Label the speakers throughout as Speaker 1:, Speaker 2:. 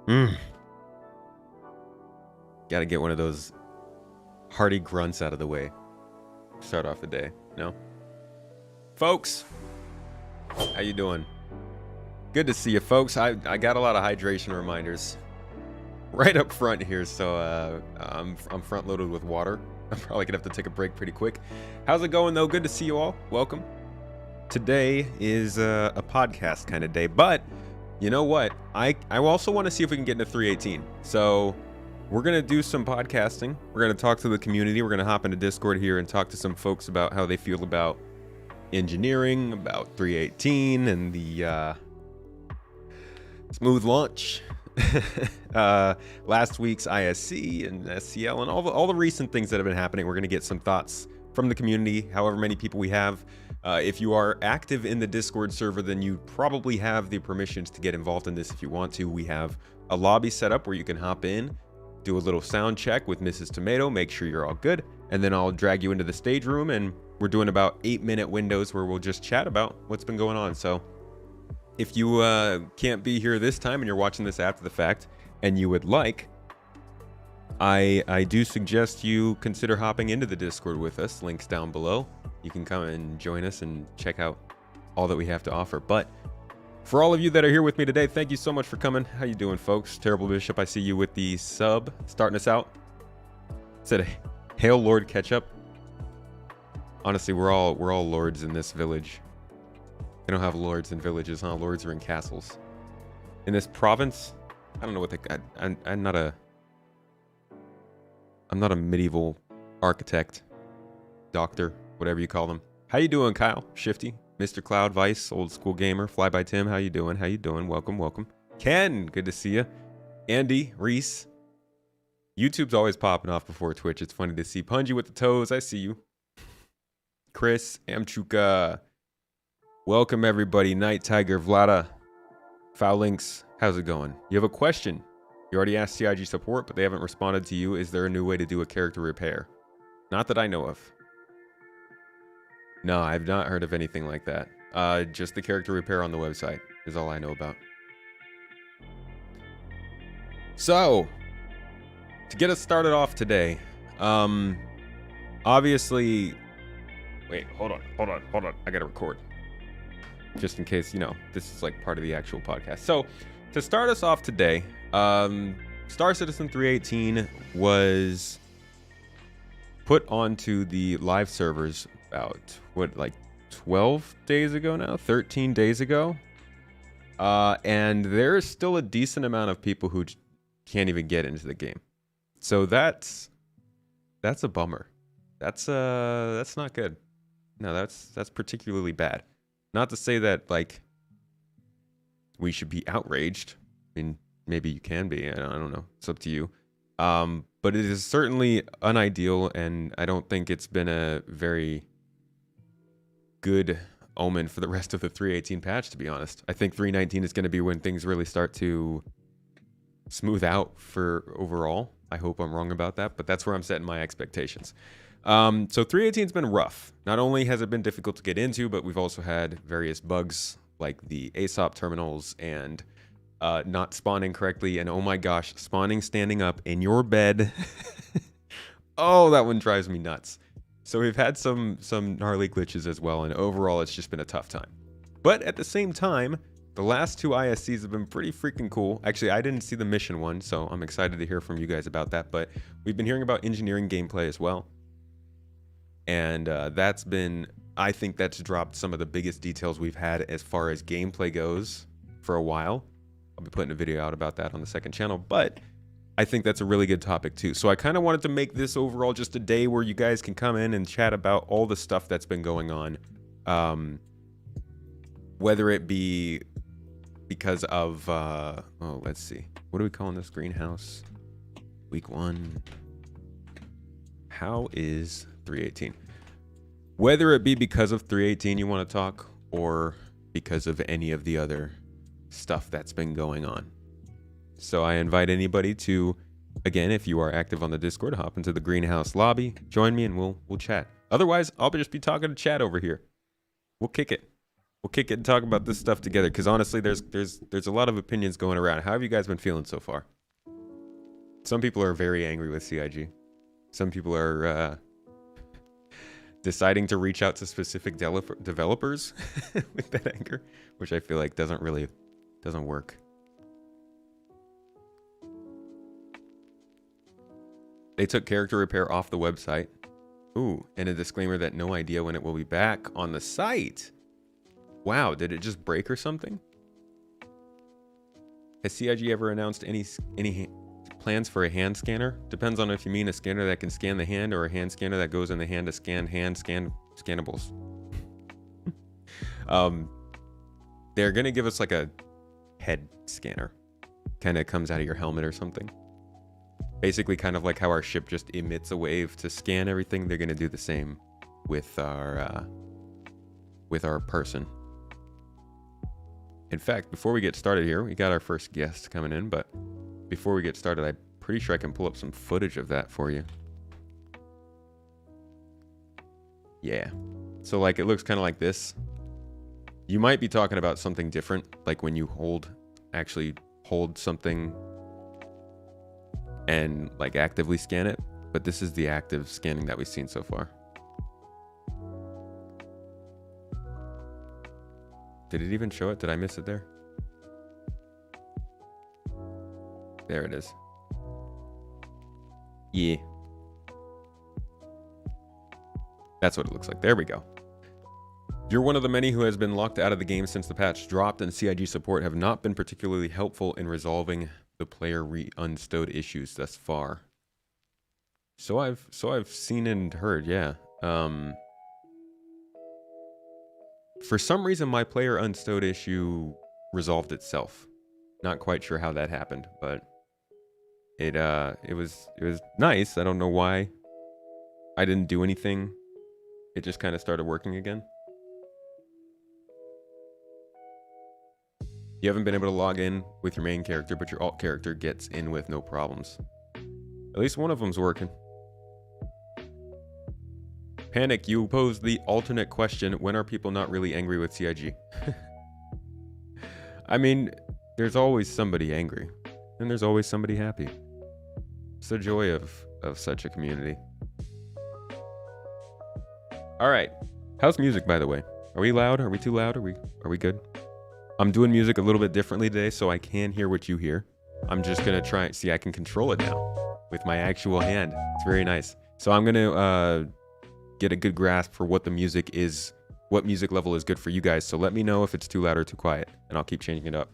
Speaker 1: Mm. Gotta get one of those hearty grunts out of the way. Start off the day, no? Folks, how you doing? Good to see you, folks. I got a lot of hydration reminders right up front here, so I'm front loaded with water. I'm probably gonna have to take a break pretty quick. How's it going though? Good to see you all. Welcome. Today is a podcast kind of day, but you know what? I also want to see if we can get into 318. So we're gonna do some podcasting. We're gonna talk to the community. We're gonna hop into Discord here and talk to some folks about how they feel about engineering, about 318, and the smooth launch. Last week's ISC and SCL and all the recent things that have been happening. We're going to get some thoughts from the community, however many people we have. If you are active in the Discord server, then you probably have the permissions to get involved in this if you want to. We have a lobby set up where you can hop in, do a little sound check with Mrs. Tomato, make sure you're all good, and then I'll drag you into the stage room, and we're doing about 8-minute windows where we'll just chat about what's been going on. So if you can't be here this time and you're watching this after the fact and you would like, I do suggest you consider hopping into the Discord with us. Links down below. You can come and join us and check out all that we have to offer. But for all of you that are here with me today, thank you so much for coming. How you doing, folks? Terrible Bishop, I see you with the sub starting us out. Said, "Hail Lord Ketchup." Honestly, we're all lords in this village. They don't have lords in villages, huh? Lords are in castles. In this province, I don't know what they. I'm not a medieval architect, doctor, whatever you call them. How you doing, Kyle? Shifty, Mr. Cloud, Vice, Old School Gamer, Fly by Tim. How you doing? How you doing? Welcome, welcome. Ken, good to see you. Andy, Reese. YouTube's always popping off before Twitch. It's funny to see. Punji with the toes. I see you. Chris, Amchuka. Welcome, everybody. Night Tiger, Vlada, Foul how's it going? You have a question. You already asked CIG support, but they haven't responded to you. Is there a new way to do a character repair? Not that I know of. No, I've not heard of anything like that. Just the character repair on the website is all I know about. So, to get us started off today, obviously... Wait, hold on. I gotta record. Just in case, this is like part of the actual podcast. So, to start us off today, Star Citizen 318 was put onto the live servers about, 12 days ago now? 13 days ago? And there's still a decent amount of people who can't even get into the game. So that's a bummer. That's not good. No, that's particularly bad. Not to say that, we should be outraged. I mean, maybe you can be. I don't know. It's up to you. But it is certainly unideal, and I don't think it's been a very good omen for the rest of the 318 patch, to be honest. I think 319 is going to be when things really start to smooth out for overall. I hope I'm wrong about that, but that's where I'm setting my expectations. So 318's been rough. Not only has it been difficult to get into, but we've also had various bugs like the ASOP terminals and not spawning correctly. And oh my gosh, spawning standing up in your bed. Oh, that one drives me nuts. So we've had some gnarly glitches as well. And overall, it's just been a tough time. But at the same time, the last two ISCs have been pretty freaking cool. Actually, I didn't see the mission one, so I'm excited to hear from you guys about that. But we've been hearing about engineering gameplay as well. And I think that's dropped some of the biggest details we've had as far as gameplay goes for a while. I'll be putting a video out about that on the second channel, but I think that's a really good topic too. So I kind of wanted to make this overall just a day where you guys can come in and chat about all the stuff that's been going on. Whether it be because of, let's see. What are we calling this? Greenhouse? Week 1. How is 318? Whether it be because of 318 you want to talk, or because of any of the other stuff that's been going on. So I invite anybody to, again, if you are active on the Discord, hop into the greenhouse lobby, join me, and we'll chat. Otherwise, I'll just be talking to chat over here. We'll kick it. we'll kick it and talk about this stuff together. Because honestly, there's a lot of opinions going around. How have you guys been feeling so far? Some people are very angry with CIG. Some people are deciding to reach out to specific developers with that anger, which I feel like doesn't work. They took character repair off the website. Ooh, and a disclaimer that no idea when it will be back on the site. Wow, did it just break or something? Has CIG ever announced any plans for a hand scanner? Depends on if you mean a scanner that can scan the hand or a hand scanner that goes in the hand to scan scannables. They're gonna give us like a head scanner. Kind of comes out of your helmet or something. Basically kind of like how our ship just emits a wave to scan everything. They're gonna do the same with our person. In fact, before we get started here, we got our first guest coming in, but before we get started, I'm pretty sure I can pull up some footage of that for you. Yeah. So like it looks kind of like this. You might be talking about something different, like when you actually hold something and like actively scan it, but this is the active scanning that we've seen so far. Did it even show it? Did I miss it there? There it is. Yeah. That's what it looks like. There we go. You're one of the many who has been locked out of the game since the patch dropped, and CIG support have not been particularly helpful in resolving the player unstowed issues thus far. So I've seen and heard, yeah. For some reason, my player unstowed issue resolved itself. Not quite sure how that happened, but it was nice. I don't know why. I didn't do anything. It just kind of started working again. You haven't been able to log in with your main character, but your alt character gets in with no problems. At least one of them's working. Panic, you posed the alternate question, when are people not really angry with CIG? I mean, there's always somebody angry, and there's always somebody happy. It's the joy of such a community. All right, how's music, by the way? Are we loud? Are we too loud? Are we good? I'm doing music a little bit differently today, so I can hear what you hear. I'm just gonna try and see, I can control it now with my actual hand. It's very nice. So I'm gonna get a good grasp for what the music is, what music level is good for you guys. So let me know if it's too loud or too quiet, and I'll keep changing it up.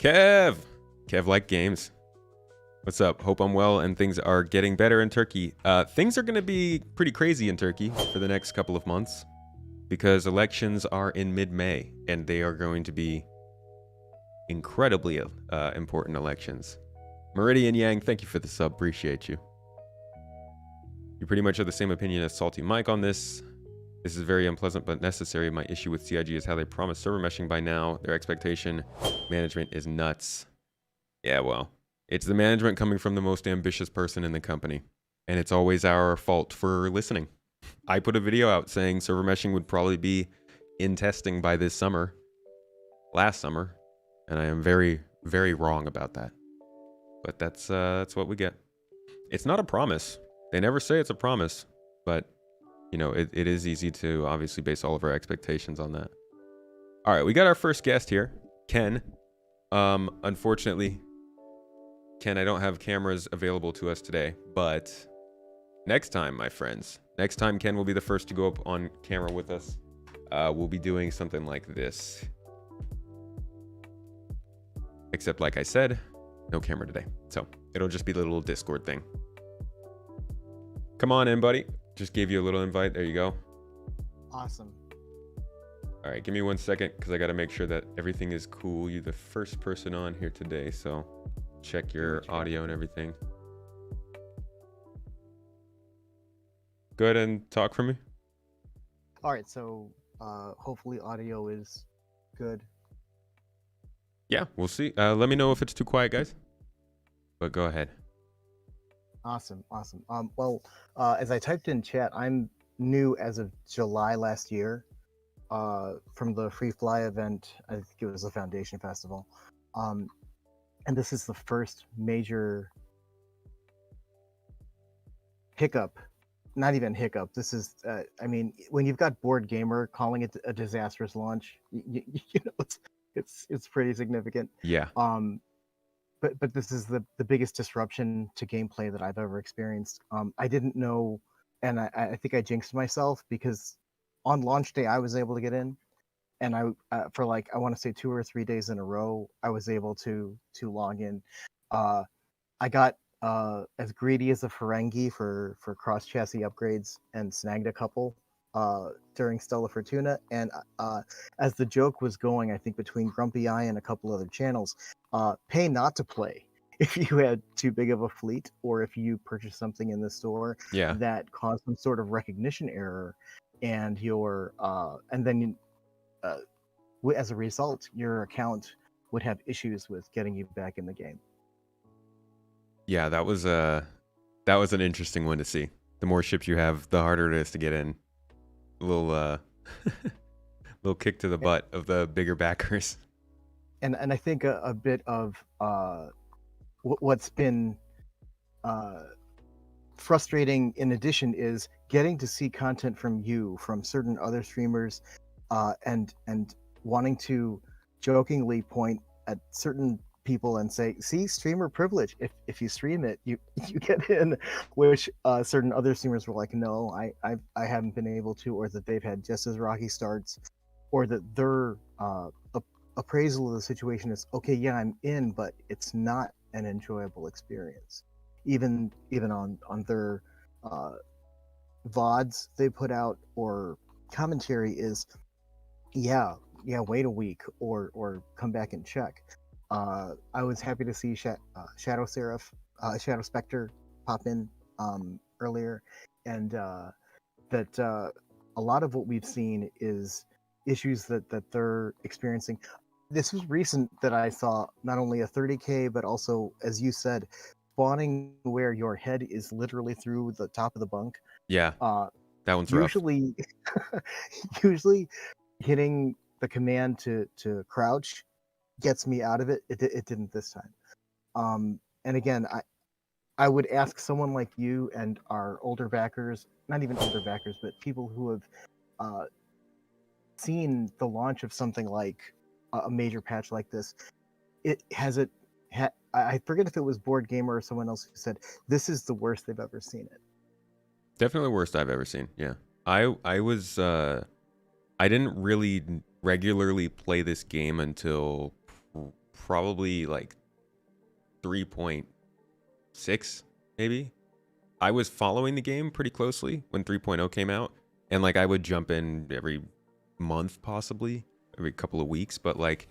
Speaker 1: Kev like games. What's up? Hope I'm well and things are getting better in Turkey. Things are going to be pretty crazy in Turkey for the next couple of months because elections are in mid-May and they are going to be incredibly important elections. Meridian Yang, thank you for the sub. Appreciate you. You pretty much have the same opinion as Salty Mike on this. This is very unpleasant but necessary. My issue with CIG is how they promise server meshing by now. Their expectation management is nuts. Yeah, well, it's the management coming from the most ambitious person in the company. And it's always our fault for listening. I put a video out saying server meshing would probably be in testing by this summer. Last summer. And I am very, very wrong about that. But that's what we get. It's not a promise. They never say it's a promise. But you know, it is easy to obviously base all of our expectations on that. All right, we got our first guest here, Ken. Unfortunately, Ken, I don't have cameras available to us today, but next time, my friends, next time Ken will be the first to go up on camera with us. We'll be doing something like this. Except, like I said, no camera today. So it'll just be the little Discord thing. Come on in, buddy. Just gave you a little invite. There you go.
Speaker 2: Awesome.
Speaker 1: All right, give me 1 second because I got to make sure that everything is cool. You're the first person on here today, so check your audio and everything. Go ahead and talk for me.
Speaker 2: All right, so hopefully audio is good.
Speaker 1: Yeah, we'll see. Let me know if it's too quiet, guys. But go ahead.
Speaker 2: Awesome. Well, as I typed in chat, I'm new as of July last year, from the Free Fly event. I think it was the Foundation Festival. And this is the first major hiccup. Not even hiccup. This is, I mean, when you've got Board Gamer calling it a disastrous launch, you know, it's pretty significant.
Speaker 1: Yeah.
Speaker 2: But this is the biggest disruption to gameplay that I've ever experienced. I didn't know, and I think I jinxed myself because on launch day I was able to get in, and for like I want to say 2 or 3 days in a row I was able to log in. Uh, I got as greedy as a Ferengi for cross chassis upgrades and snagged a couple during Stella Fortuna. And as the joke was going, I think between Grumpy Eye and a couple other channels, pay not to play if you had too big of a fleet or if you purchased something in the store
Speaker 1: Yeah.
Speaker 2: that caused some sort of recognition error, and then as a result, your account would have issues with getting you back in the game.
Speaker 1: Yeah, that was an interesting one to see. The more ships you have, the harder it is to get in. A little little kick to the butt of the bigger backers.
Speaker 2: And I think a bit of what's been frustrating in addition is getting to see content from certain other streamers, and wanting to jokingly point at certain people and say, see, streamer privilege, if you stream it, you get in, which certain other streamers were like, no, I haven't been able to, or that they've had just as rocky starts, or that their appraisal of the situation is, okay, yeah, I'm in, but it's not an enjoyable experience. Even on their VODs they put out, or commentary is, yeah, wait a week or come back and check. I was happy to see Shadow Seraph, Shadow Spectre pop in earlier, and that a lot of what we've seen is issues that they're experiencing. This was recent that I saw not only a 30K, but also, as you said, spawning where your head is literally through the top of the bunk.
Speaker 1: Yeah, that one's rough.
Speaker 2: Usually, usually hitting the command to crouch gets me out of it. It didn't this time. And again, I would ask someone like you and our older backers, not even older backers, but people who have seen the launch of something like a major patch like this. I forget if it was Board Gamer or someone else who said this is the worst they've ever seen it.
Speaker 1: Definitely the worst I've ever seen. Yeah. I was I didn't really regularly play this game until probably like 3.6 maybe. I was following the game pretty closely when 3.0 came out, and like I would jump in every month, possibly every couple of weeks, but like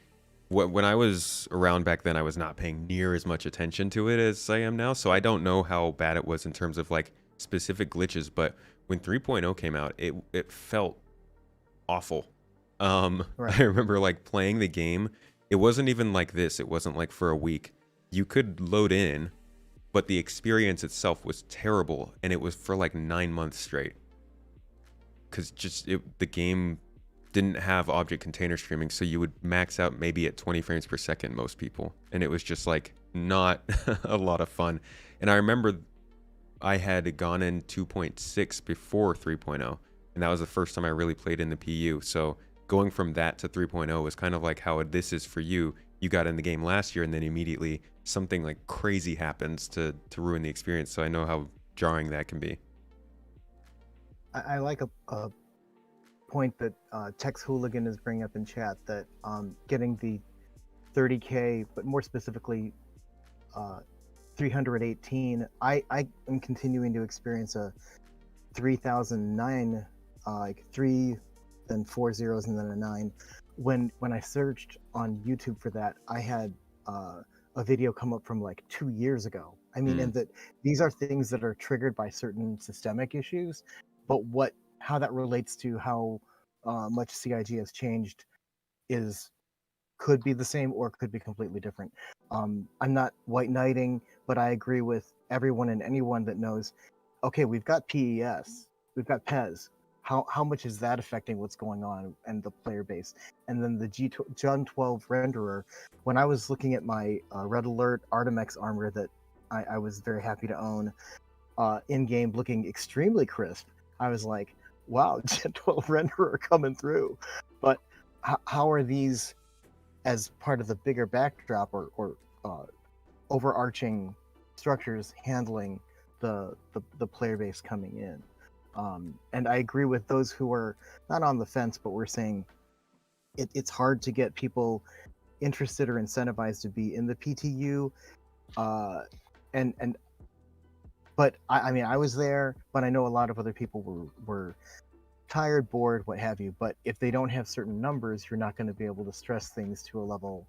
Speaker 1: when I was around back then, I was not paying near as much attention to it as I am now. So I don't know how bad it was in terms of like specific glitches, but when 3.0 came out, it felt awful.
Speaker 2: Right.
Speaker 1: I remember like playing the game. It wasn't even like this. It wasn't like for a week. You could load in, but the experience itself was terrible, and it was for like 9 months straight. Because the game didn't have object container streaming, so you would max out maybe at 20 frames per second, most people, and it was just like not a lot of fun. And I remember I had gone in 2.6 before 3.0, and that was the first time I really played in the PU. So going from that to 3.0 was kind of like how this is for you. You got in the game last year, and then immediately something like crazy happens to ruin the experience. So I know how jarring that can be.
Speaker 2: I like a point that Tex Hooligan is bringing up in chat, that getting the 30K, but more specifically 318, I am continuing to experience a 3009, like 3, then 4 zeros, and then a 9. When I searched on YouTube for that, I had a video come up from like 2 years ago. I mean, and that these are things that are triggered by certain systemic issues, but how that relates to how much CIG has changed is could be the same or could be completely different. I'm not white knighting, but I agree with everyone and anyone that knows, okay, we've got PES, we've got PES. How much is that affecting what's going on and the player base? And then the Gen 12 renderer, when I was looking at my Red Alert Artemex armor that I was very happy to own, in game looking extremely crisp, I was like, wow, Gen 12 renderer coming through. But how are these as part of the bigger backdrop or overarching structures handling the player base coming in? And I agree with those who are not on the fence, but we're saying it's hard to get people interested or incentivized to be in the PTU. And but I mean, I was there, but I know a lot of other people were tired, bored, what have you. But if they don't have certain numbers, you're not going to be able to stress things to a level.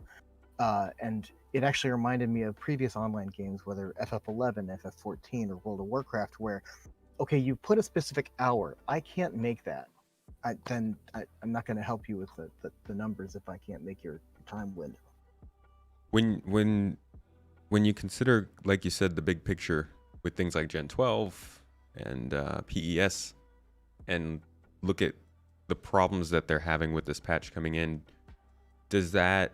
Speaker 2: And it actually reminded me of previous online games, whether FF11, FF14, or World of Warcraft, where, okay, you put a specific hour. I can't make that. I'm not going to help you with the numbers if I can't make your time window.
Speaker 1: When you consider, like you said, the big picture with things like Gen 12 and PES, and look at the problems that they're having with this patch coming in, does that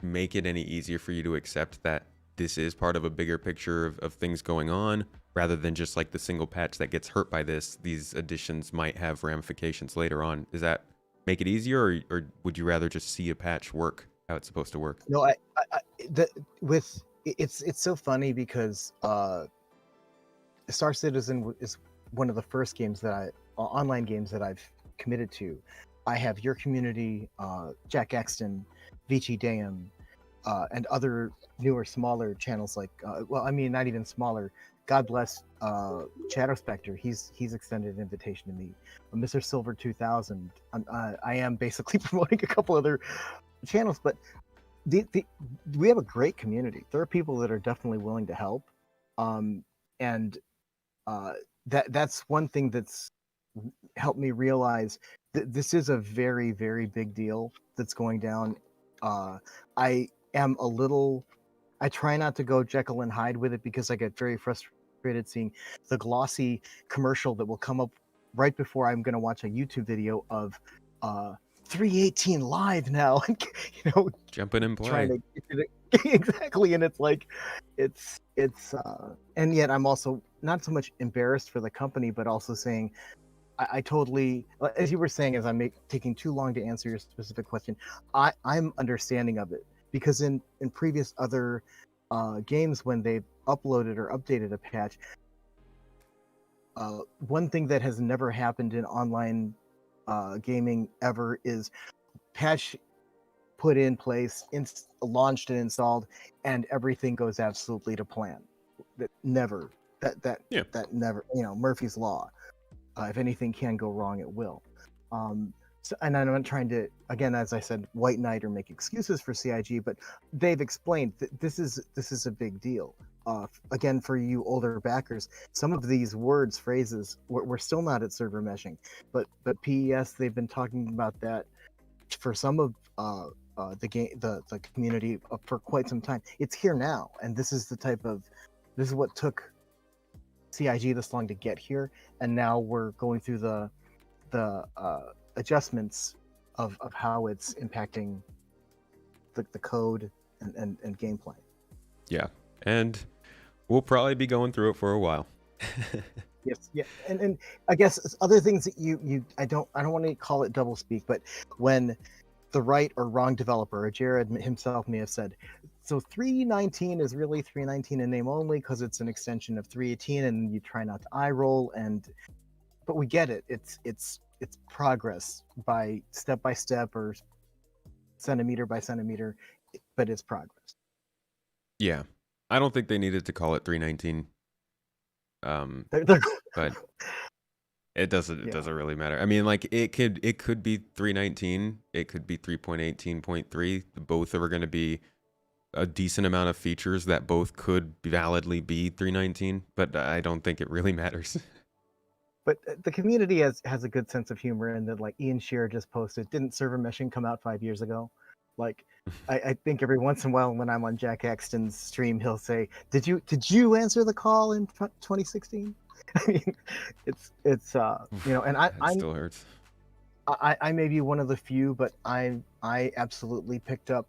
Speaker 1: make it any easier for you to accept that this is part of a bigger picture of things going on, rather than just like the single patch that gets hurt by this? These additions might have ramifications later on. Does that make it easier, or would you rather just see a patch work how it's supposed to work?
Speaker 2: No, it's so funny because Star Citizen is one of the first games that online games that I've committed to. I have your community, Jack Exton, Vici Deum, and other newer, smaller channels like, well, I mean, not even smaller. God bless Shadow Spectre. He's extended an invitation to me. Mr. Silver 2000. I am basically promoting a couple other channels, but we have a great community. There are people that are definitely willing to help, and that's one thing that's helped me realize that this is a very, very big deal that's going down. I try not to go Jekyll and Hyde with it, because I get very frustrated seeing the glossy commercial that will come up right before I'm going to watch a YouTube video of 318 live now,
Speaker 1: Jumping in play.
Speaker 2: trying to get it exactly. And it's like, it's and yet I'm also not so much embarrassed for the company, but also saying, I totally, as you were saying, as I'm taking too long to answer your specific question, I'm understanding of it, because in previous other games, when they've uploaded or updated a patch, one thing that has never happened in online gaming ever is patch put in place, launched and installed, and everything goes absolutely to plan. That never, that never, Murphy's Law. If anything can go wrong, it will. So, and I'm not trying to, again, as I said, white knight or make excuses for CIG, but they've explained that this is a big deal. Again, for you older backers, some of these words, phrases, we're still not at server meshing, but PES, they've been talking about that for some of the game, the community, for quite some time. It's here now, and this is what took CIG this long to get here, and now we're going through the adjustments of how it's impacting the code and gameplay.
Speaker 1: Yeah, and we'll probably be going through it for a while.
Speaker 2: Yes, yeah, and I guess other things that I don't want to call it double speak, but when the right or wrong developer, or Jared himself may have said, so 319 is really 319 in name only because it's an extension of 318, and you try not to eye roll, but we get it. It's progress by step or centimeter by centimeter, but it's progress.
Speaker 1: Yeah, I don't think they needed to call it 319. But it doesn't really matter. I mean, like, it could be 319, it could be 3.18.3. Both are going to be a decent amount of features that both could validly be 319, but I don't think it really matters.
Speaker 2: But the community has a good sense of humor, and that, like Ian Shearer just posted, didn't server meshing come out 5 years ago? Like, I think every once in a while when I'm on Jack Axton's stream, he'll say, "Did you answer the call in 2016?" I mean, it's you know, and
Speaker 1: That still hurts.
Speaker 2: I may be one of the few, but I absolutely picked up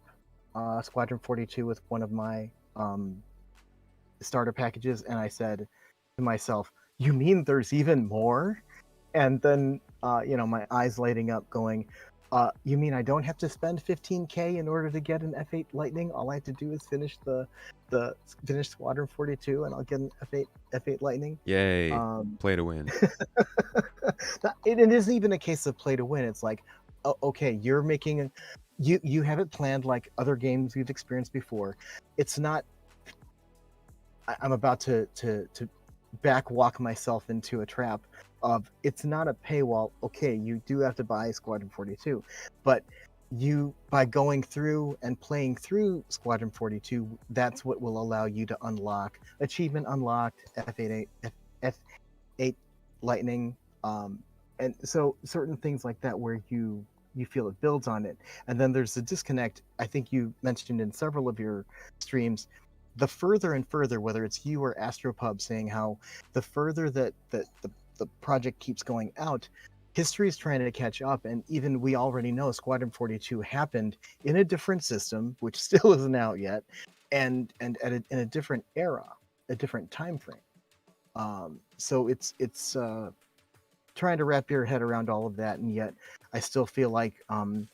Speaker 2: Squadron 42 with one of my starter packages, and I said to myself, "You mean there's even more?" And then you know, my eyes lighting up, going, "You mean I don't have to spend 15K in order to get an F8 Lightning? All I have to do is finish the finish Squadron 42, and I'll get an F8 Lightning."
Speaker 1: Yay.
Speaker 2: Um,
Speaker 1: Play to win.
Speaker 2: it isn't even a case of play to win. It's like, okay, you're making, you have it planned like other games we've experienced before. It's not. I'm about to back walk myself into a trap of, it's not a paywall. Okay, you do have to buy Squadron 42, but you, by going through and playing through Squadron 42, that's what will allow you to unlock achievement unlocked F8 Lightning, and so certain things like that where you feel it builds on it. And then there's the disconnect, I think you mentioned in several of your streams, the further and further, whether it's you or Astropub, saying how the further that the project keeps going out, history is trying to catch up. And even we already know Squadron 42 happened in a different system, which still isn't out yet, and in a different era, a different time frame. So it's trying to wrap your head around all of that, and yet I still feel like I'm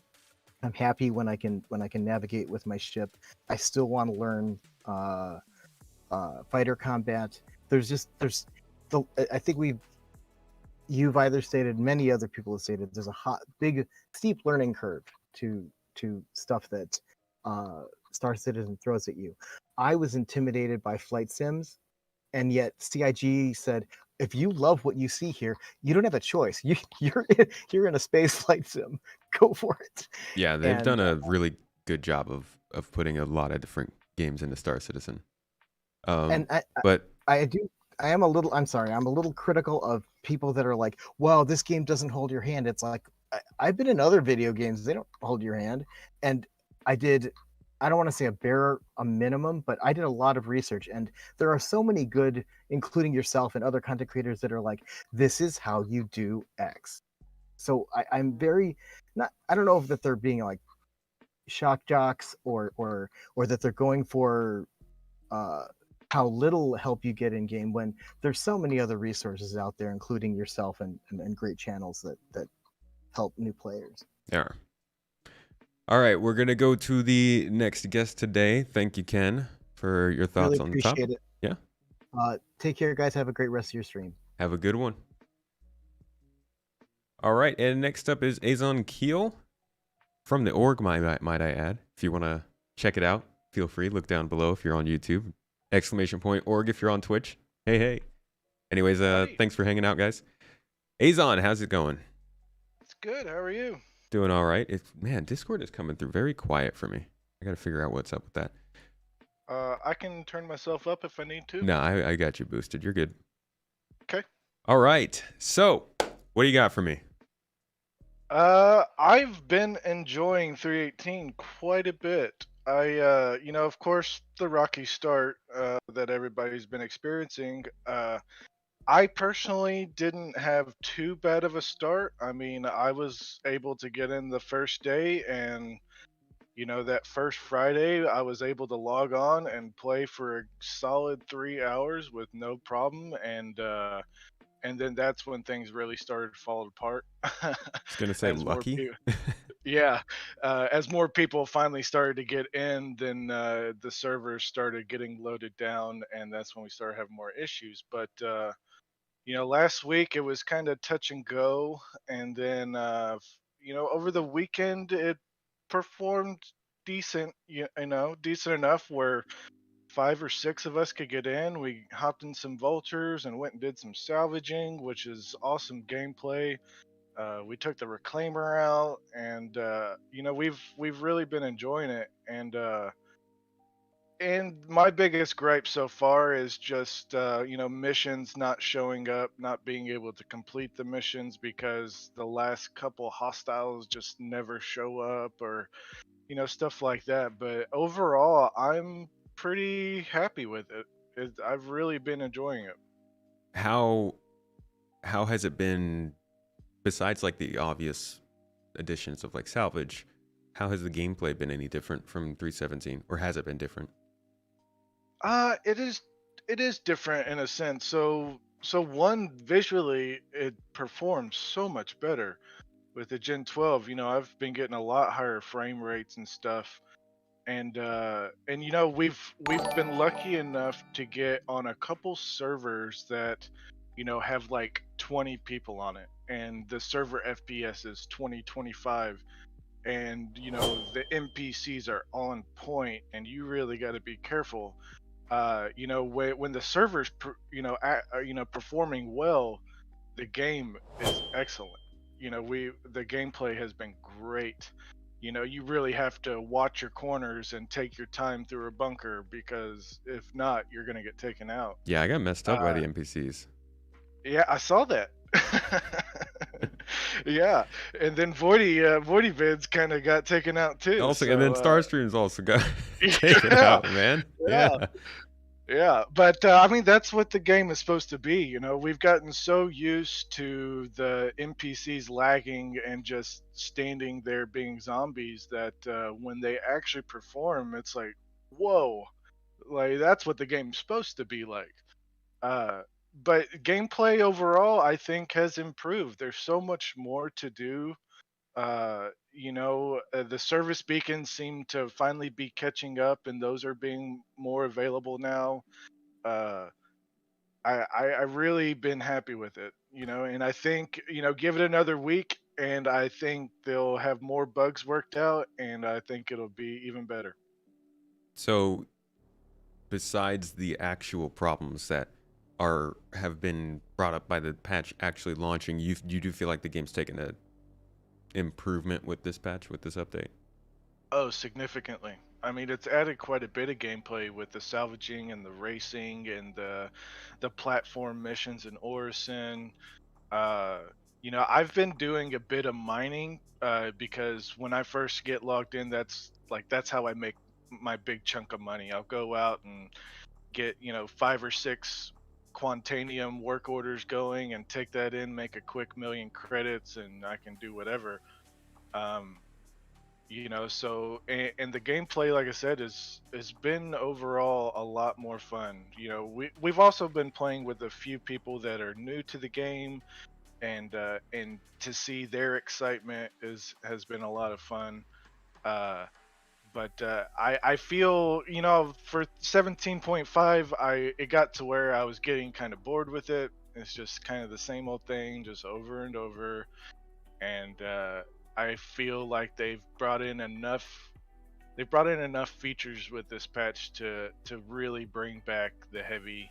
Speaker 2: happy when I can navigate with my ship. I still want to learn fighter combat. There's the, I think you've either stated, many other people have stated, there's a big steep learning curve to stuff that Star Citizen throws at you. I was intimidated by flight sims, and yet CIG said, if you love what you see here, you don't have a choice. You're in a space flight sim. Go for it.
Speaker 1: Yeah, they've done
Speaker 2: And
Speaker 1: a really good job of putting a lot of different games into Star Citizen.
Speaker 2: and
Speaker 1: But
Speaker 2: I do. I am a little. I'm sorry. I'm a little critical of people that are like, "Well, this game doesn't hold your hand." It's like, I've been in other video games. They don't hold your hand, and I did. I don't want to say a minimum, but I did a lot of research, and there are so many good, including yourself and other content creators, that are like, "This is how you do X." So I'm very not. I don't know if that they're being like shock jocks, or that they're going for uh, how little help you get in game, when there's so many other resources out there, including yourself, and great channels that help new players.
Speaker 1: yeah. All right, we're gonna go to the next guest today. Thank you, Ken, for your
Speaker 2: Really
Speaker 1: thoughts on the
Speaker 2: appreciate
Speaker 1: topic.
Speaker 2: it.
Speaker 1: Yeah,
Speaker 2: Take care, guys. Have a great rest of your stream.
Speaker 1: have a good one. All right, and next up is Azon Keel from the org, might I add. If you want to check it out, feel free. Look down below if you're on YouTube. !org if you're on Twitch. Hey, hey. Anyways,
Speaker 3: Howdy.
Speaker 1: thanks for hanging out, guys. Azon, how's it going?
Speaker 3: It's good. How are you?
Speaker 1: Doing all right. Man, Discord is coming through very quiet for me. I got to figure out what's up with that.
Speaker 3: I can turn myself up if I need to.
Speaker 1: No, I got you boosted. You're good.
Speaker 3: Okay.
Speaker 1: All right. So, what do you got for me?
Speaker 3: I've been enjoying 318 quite a bit. Of course, the rocky start that everybody's been experiencing. I personally didn't have too bad of a start. I mean, I was able to get in the first day, and that first Friday, I was able to log on and play for a solid 3 hours with no problem, and then that's when things really started to fall apart.
Speaker 1: I was going to say
Speaker 3: as more
Speaker 1: lucky.
Speaker 3: people, yeah, as more people finally started to get in, then the servers started getting loaded down, and that's when we started having more issues. But last week it was kind of touch and go, and then over the weekend it performed decent, decent enough where 5 or 6 of us could get in. We hopped in some vultures and went and did some salvaging, which is awesome gameplay. We took the reclaimer out, and we've really been enjoying it. And my biggest gripe so far is just missions not showing up, not being able to complete the missions because the last couple hostiles just never show up, or stuff like that. But overall, I'm pretty happy with it. I've really been enjoying it.
Speaker 1: How how has it been besides like the obvious additions of like Salvage? How has the gameplay been any different from 317, or has it been different?
Speaker 3: It is different in a sense. So one, visually it performs so much better with the Gen 12. I've been getting a lot higher frame rates and stuff. And we've been lucky enough to get on a couple servers that have like 20 people on it, and the server FPS is 2025, and the NPCs are on point, and you really got to be careful. When the server's performing well, the game is excellent. The gameplay has been great. You really have to watch your corners and take your time through a bunker, because if not, you're gonna get taken out.
Speaker 1: Yeah, I got messed up by
Speaker 3: Uh,
Speaker 1: the NPCs.
Speaker 3: yeah, I saw that. Yeah, and then Voidy Vids kind of got taken out too.
Speaker 1: Also, and then
Speaker 3: So
Speaker 1: Starstreams also got taken
Speaker 3: yeah,
Speaker 1: out, man.
Speaker 3: yeah.
Speaker 1: Yeah.
Speaker 3: Yeah, but I mean that's what the game is supposed to be. We've gotten so used to the NPCs lagging and just standing there being zombies that when they actually perform, it's like, whoa, like that's what the game's supposed to be like. Uh, but gameplay overall, I think, has improved. There's so much more to do. The service beacons seem to finally be catching up, and those are being more available now. Uh, I really been happy with it, and I think, give it another week, and I think they'll have more bugs worked out, and I think it'll be even better.
Speaker 1: So, besides the actual problems that have been brought up by the patch actually launching, you do feel like the game's taken a improvement with this patch, with this update?
Speaker 3: Oh, significantly. I mean, it's added quite a bit of gameplay with the salvaging and the racing and the platform missions in Orison. Uh, I've been doing a bit of mining, because when I first get logged in, that's how I make my big chunk of money. I'll go out and get, 5 or 6 Quantanium work orders going and take that in, make a quick million credits, and I can do whatever. Um, so, and the gameplay, like I said, is has been overall a lot more fun. We've also been playing with a few people that are new to the game, and to see their excitement has been a lot of fun. But I feel, for 17.5, it got to where I was getting kind of bored with it. It's just kind of the same old thing, just over and over. And I feel like they've brought in enough features with this patch to really bring back the heavy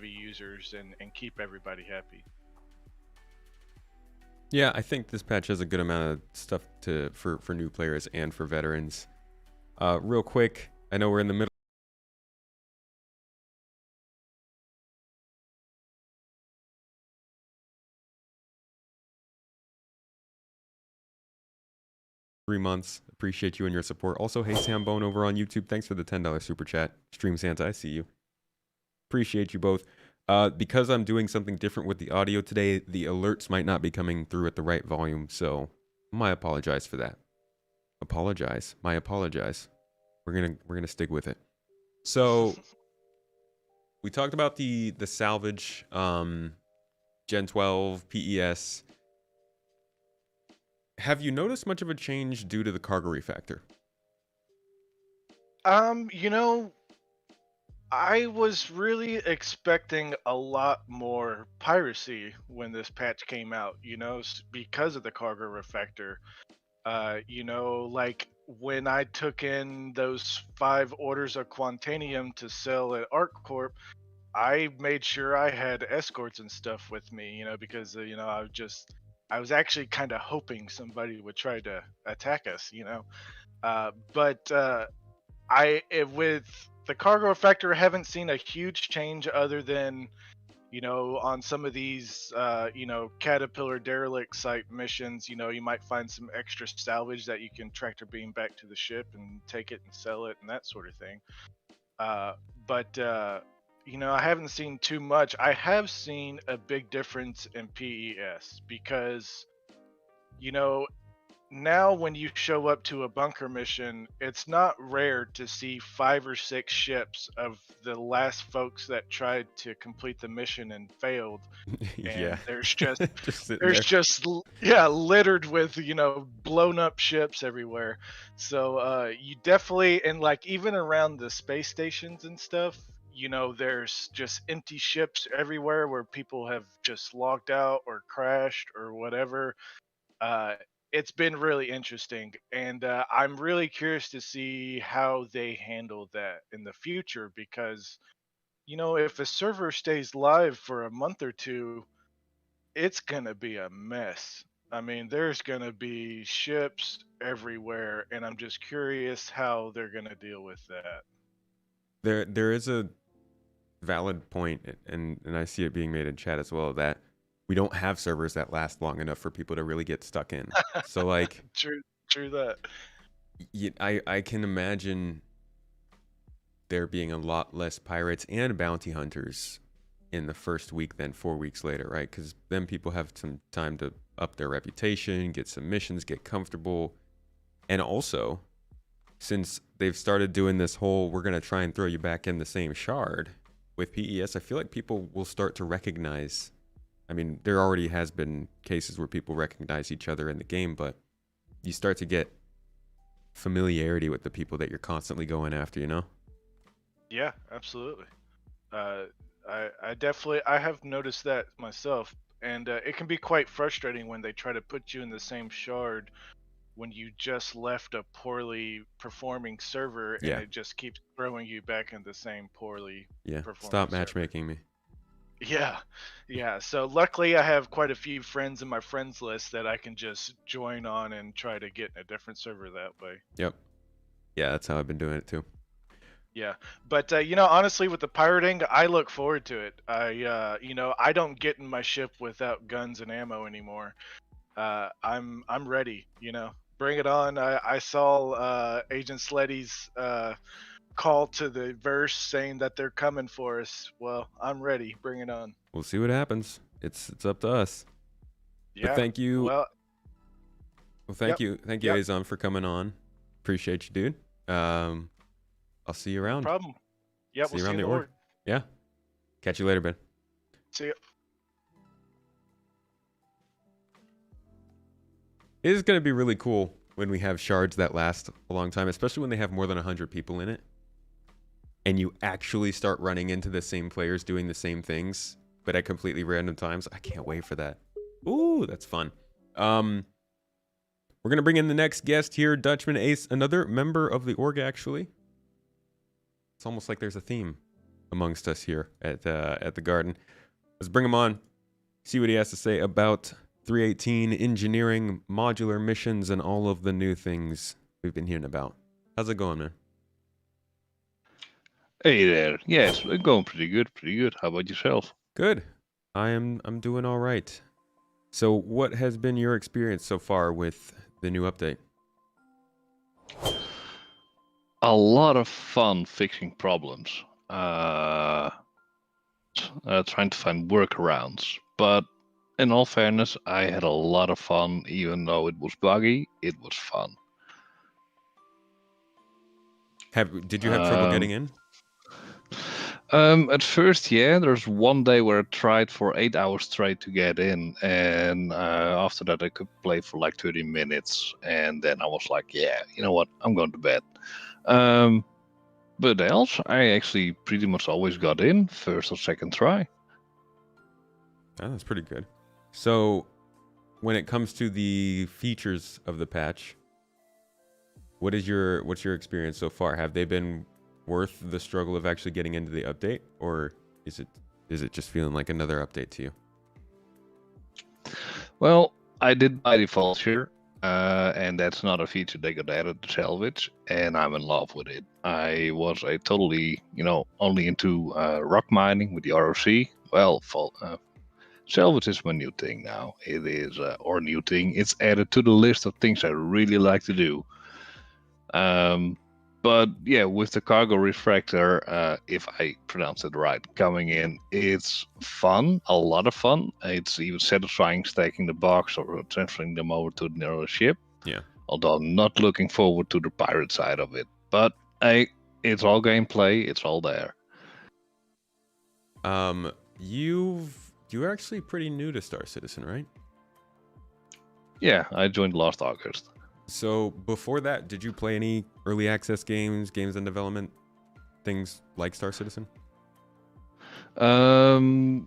Speaker 3: users, and keep everybody happy.
Speaker 1: Yeah, I think this patch has a good amount of stuff for new players and for veterans. Real quick, I know we're in the middle 3 months. Appreciate you and your support. Also, hey Sam Bone over on YouTube, thanks for the $10 super chat. Stream Santa, I see you. Appreciate you both. Because I'm doing something different with the audio today, the alerts might not be coming through at the right volume, so my apologize for that. My apologize. We're gonna stick with it. So we talked about the salvage, Gen 12 PES. Have you noticed much of a change due to the cargo refactor?
Speaker 3: You know, I was really expecting a lot more piracy when this patch came out, because of the cargo refactor. Like when I took in those 5 orders of Quantanium to sell at ArcCorp, I made sure I had escorts and stuff with me, because I was actually kind of hoping somebody would try to attack us, but with the cargo factor, I haven't seen a huge change other than On some of these, Caterpillar derelict site missions, you might find some extra salvage that you can tractor beam back to the ship and take it and sell it and that sort of thing. But I haven't seen too much. I have seen a big difference in PES because, you know, now when you show up to a bunker mission, it's not rare to see 5 or 6 ships of the last folks that tried to complete the mission and failed.
Speaker 1: Yeah.
Speaker 3: And there's just
Speaker 1: Just sitting
Speaker 3: there's
Speaker 1: there.
Speaker 3: just littered with blown up ships everywhere. So you definitely, and like even around the space stations and stuff, there's just empty ships everywhere where people have just logged out or crashed or whatever. uh, it's been really interesting, and I'm really curious to see how they handle that in the future because, if a server stays live for a month or two, it's gonna be a mess. I mean, there's gonna be ships everywhere, and I'm just curious how they're gonna deal with that.
Speaker 1: There is a valid point, and I see it being made in chat as well, that we don't have servers that last long enough for people to really get stuck in. So like,
Speaker 3: True that.
Speaker 1: I can imagine there being a lot less pirates and bounty hunters in the first week than 4 weeks later, right? Because then people have some time to up their reputation, get some missions, get comfortable. And also, since they've started doing this whole, we're going to try and throw you back in the same shard with PES, I feel like people will start to recognize. I mean, there already has been cases where people recognize each other in the game, but you start to get familiarity with the people that you're constantly going after,
Speaker 3: Yeah, absolutely. I have noticed that myself, and it can be quite frustrating when they try to put you in the same shard when you just left a poorly performing server, and
Speaker 1: Yeah.
Speaker 3: it just keeps throwing you back in the same poorly
Speaker 1: Yeah.
Speaker 3: performing
Speaker 1: Stop
Speaker 3: server.
Speaker 1: matchmaking me.
Speaker 3: Yeah. So luckily, I have quite a few friends in my friends list that I can just join on and try to get in a different server that way.
Speaker 1: Yep. Yeah, that's how I've been doing it too.
Speaker 3: Yeah, but honestly, with the pirating, I look forward to it. I don't get in my ship without guns and ammo anymore. I'm ready. Bring it on. I saw Agent Sleddy's call to the verse saying that they're coming for us. Well, I'm ready. Bring it on.
Speaker 1: We'll see what happens. It's up to us.
Speaker 3: Yeah.
Speaker 1: But thank you.
Speaker 3: Well,
Speaker 1: Thank
Speaker 3: yep,
Speaker 1: you,
Speaker 3: yep.
Speaker 1: Azon, for coming on. Appreciate you, dude. I'll see you around.
Speaker 3: No problem. Yeah,
Speaker 1: See
Speaker 3: we'll
Speaker 1: you
Speaker 3: see
Speaker 1: around
Speaker 3: you
Speaker 1: the
Speaker 3: in the
Speaker 1: org.
Speaker 3: org.
Speaker 1: Yeah. Catch you later, Ben.
Speaker 3: See ya.
Speaker 1: It is going to be really cool when we have shards that last a long time, especially when they have more than 100 people in it. And you actually start running into the same players doing the same things, but at completely random times. I can't wait for that. Ooh, that's fun. We're going to bring in the next guest here, Dutchman Ace, another member of the org, actually. It's almost like there's a theme amongst us here at the garden. Let's bring him on, see what he has to say about 318 engineering, modular missions, and all of the new things we've been hearing about. How's it going, man?
Speaker 4: Hey there. Yes, we're going pretty good. How about yourself?
Speaker 1: Good. I'm doing all right. So what has been your experience so far with the new update?
Speaker 4: A lot of fun fixing problems. Trying to find workarounds. But in all fairness, I had a lot of fun. Even though it was buggy, it was fun.
Speaker 1: Did you have trouble getting in?
Speaker 4: At first, yeah. There's one day where I tried for 8 hours straight to get in, and after that I could play for like 30 minutes, and then I was like, yeah, you know what, I'm going to bed. But else, I actually pretty much always got in first or second try.
Speaker 1: Oh, that's pretty good. So, when it comes to the features of the patch, what's your experience so far? Have they been worth the struggle of actually getting into the update, or is it just feeling like another update to you?
Speaker 4: Well, I did by default here, and that's not a feature they got added to Salvage, and I'm in love with it. I was totally, only into rock mining with the ROC, Salvage is my new thing now. It is, or new thing. It's added to the list of things I really like to do. But yeah, with the cargo refractor, if I pronounce it right, coming in, it's fun, a lot of fun. It's even satisfying stacking the box or transferring them over to another ship.
Speaker 1: Yeah.
Speaker 4: Although I'm not looking forward to the pirate side of it. But it's all gameplay, it's all there.
Speaker 1: You're actually pretty new to Star Citizen, right?
Speaker 4: Yeah, I joined last August.
Speaker 1: So before that, did you play any early access games in development, things like Star Citizen?
Speaker 4: I've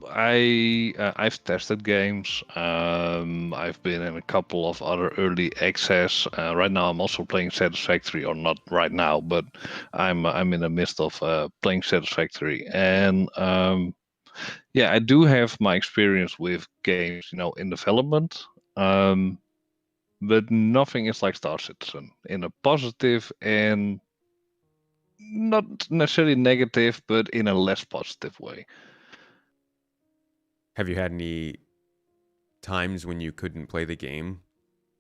Speaker 4: tested games. I've been in a couple of other early access. Right now, I'm also playing Satisfactory, or not right now, but I'm in the midst of playing Satisfactory, and yeah, I do have my experience with games, in development. But nothing is like Star Citizen in a positive and not necessarily negative, but in a less positive way.
Speaker 1: Have you had any times when you couldn't play the game?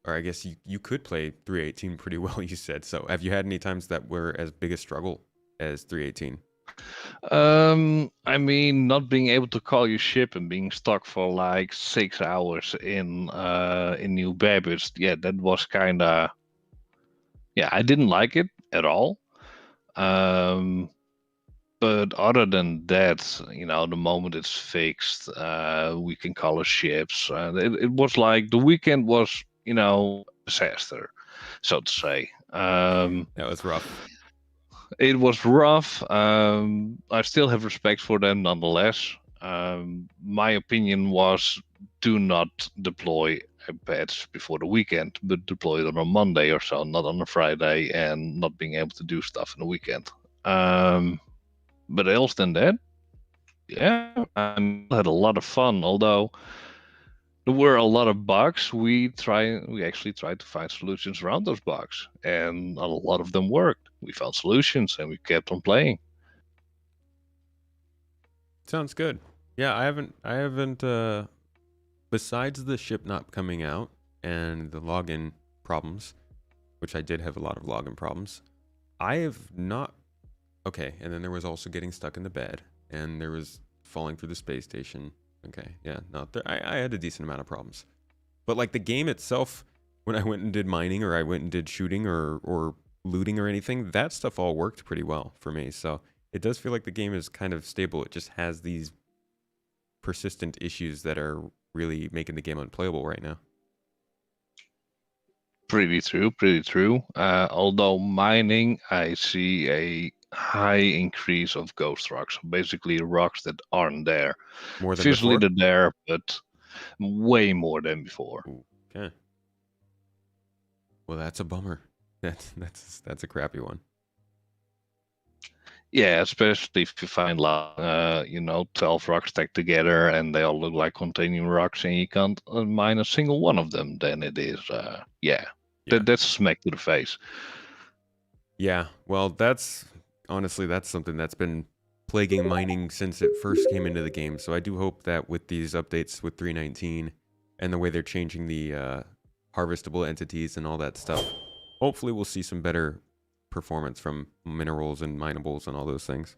Speaker 1: Or I guess you could play 318 pretty well, you said. So have you had any times that were as big a struggle as 318?
Speaker 4: I mean, not being able to call your ship and being stuck for like 6 hours in New Babbage, yeah, that was kind of, yeah, I didn't like it at all. But other than that, the moment it's fixed, we can color ships. It was like the weekend was, disaster, so to say.
Speaker 1: That was rough.
Speaker 4: It was rough. I still have respect for them nonetheless. My opinion was do not deploy a patch before the weekend, but deploy it on a Monday or so, not on a Friday, and not being able to do stuff in the weekend. But else than that, yeah, I had a lot of fun. Although there were a lot of bugs, we actually tried to find solutions around those bugs, and a lot of them worked. We found solutions, and we kept on playing.
Speaker 1: Sounds good. Yeah, I haven't. Besides the ship not coming out and the login problems, which I did have a lot of login problems, I have not. Okay, and then there was also getting stuck in the bed, and there was falling through the space station. Okay, yeah, no, I had a decent amount of problems. But like the game itself, when I went and did mining, or I went and did shooting, or looting or anything, that stuff all worked pretty well for me. So it does feel like the game is kind of stable. It just has these persistent issues that are really making the game unplayable right now.
Speaker 4: Pretty true. Although mining, I see a high increase of ghost rocks, basically rocks that aren't there.
Speaker 1: More than
Speaker 4: Visually
Speaker 1: before?
Speaker 4: they're there, but way more than before.
Speaker 1: Ooh, okay. Well, that's a bummer. That's a crappy one.
Speaker 4: Yeah, especially if you find 12 rocks stacked together and they all look like containing rocks, and you can't mine a single one of them, then it is that's a smack to the face.
Speaker 1: Yeah, well, that's something that's been plaguing mining since it first came into the game. So I do hope that with these updates with 319 and the way they're changing the harvestable entities and all that stuff, hopefully we'll see some better performance from minerals and minables and all those things.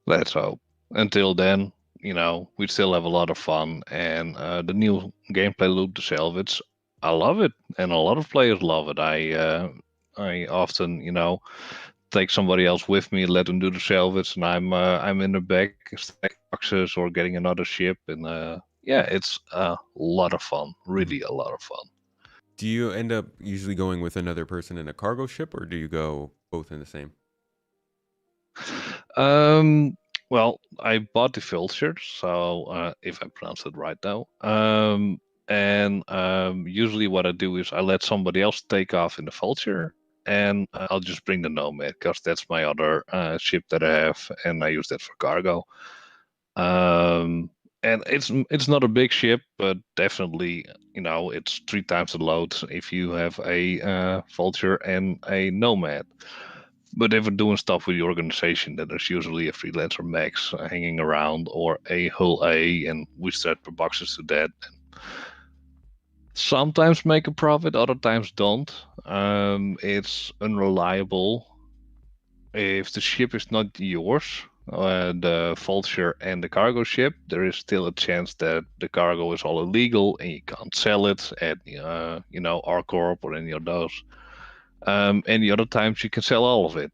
Speaker 4: Let's hope. Until then, we still have a lot of fun, and the new gameplay loop, the Salvage, I love it, and a lot of players love it. I often, take somebody else with me, let them do the Salvage, and I'm in the back stack boxes or getting another ship, and yeah, it's a lot of fun, really a lot of fun.
Speaker 1: Do you end up usually going with another person in a cargo ship, or do you go both in the same?
Speaker 4: Well, I bought the Vulture, so if I pronounce it right now. And usually what I do is I let somebody else take off in the Vulture, and I'll just bring the Nomad, because that's my other ship that I have, and I use that for cargo. And it's not a big ship, but definitely, it's 3 times the load if you have a Vulture and a Nomad. But if we're doing stuff with the organization, then there's usually a freelancer max hanging around or a whole A, and we set per boxes to that. Sometimes make a profit, other times don't. It's unreliable. If the ship is not yours, the vulture and the cargo ship, there is still a chance that the cargo is all illegal and you can't sell it at R-Corp or any of those. And the other times you can sell all of it.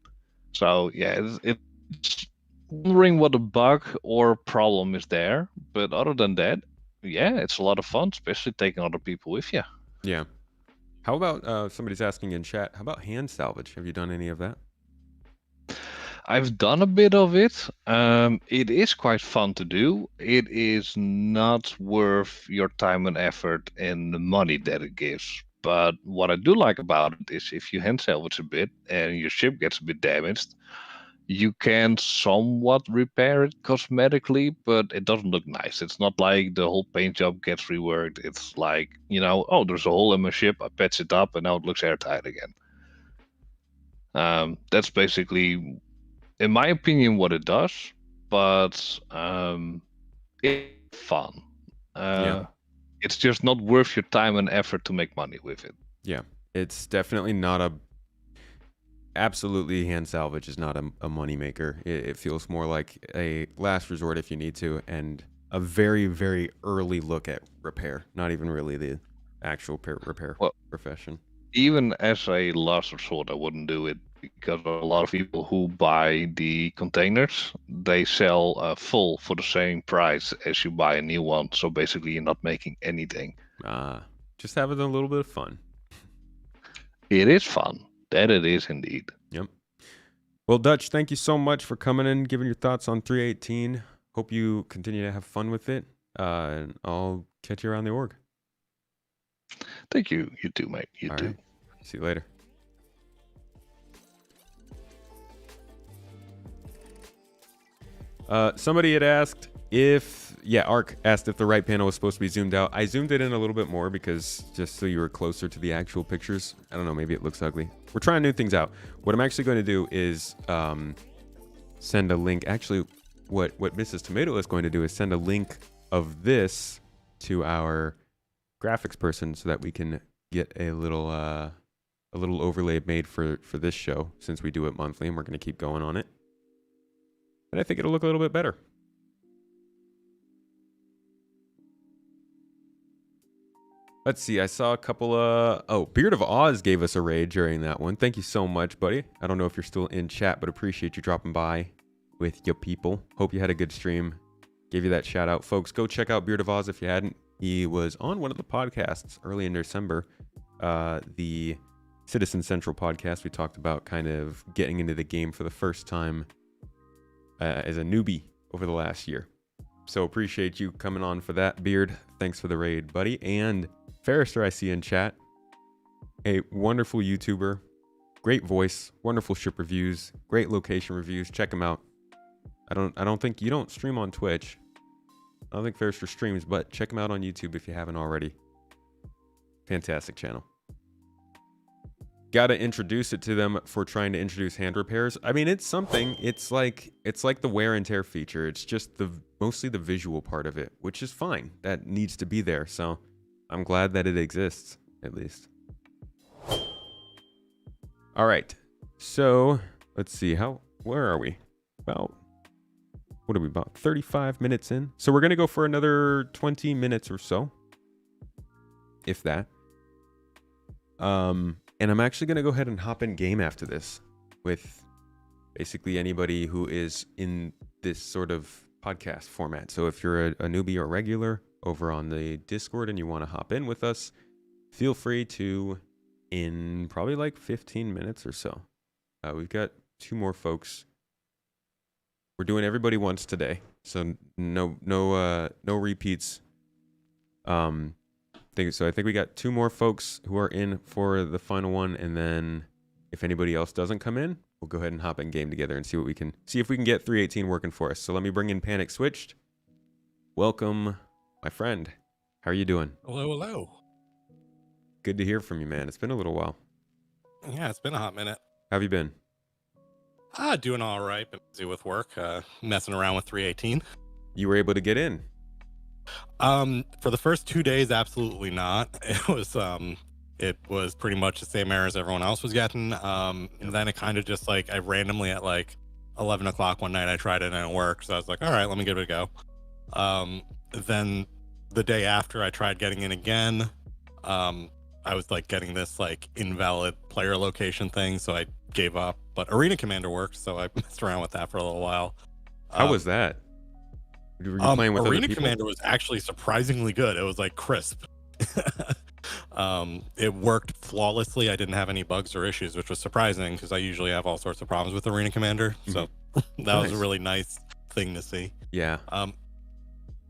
Speaker 4: So yeah, it's wondering what a bug or problem is there. But other than that, yeah, it's a lot of fun, especially taking other people with you.
Speaker 1: Yeah. How about somebody's asking in chat? How about hand salvage? Have you done any of that?
Speaker 4: I've done a bit of it. It is quite fun to do. It is not worth your time and effort and the money that it gives. But what I do like about it is if you hand salvage a bit and your ship gets a bit damaged, you can somewhat repair it cosmetically, but it doesn't look nice. It's not like the whole paint job gets reworked. It's like, oh, there's a hole in my ship. I patch it up and now it looks airtight again. That's basically, in my opinion, what it does, but it's fun. It's just not worth your time and effort to make money with it.
Speaker 1: Yeah, it's definitely not a... Absolutely, hand salvage is not a money maker. It feels more like a last resort if you need to, and a very, very early look at repair. Not even really the actual repair profession.
Speaker 4: Even as a last resort, I wouldn't do it because a lot of people who buy the containers, they sell full for the same price as you buy a new one. So basically, you're not making anything.
Speaker 1: Just having a little bit of fun.
Speaker 4: It is fun. That it is indeed.
Speaker 1: Yep. Well, Dutch, thank you so much for coming in, giving your thoughts on 318. Hope you continue to have fun with it. And I'll catch you around the org.
Speaker 4: Thank you. You too, mate. You too.
Speaker 1: Right. See you later. Somebody had asked Ark asked if the right panel was supposed to be zoomed out. I zoomed it in a little bit more because just so you were closer to the actual pictures. I don't know, maybe it looks ugly. We're trying new things out. What I'm actually going to do is send a link. Actually, what Mrs. Tomato is going to do is send a link of this to our graphics person so that we can get a little overlay made for this show, since we do it monthly and we're going to keep going on it. And I think it'll look a little bit better. Let's see, I saw a couple Beard of Oz gave us a raid during that one. Thank you so much, buddy. I don't know if you're still in chat, but appreciate you dropping by with your people. Hope you had a good stream. Gave you that shout out. Folks, go check out Beard of Oz if you hadn't. He was on one of the podcasts early in December, the Citizen Central podcast. We talked about kind of getting into the game for the first time as a newbie over the last year. So appreciate you coming on for that, Beard. Thanks for the raid, buddy. And Ferrister, I see in chat, a wonderful YouTuber, great voice, wonderful ship reviews, great location reviews. Check him out. I don't think you don't stream on Twitch. I don't think Ferrister streams, but check him out on YouTube if you haven't already. Fantastic channel. Got to introduce it to them for trying to introduce hand repairs. I mean, it's something. It's like the wear and tear feature. It's just mostly the visual part of it, which is fine. That needs to be there. So I'm glad that it exists, at least. All right. So let's see. Where are we? About 35 minutes in. So we're going to go for another 20 minutes or so, if that. And I'm actually going to go ahead and hop in game after this with basically anybody who is in this sort of podcast format. So if you're a newbie or regular over on the Discord and you want to hop in with us, feel free to in probably like 15 minutes or so. We've got 2 more folks. We're doing everybody once today, so no repeats. So I think we got 2 more folks who are in for the final one, and then if anybody else doesn't come in, we'll go ahead and hop in game together and see if we can get 318 working for us. So let me bring in Panic Switched. Welcome, my friend. How are you doing?
Speaker 5: Hello.
Speaker 1: Good to hear from you, man. It's been a little while.
Speaker 5: Yeah, it's been a hot minute.
Speaker 1: How have you been?
Speaker 5: Doing all right. Been busy with work, messing around with 318.
Speaker 1: You were able to get in.
Speaker 5: For the first 2 days, absolutely not. It was pretty much the same errors everyone else was getting. And then it kind of just like I randomly at like 11 o'clock one night I tried it and it worked. So I was like, all right, let me give it a go. Then the day after I tried getting in again, I was like getting this like invalid player location thing, so I gave up. But Arena Commander worked, so I messed around with that for a little while.
Speaker 1: How was that? Were you playing with
Speaker 5: Arena
Speaker 1: other people?
Speaker 5: Commander was actually surprisingly good. It was like crisp. It worked flawlessly. I didn't have any bugs or issues, which was surprising because I usually have all sorts of problems with Arena Commander. So that was a really nice thing to see.
Speaker 1: Yeah.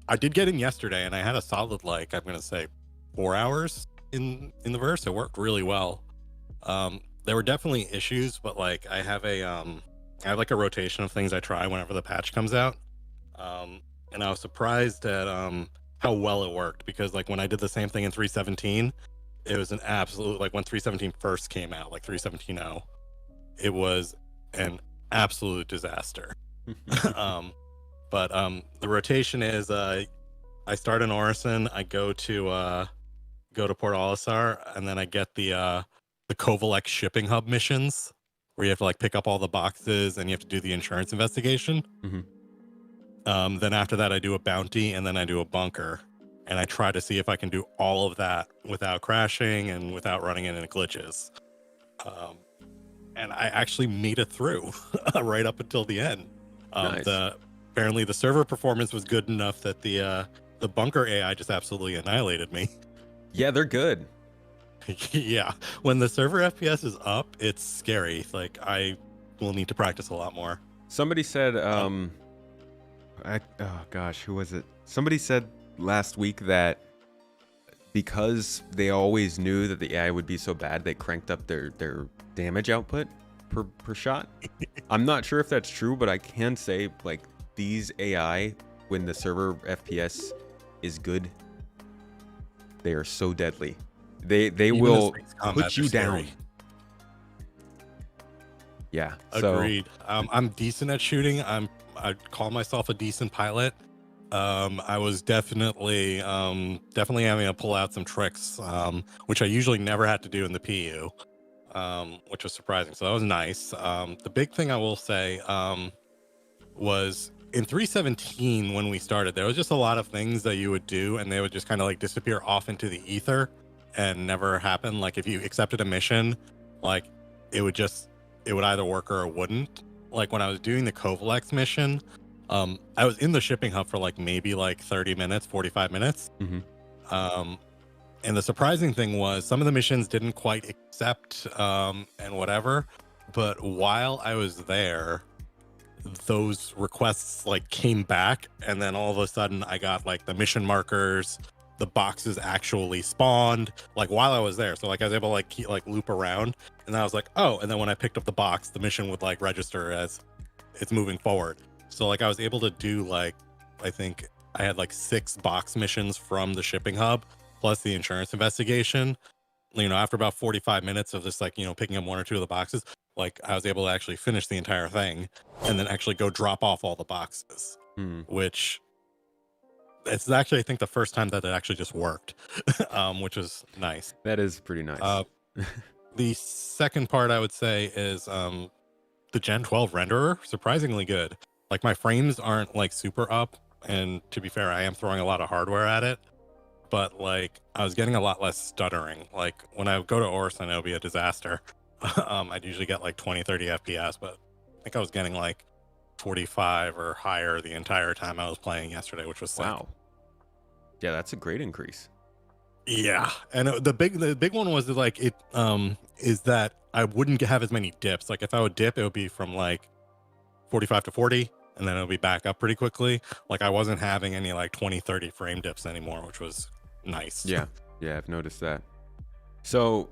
Speaker 5: I did get in yesterday, and I had a solid like I'm gonna say 4 hours in the verse. It worked really well. There were definitely issues, but like I have like a rotation of things I try whenever the patch comes out. And I was surprised at how well it worked, because like when I did the same thing in 317, it was an absolute, like when 317 first came out, like 317.0, it was an absolute disaster. But the rotation is I start in Orison, I go to Port Olisar, and then I get the Kovalek shipping hub missions where you have to like pick up all the boxes and you have to do the insurance investigation. Then after that I do a bounty, and then I do a bunker, and I try to see if I can do all of that without crashing and without running into glitches. And I actually made it through right up until the end.
Speaker 1: Nice.
Speaker 5: Apparently the server performance was good enough that the bunker AI just absolutely annihilated me.
Speaker 1: Yeah, they're good.
Speaker 5: Yeah, when the server FPS is up, it's scary. Like I will need to practice a lot more.
Speaker 1: Somebody said, oh gosh, who was it? Somebody said last week that because they always knew that the AI would be so bad, they cranked up their damage output per shot. I'm not sure if that's true, but I can say like these AI, when the server FPS is good, they are so deadly. They
Speaker 5: Even
Speaker 1: will
Speaker 5: as combat,
Speaker 1: put you
Speaker 5: they're
Speaker 1: down.
Speaker 5: scary.
Speaker 1: Yeah.
Speaker 5: Agreed. I'm decent at shooting. I'd call myself a decent pilot. I was definitely having to pull out some tricks, which I usually never had to do in the PU, which was surprising. So that was nice. The big thing I will say was in 317 when we started, there was just a lot of things that you would do, and they would just kind of like disappear off into the ether and never happen. Like if you accepted a mission, like it would either work or it wouldn't. Like when I was doing the Kovalex mission, I was in the shipping hub for like maybe like 30 minutes, 45 minutes. And the surprising thing was some of the missions didn't quite accept and whatever. But while I was there, those requests like came back, and then all of a sudden I got like the mission markers, the boxes actually spawned like while I was there. So like I was able to like keep like loop around, and then I was like, oh, and then when I picked up the box, the mission would like register as it's moving forward. So like I was able to do like, I think I had like 6 box missions from the shipping hub plus the insurance investigation. You know, after about 45 minutes of just like, you know, picking up 1 or 2 of the boxes, like I was able to actually finish the entire thing and then actually go drop off all the boxes, which it's actually, I think, the first time that it actually just worked, which was nice.
Speaker 1: That is pretty nice.
Speaker 5: The second part I would say is the Gen 12 renderer, surprisingly good. Like my frames aren't like super up, and to be fair, I am throwing a lot of hardware at it, but like I was getting a lot less stuttering. Like when I go to Orison, it'll be a disaster. I'd usually get like 20-30 FPS, but I think I was getting like 45 or higher the entire time I was playing yesterday, which was sick.
Speaker 1: Wow. Yeah, that's a great increase.
Speaker 5: Yeah, and the big one was like it is that I wouldn't have as many dips. Like if I would dip, it would be from like 45 to 40, and then it'll be back up pretty quickly. Like I wasn't having any like 20-30 frame dips anymore, which was nice.
Speaker 1: Yeah, I've noticed that. So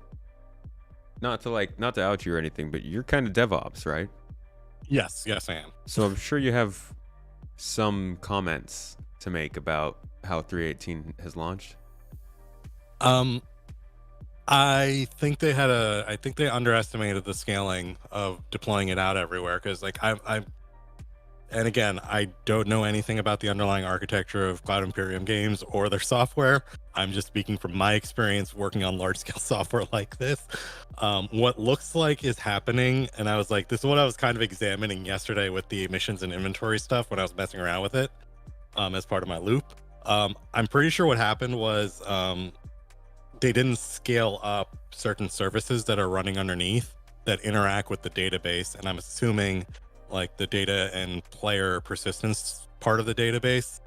Speaker 1: not to out you or anything, but you're kind of DevOps, right?
Speaker 5: Yes, I am.
Speaker 1: So I'm sure you have some comments to make about how 318 has launched.
Speaker 5: I think they underestimated the scaling of deploying it out everywhere, because like and again, I don't know anything about the underlying architecture of Cloud Imperium Games or their software. I'm just speaking from my experience working on large scale software like this. What looks like is happening, and I was like, this is what I was kind of examining yesterday with the emissions and inventory stuff when I was messing around with it as part of my loop. I'm pretty sure what happened was they didn't scale up certain services that are running underneath that interact with the database, and I'm assuming like the data and player persistence part of the database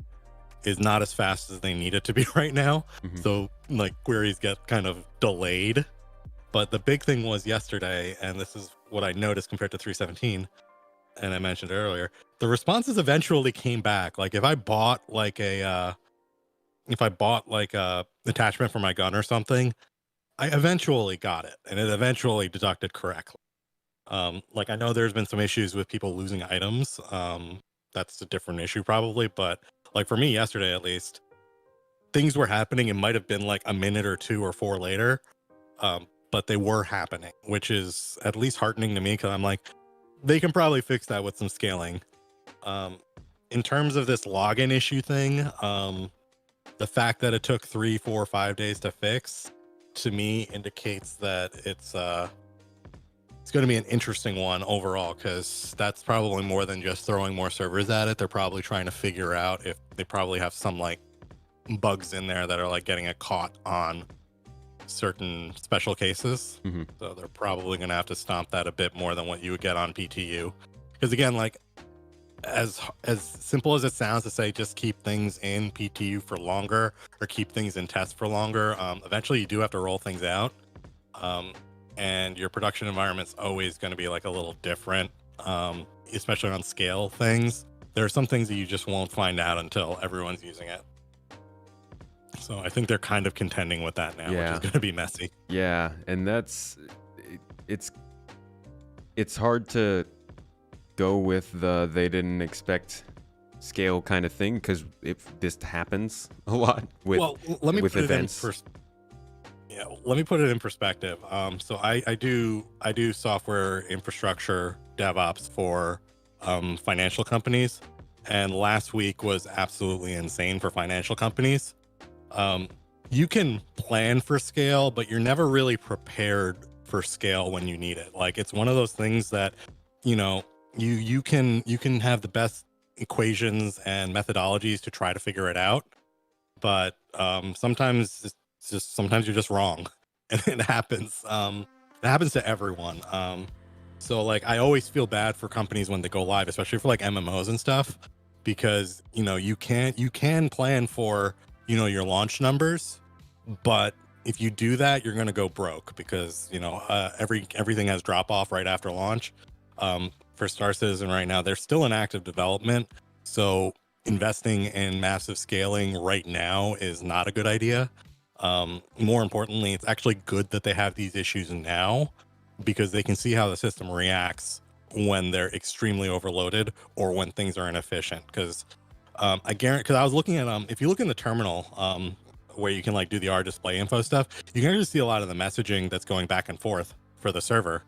Speaker 5: is not as fast as they need it to be right now. So like queries get kind of delayed. But the big thing was yesterday, and this is what I noticed compared to 3.17, and I mentioned earlier, the responses eventually came back. Like if I bought like a attachment for my gun or something, I eventually got it, and it eventually deducted correctly. Like I know there's been some issues with people losing items. That's a different issue probably, but like for me yesterday at least, things were happening. It might have been like a minute or 2 or 4 later, but they were happening, which is at least heartening to me, because I'm like, they can probably fix that with some scaling. In terms of this login issue thing, the fact that it took 3, 4, 5 days to fix, to me indicates that it's going to be an interesting one overall, because that's probably more than just throwing more servers at it. They're probably trying to figure out if they probably have some like bugs in there that are like getting it caught on certain special cases. So they're probably going to have to stomp that a bit more than what you would get on PTU. Because again, like as simple as it sounds to say just keep things in PTU for longer or keep things in test for longer, eventually you do have to roll things out. And your production environment's always going to be like a little different, especially on scale things. There are some things that you just won't find out until everyone's using it. So I think they're kind of contending with that now, which is going to be messy.
Speaker 1: Yeah, and it's hard to go with the they didn't expect scale kind of thing, because if this happens a lot with events.
Speaker 5: Let me put it in perspective. So I do software infrastructure DevOps for financial companies, and last week was absolutely insane for financial companies. You can plan for scale, but you're never really prepared for scale when you need it. Like it's one of those things that, you know, you can have the best equations and methodologies to try to figure it out, but sometimes you're just wrong, and it happens. It happens to everyone. So like I always feel bad for companies when they go live, especially for like MMOs and stuff, because you know you can plan for, you know, your launch numbers, but if you do that, you're going to go broke, because you know everything has drop off right after launch. For Star Citizen right now, they're still in active development, so investing in massive scaling right now is not a good idea. More importantly, it's actually good that they have these issues now, because they can see how the system reacts when they're extremely overloaded or when things are inefficient. Because I guarantee, because I was looking at if you look in the terminal where you can like do the R display info stuff, you can actually see a lot of the messaging that's going back and forth for the server.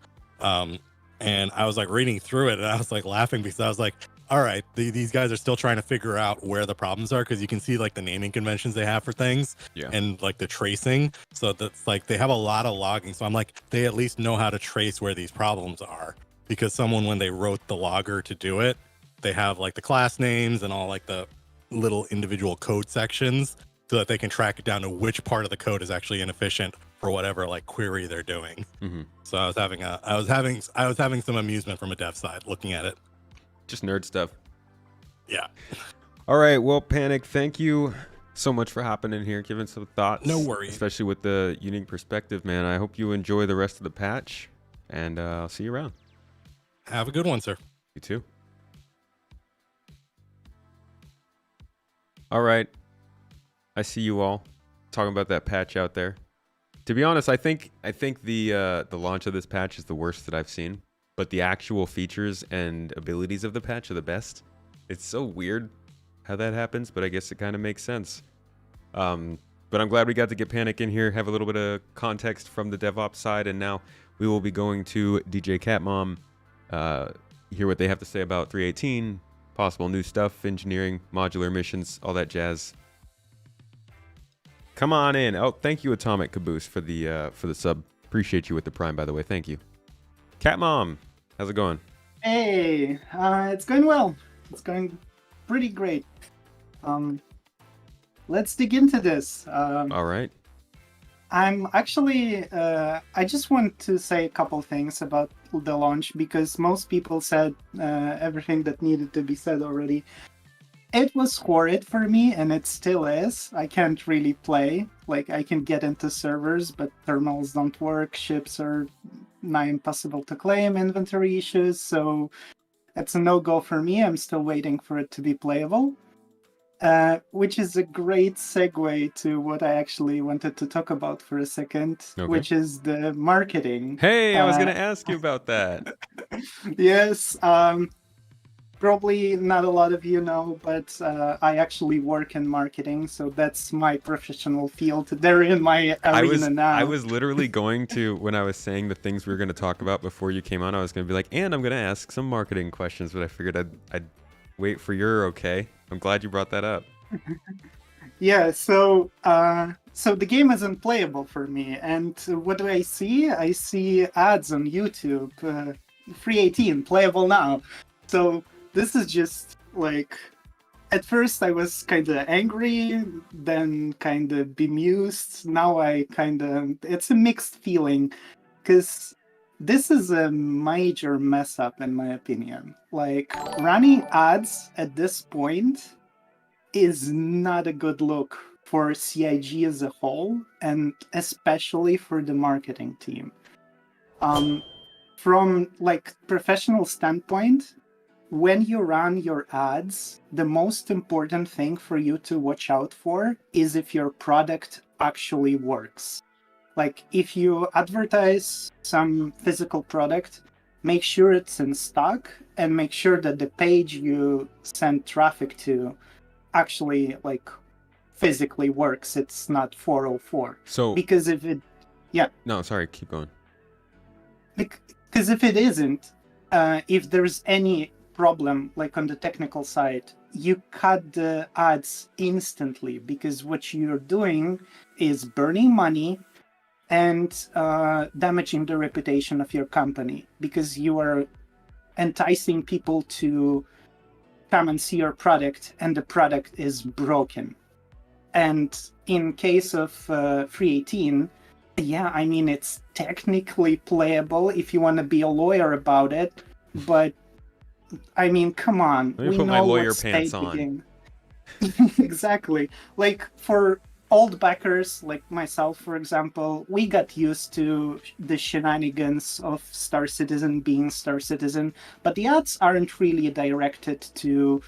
Speaker 5: And I was like reading through it, and I was like laughing, because I was like, all right, these guys are still trying to figure out where the problems are, because you can see like the naming conventions they have for things, and like the tracing. So that's like they have a lot of logging. So I'm like, they at least know how to trace where these problems are, because someone, when they wrote the logger to do it, they have like the class names and all like the little individual code sections, so that they can track it down to which part of the code is actually inefficient for whatever like query they're doing. So I was having some amusement from a dev side looking at it.
Speaker 1: Just nerd stuff.
Speaker 5: Yeah.
Speaker 1: All right. Well, Panic, thank you so much for hopping in here, giving some thoughts.
Speaker 5: No worries.
Speaker 1: Especially with the unique perspective, man. I hope you enjoy the rest of the patch, and I'll see you around.
Speaker 5: Have a good one, sir.
Speaker 1: You too. All right. I see you all talking about that patch out there. To be honest, I think the launch of this patch is the worst that I've seen, but the actual features and abilities of the patch are the best. It's so weird how that happens, but I guess it kind of makes sense. But I'm glad we got to get Panic in here, have a little bit of context from the DevOps side, and now we will be going to DJ Catmom, hear what they have to say about 318, possible new stuff, engineering, modular missions, all that jazz. Come on in. Oh, thank you, Atomic Caboose, for the sub. Appreciate you with the Prime, by the way. Thank you. Catmom, how's it going?
Speaker 6: Hey, it's going well. It's going pretty great. Let's dig into this.
Speaker 1: All right.
Speaker 6: I'm actually, I just want to say a couple things about the launch because most people said everything that needed to be said already. It was horrid for me, and it still is. I can't really play. Like, I can get into servers, but terminals don't work. Ships are nigh impossible to claim, inventory issues, so it's a no-go for me. I'm still waiting for it to be playable. Which is a great segue to what I actually wanted to talk about for a second, which is the marketing.
Speaker 1: Hey, I was going to ask you about that.
Speaker 6: Yes, probably not a lot of you know, but I actually work in marketing, so that's my professional field. They're in my arena now.
Speaker 1: I was literally going to, when I was saying the things we were going to talk about before you came on, I was going to be like, and I'm going to ask some marketing questions, but I figured I'd wait for your okay. I'm glad you brought that up.
Speaker 6: Yeah, so the game is unplayable for me, and what do I see? I see ads on YouTube. 318 playable now. So this is just like, at first I was kind of angry, then kind of bemused. Now it's a mixed feeling, because this is a major mess up in my opinion. Like, running ads at this point is not a good look for CIG as a whole, and especially for the marketing team. From like professional standpoint, when you run your ads, the most important thing for you to watch out for is if your product actually works. Like, if you advertise some physical product, make sure it's in stock and make sure that the page you send traffic to actually like physically works. It's not 404.
Speaker 1: So
Speaker 6: because if it,
Speaker 1: no, sorry, keep going.
Speaker 6: Because if it isn't, if there's any problem like on the technical side, you cut the ads instantly, because what you're doing is burning money and damaging the reputation of your company, because you are enticing people to come and see your product and the product is broken. And in case of 318, yeah, I mean, it's technically playable if you want to be a lawyer about it, but I mean, come on.
Speaker 1: Let me put my lawyer pants on.
Speaker 6: Exactly. Like, for old backers like myself, for example, we got used to the shenanigans of Star Citizen being Star Citizen, but the ads aren't really directed to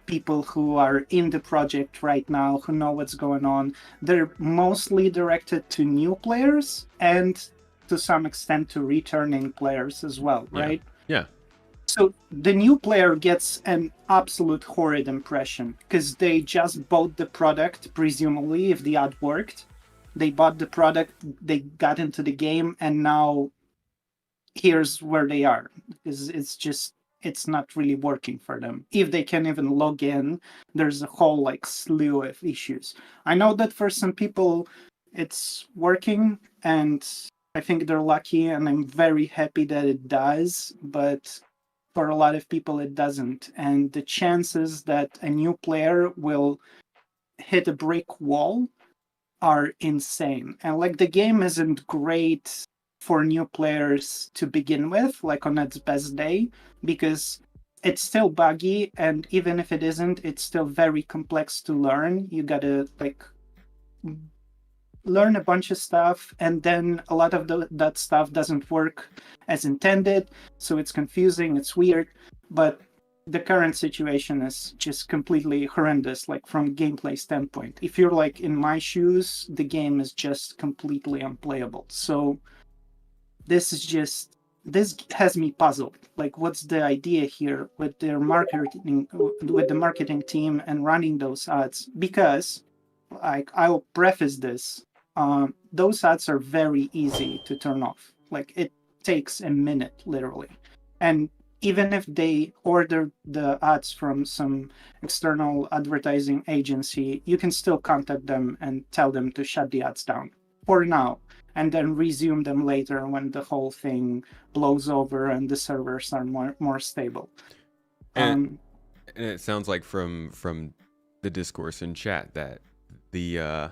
Speaker 6: people who are in the project right now, who know what's going on. They're mostly directed to new players and to some extent to returning players as well, right?
Speaker 1: Yeah.
Speaker 6: So the new player gets an absolute horrid impression because they just bought the product, presumably, if the ad worked. They bought the product, they got into the game, and now here's where they are. Because it's not really working for them. If they can even log in, there's a whole like slew of issues. I know that for some people it's working, and I think they're lucky, and I'm very happy that it does, but for a lot of people it doesn't, and the chances that a new player will hit a brick wall are insane. And like, the game isn't great for new players to begin with, like on its best day, because it's still buggy, and even if it isn't, it's still very complex to learn. You gotta like learn a bunch of stuff, and then a lot of that stuff doesn't work as intended, so it's confusing, it's weird. But the current situation is just completely horrendous, like from gameplay standpoint. If you're like in my shoes, the game is just completely unplayable. So this has me puzzled. Like, what's the idea here with their marketing, with the marketing team and running those ads? Because I'll preface this. Those ads are very easy to turn off. Like it takes a minute, literally. And even if they order the ads from some external advertising agency, you can still contact them and tell them to shut the ads down for now, and then resume them later when the whole thing blows over and the servers are more stable.
Speaker 1: And it sounds like from the discourse in chat that the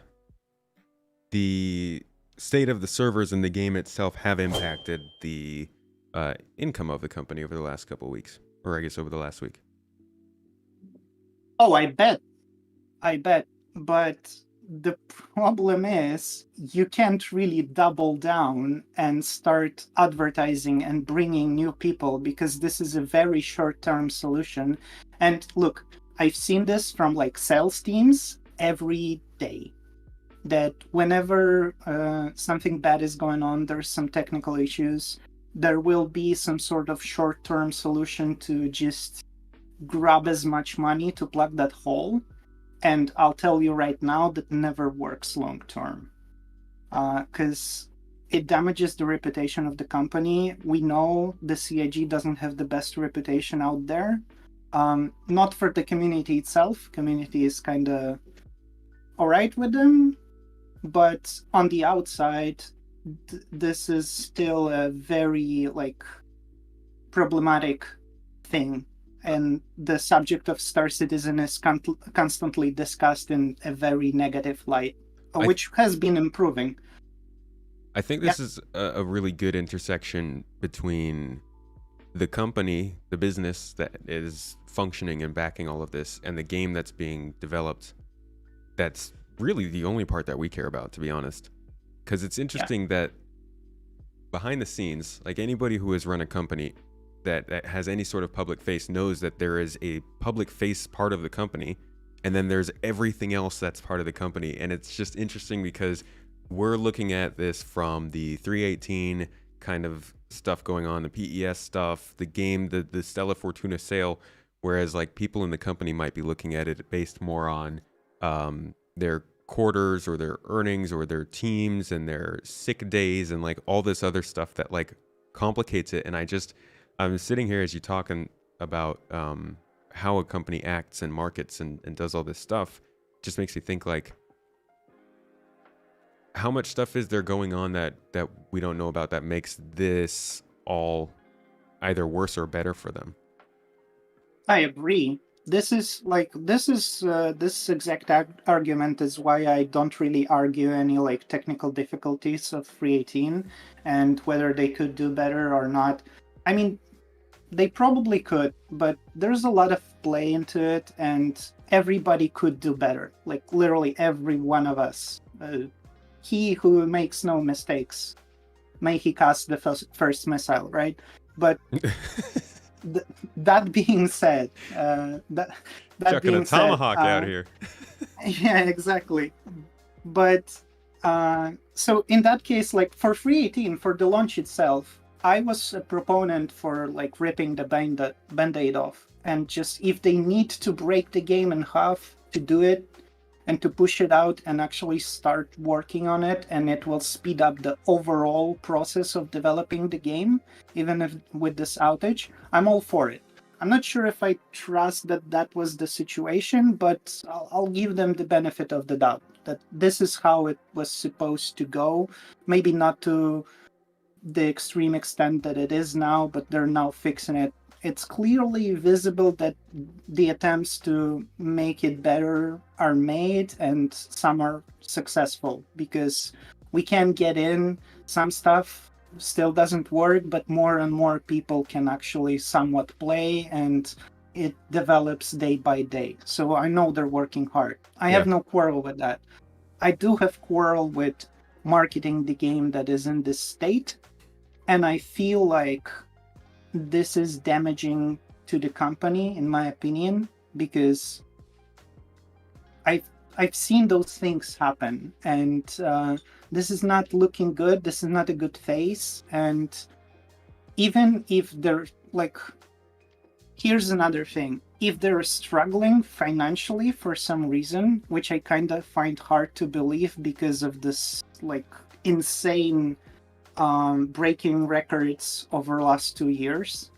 Speaker 1: state of the servers and the game itself have impacted the income of the company over the last couple of weeks, or I guess over the last week.
Speaker 6: Oh, I bet. But the problem is you can't really double down and start advertising and bringing new people, because this is a very short-term solution. And look, I've seen this from like sales teams every day, that whenever something bad is going on, there's some technical issues, there will be some sort of short-term solution to just grab as much money to plug that hole. And I'll tell you right now, that never works long-term, because it damages the reputation of the company. We know the CIG doesn't have the best reputation out there. Not for the community itself. Community is kind of all right with them, but on the outside, this is still a very like problematic thing, and the subject of Star Citizen is constantly discussed in a very negative light, which has been improving.
Speaker 1: I think this is a really good intersection between the company, the business that is functioning and backing all of this, and the game that's being developed. That's really the only part that we care about, to be honest. Because it's interesting that behind the scenes, like anybody who has run a company that has any sort of public face knows that there is a public face part of the company, and then there's everything else that's part of the company. And it's just interesting because we're looking at this from the 318 kind of stuff going on, the PES stuff, the game, the Stella Fortuna sale, whereas like people in the company might be looking at it based more on their quarters or their earnings or their teams and their sick days and like all this other stuff that like complicates it. And I'm sitting here as you talking about how a company acts and markets and does all this stuff. Just makes me think like, how much stuff is there going on that we don't know about that makes this all either worse or better for them?
Speaker 6: I agree. This exact argument is why I don't really argue any like technical difficulties of 318 and whether they could do better or not. I mean, they probably could, but there's a lot of play into it, and everybody could do better. Like literally every one of us. He who makes no mistakes, may he cast the first missile, right? But that being said, that
Speaker 1: chucking
Speaker 6: being
Speaker 1: a tomahawk out here.
Speaker 6: Yeah, exactly. But so in that case, like for 318, for the launch itself, I was a proponent for like ripping the band-aid off, and just if they need to break the game in half to do it and to push it out and actually start working on it, and it will speed up the overall process of developing the game, even if with this outage, I'm all for it. I'm not sure if I trust that was the situation, but I'll give them the benefit of the doubt that this is how it was supposed to go. Maybe not to the extreme extent that it is now, but they're now fixing it. It's clearly visible that the attempts to make it better are made, and some are successful, because we can get in. Some stuff still doesn't work, but more and more people can actually somewhat play, and it develops day by day. So I know they're working hard. I have no quarrel with that. I do have quarrel with marketing the game that is in this state, and I feel like this is damaging to the company, in my opinion, because I've seen those things happen, and this is not looking good. This is not a good face, and even if they're like, here's another thing. If they're struggling financially for some reason, which I kind of find hard to believe because of this like insane breaking records over the last 2 years,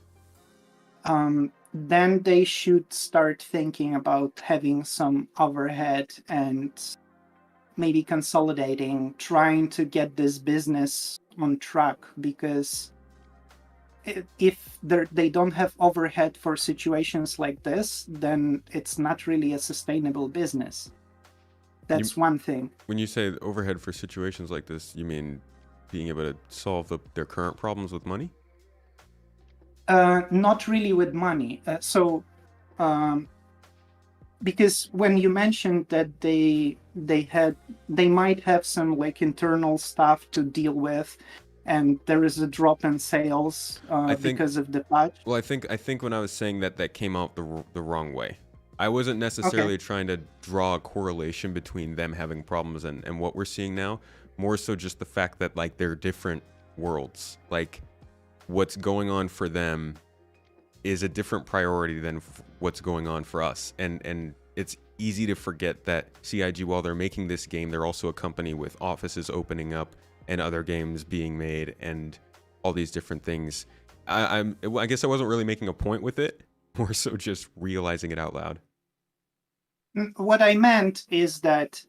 Speaker 6: then they should start thinking about having some overhead and maybe consolidating, trying to get this business on track, because if they don't have overhead for situations like this, then it's not really a sustainable business. That's one thing.
Speaker 1: When you say overhead for situations like this, you mean being able to solve their current problems with money?
Speaker 6: Not really with money. Because when you mentioned that they might have some like internal stuff to deal with, and there is a drop in sales because of the patch.
Speaker 1: Well, I think when I was saying that came out the wrong way. I wasn't necessarily trying to draw a correlation between them having problems and what we're seeing now. More so just the fact that like they're different worlds. Like what's going on for them is a different priority than what's going on for us. And it's easy to forget that CIG, while they're making this game, they're also a company with offices opening up and other games being made and all these different things. I guess I wasn't really making a point with it, more so just realizing it out loud.
Speaker 6: What I meant is that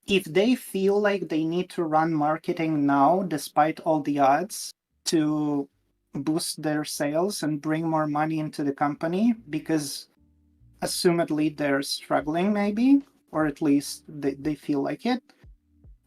Speaker 6: if they feel like they need to run marketing now, despite all the odds, to boost their sales and bring more money into the company, because assumedly they're struggling maybe, or at least they feel like it,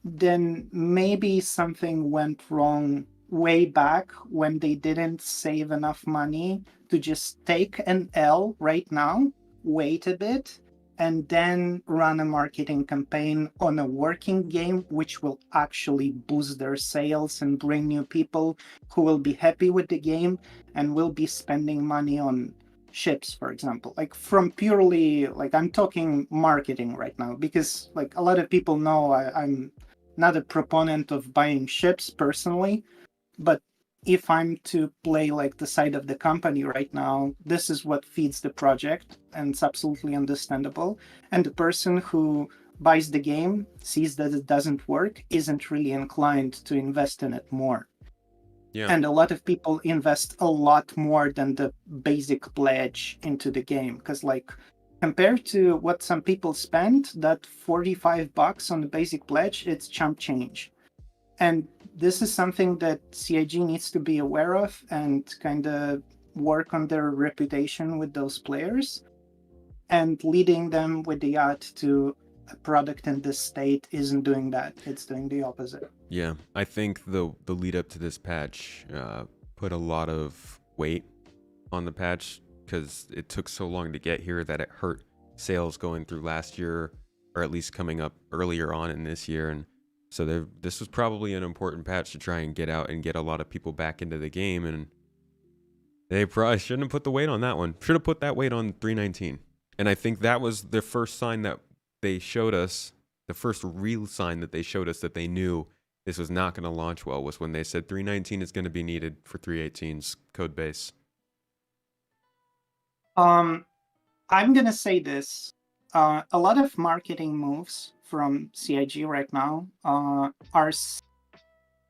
Speaker 6: then maybe something went wrong way back when they didn't save enough money to just take an L right now, wait a bit, and then run a marketing campaign on a working game which will actually boost their sales and bring new people who will be happy with the game and will be spending money on ships, for example. Like from purely, like I'm talking marketing right now, because like a lot of people know I'm not a proponent of buying ships personally, but if I'm to play like the side of the company right now, this is what feeds the project, and it's absolutely understandable. And the person who buys the game, sees that it doesn't work, isn't really inclined to invest in it more.
Speaker 1: Yeah.
Speaker 6: And a lot of people invest a lot more than the basic pledge into the game, because like compared to what some people spend, that $45 on the basic pledge, it's chump change. And this is something that CIG needs to be aware of and kind of work on their reputation with those players. And leading them with the yacht to a product in this state isn't doing that. It's doing the opposite.
Speaker 1: Yeah, I think the lead up to this patch put a lot of weight on the patch because it took so long to get here that it hurt sales going through last year, or at least coming up earlier on in this year. And so this was probably an important patch to try and get out and get a lot of people back into the game. And they probably shouldn't have put the weight on that one. Should have put that weight on 319. And I think that was the first sign that they showed us, the first real sign that they showed us that they knew this was not going to launch well, was when they said 319 is going to be needed for 318's code base.
Speaker 6: I'm going to say this. A lot of marketing moves from CIG right now are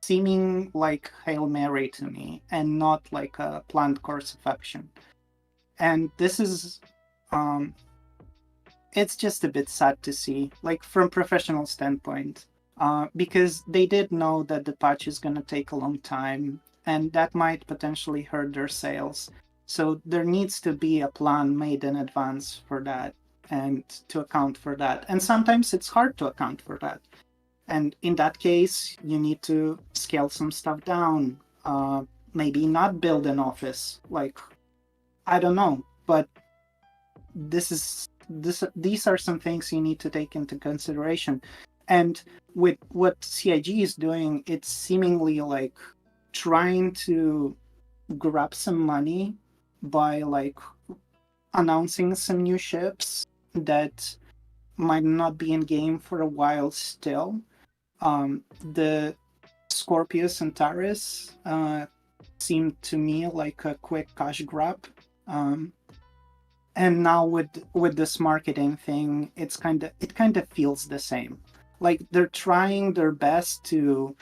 Speaker 6: seeming like Hail Mary to me and not like a planned course of action. And this is, it's just a bit sad to see, like from professional standpoint, because they did know that the patch is going to take a long time and that might potentially hurt their sales. So there needs to be a plan made in advance for that and to account for that. And sometimes it's hard to account for that. And in that case, you need to scale some stuff down. Maybe not build an office. Like, I don't know. But these are some things you need to take into consideration. And with what CIG is doing, it's seemingly like trying to grab some money by like announcing some new ships that might not be in game for a while still. The Scorpius and Taurus seemed to me like a quick cash grab. and now with this marketing thing, it kind of feels the same. Like they're trying their best to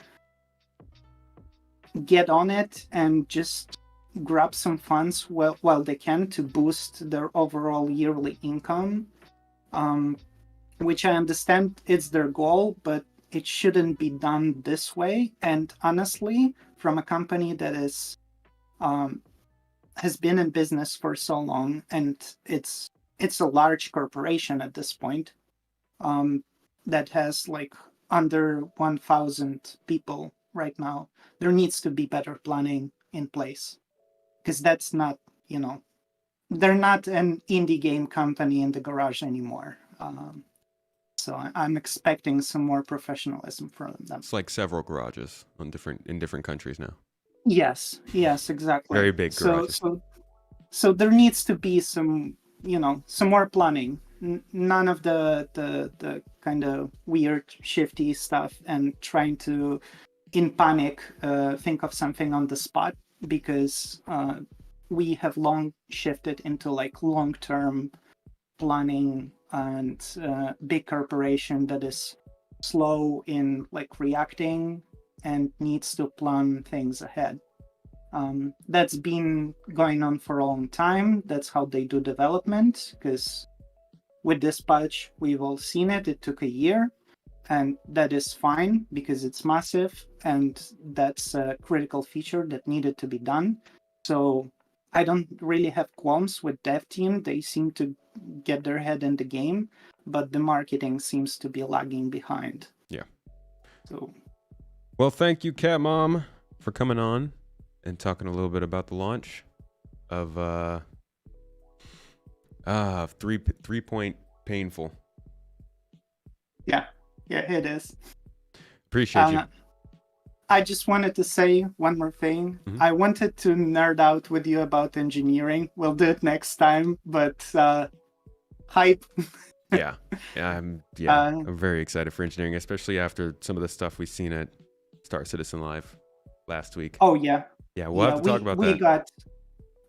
Speaker 6: get on it and just grab some funds while they can to boost their overall yearly income, which I understand it's their goal, but it shouldn't be done this way. And honestly, from a company that is has been in business for so long, and it's a large corporation at this point, that has like under 1,000 people right now. There needs to be better planning in place, because that's not, they're not an indie game company in the garage anymore. So I'm expecting some more professionalism from them.
Speaker 1: It's like several garages in different countries now.
Speaker 6: Yes, exactly.
Speaker 1: Very big garages.
Speaker 6: So there needs to be some, some more planning. None of the kind of weird, shifty stuff and trying to, in panic, think of something on the spot, because we have long shifted into like long-term planning and big corporation that is slow in like reacting and needs to plan things ahead. That's been going on for a long time. That's how they do development, because with this patch, we've all seen it. It took a year, and that is fine because it's massive, and that's a critical feature that needed to be done. So I don't really have qualms with dev team. They seem to get their head in the game, but the marketing seems to be lagging behind.
Speaker 1: Yeah.
Speaker 6: So,
Speaker 1: well, thank you, Cat Mom, for coming on and talking a little bit about the launch of 3 Point Painful.
Speaker 6: Yeah, it is.
Speaker 1: Appreciate you.
Speaker 6: I just wanted to say one more thing. Mm-hmm. I wanted to nerd out with you about engineering. We'll do it next time, but hype.
Speaker 1: I'm very excited for engineering, especially after some of the stuff we've seen at Star Citizen Live last week.
Speaker 6: Oh yeah.
Speaker 1: Yeah, we'll have to talk about that.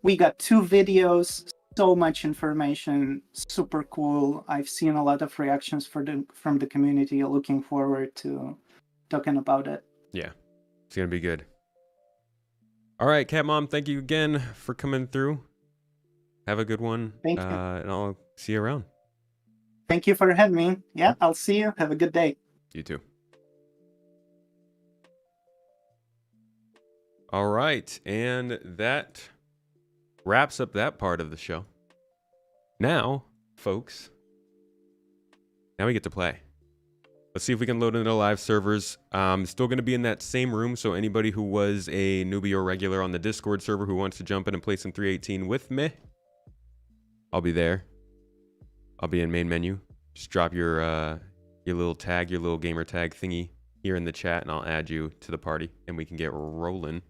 Speaker 6: We got 2 videos, so much information, super cool. I've seen a lot of reactions from the community. Looking forward to talking about it.
Speaker 1: Yeah, it's gonna be good. All right, Cat Mom, thank you again for coming through. Have a good one.
Speaker 6: Thank you.
Speaker 1: And I'll see you around.
Speaker 6: Thank you for having me. Yeah, I'll see you. Have a good day.
Speaker 1: You too. All right, and that wraps up that part of the show. Now, folks, we get to play. Let's see if we can load into live servers. Still going to be in that same room, so anybody who was a newbie or regular on the Discord server who wants to jump in and play some 318 with me, I'll be there. I'll be in main menu. Just drop your little tag, your little gamer tag thingy here in the chat, and I'll add you to the party, and we can get rolling.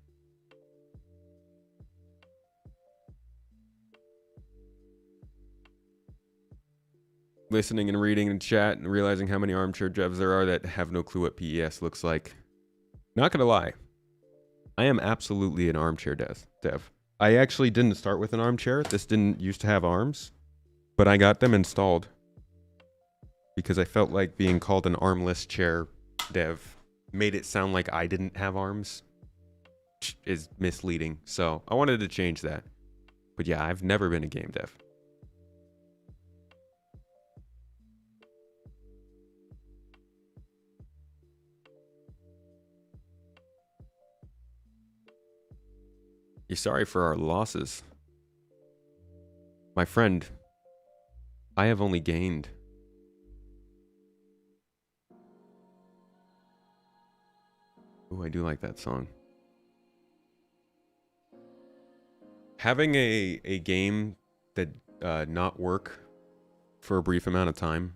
Speaker 1: Listening and reading in chat and realizing how many armchair devs there are that have no clue what PES looks like. Not gonna lie, I am absolutely an armchair dev. I actually didn't start with an armchair. This didn't used to have arms, but I got them installed because I felt like being called an armless chair dev made it sound like I didn't have arms, which is misleading. So I wanted to change that. But yeah, I've never been a game dev. You're sorry for our losses. My friend, I have only gained. Ooh, I do like that song. Having a game that not work for a brief amount of time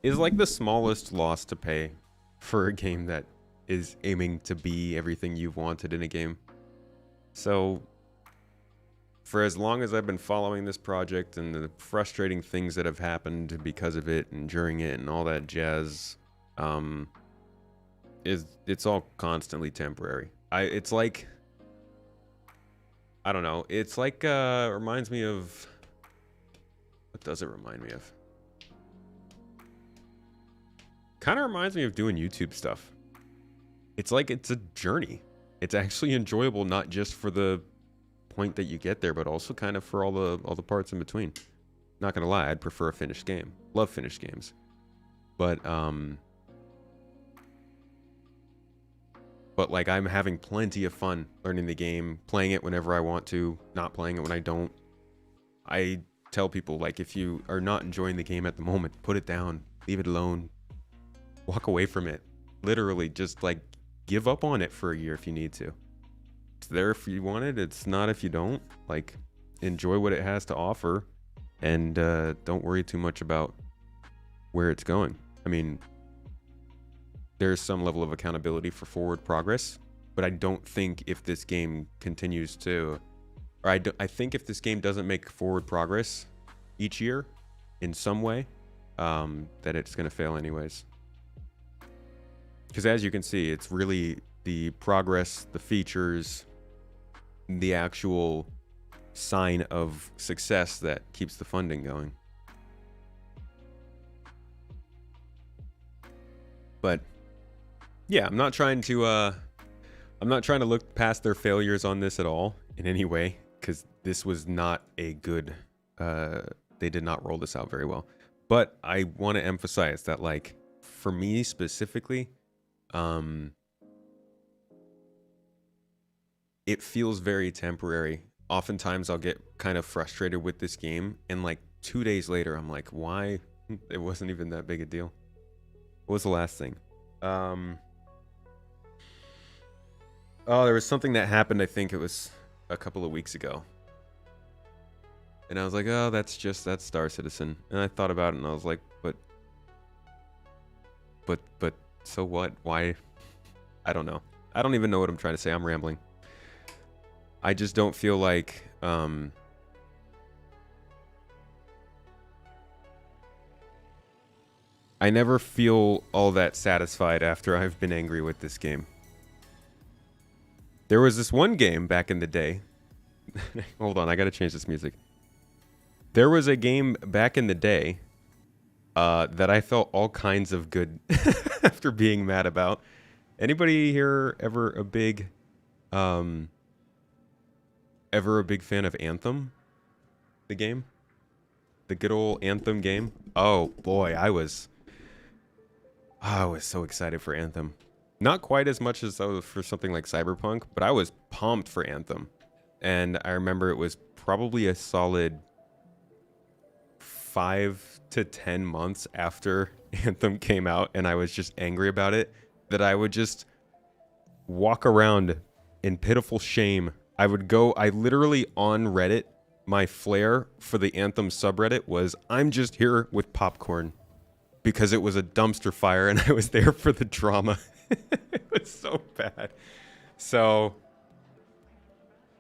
Speaker 1: is like the smallest loss to pay for a game that is aiming to be everything you've wanted in a game. So, for as long as I've been following this project and the frustrating things that have happened because of it and during it and all that jazz, it's all constantly temporary. It's like, I don't know. It's like reminds me of What does it remind me of? Kind of reminds me of doing YouTube stuff. It's like it's a journey. It's actually enjoyable, not just for the point that you get there, but also kind of for all the parts in between. Not gonna lie, I'd prefer a finished game. Love finished games. But like I'm having plenty of fun learning the game, playing it whenever I want to, not playing it when I don't. I tell people, like, if you are not enjoying the game at the moment, put it down, leave it alone, walk away from it. Literally, just like give up on it for a year if you need to. It's there if you want it, it's not if you don't. Like, enjoy what it has to offer, and don't worry too much about where it's going. I mean, there's some level of accountability for forward progress, but I don't think if this game continues to, or I think if this game doesn't make forward progress each year in some way, that it's going to fail anyways. Because as you can see, it's really the progress, the features, the actual sign of success that keeps the funding going. But yeah, I'm not trying to look past their failures on this at all in any way, because this was not a good, they did not roll this out very well. But I want to emphasize that, like, for me specifically, it feels very temporary. Oftentimes I'll get kind of frustrated with this game, and like 2 days later, I'm like, why? It wasn't even that big a deal. What was the last thing? Oh, there was something that happened, I think it was a couple of weeks ago. And I was like, oh, that's Star Citizen. And I thought about it and I was like, but so what? Why? I don't know. I don't even know what I'm trying to say. I'm rambling. I just don't feel like, I never feel all that satisfied after I've been angry with this game. There was this one game back in the day. Hold on, I gotta change this music. There was a game back in the day that I felt all kinds of good after being mad about. Anybody here ever a big fan of Anthem? The game? The good old Anthem game? Oh boy, I was so excited for Anthem. Not quite as much as I was for something like Cyberpunk, but I was pumped for Anthem. And I remember it was probably a solid 5 to 10 months after Anthem came out and I was just angry about it, that I would just walk around in pitiful shame. I literally on Reddit, my flair for the Anthem subreddit was, I'm just here with popcorn, because it was a dumpster fire and I was there for the drama. It was so bad. So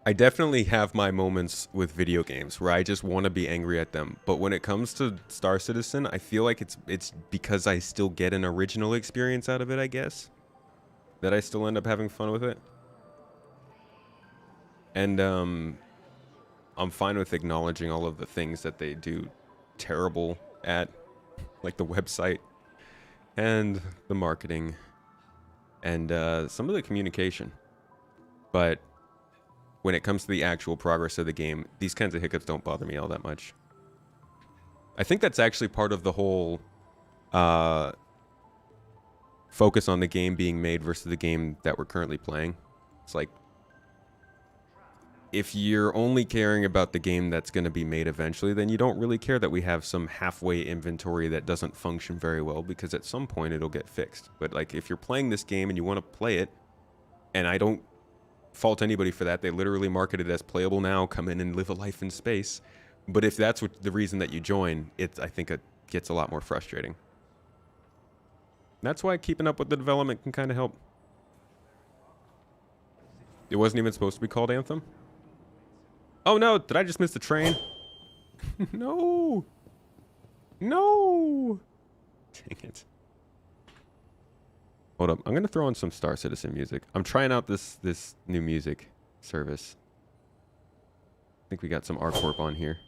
Speaker 1: I definitely have my moments with video games where I just want to be angry at them. But when it comes to Star Citizen, I feel like it's because I still get an original experience out of it, I guess, that I still end up having fun with it. And I'm fine with acknowledging all of the things that they do terrible at, like the website and the marketing and some of the communication. But when it comes to the actual progress of the game, these kinds of hiccups don't bother me all that much. I think that's actually part of the whole focus on the game being made versus the game that we're currently playing. It's like, if you're only caring about the game that's going to be made eventually, then you don't really care that we have some halfway inventory that doesn't function very well, because at some point it'll get fixed. But like, if you're playing this game and you want to play it, and I don't fault anybody for that, they literally market it as playable now, come in and live a life in space. But if that's the reason that you join, I think it gets a lot more frustrating. That's why keeping up with the development can kind of help. It wasn't even supposed to be called Anthem. Oh no, did I just miss the train? No. No. Dang it. Hold up, I'm gonna throw on some Star Citizen music. I'm trying out this new music service. I think we got some R-Corp on here.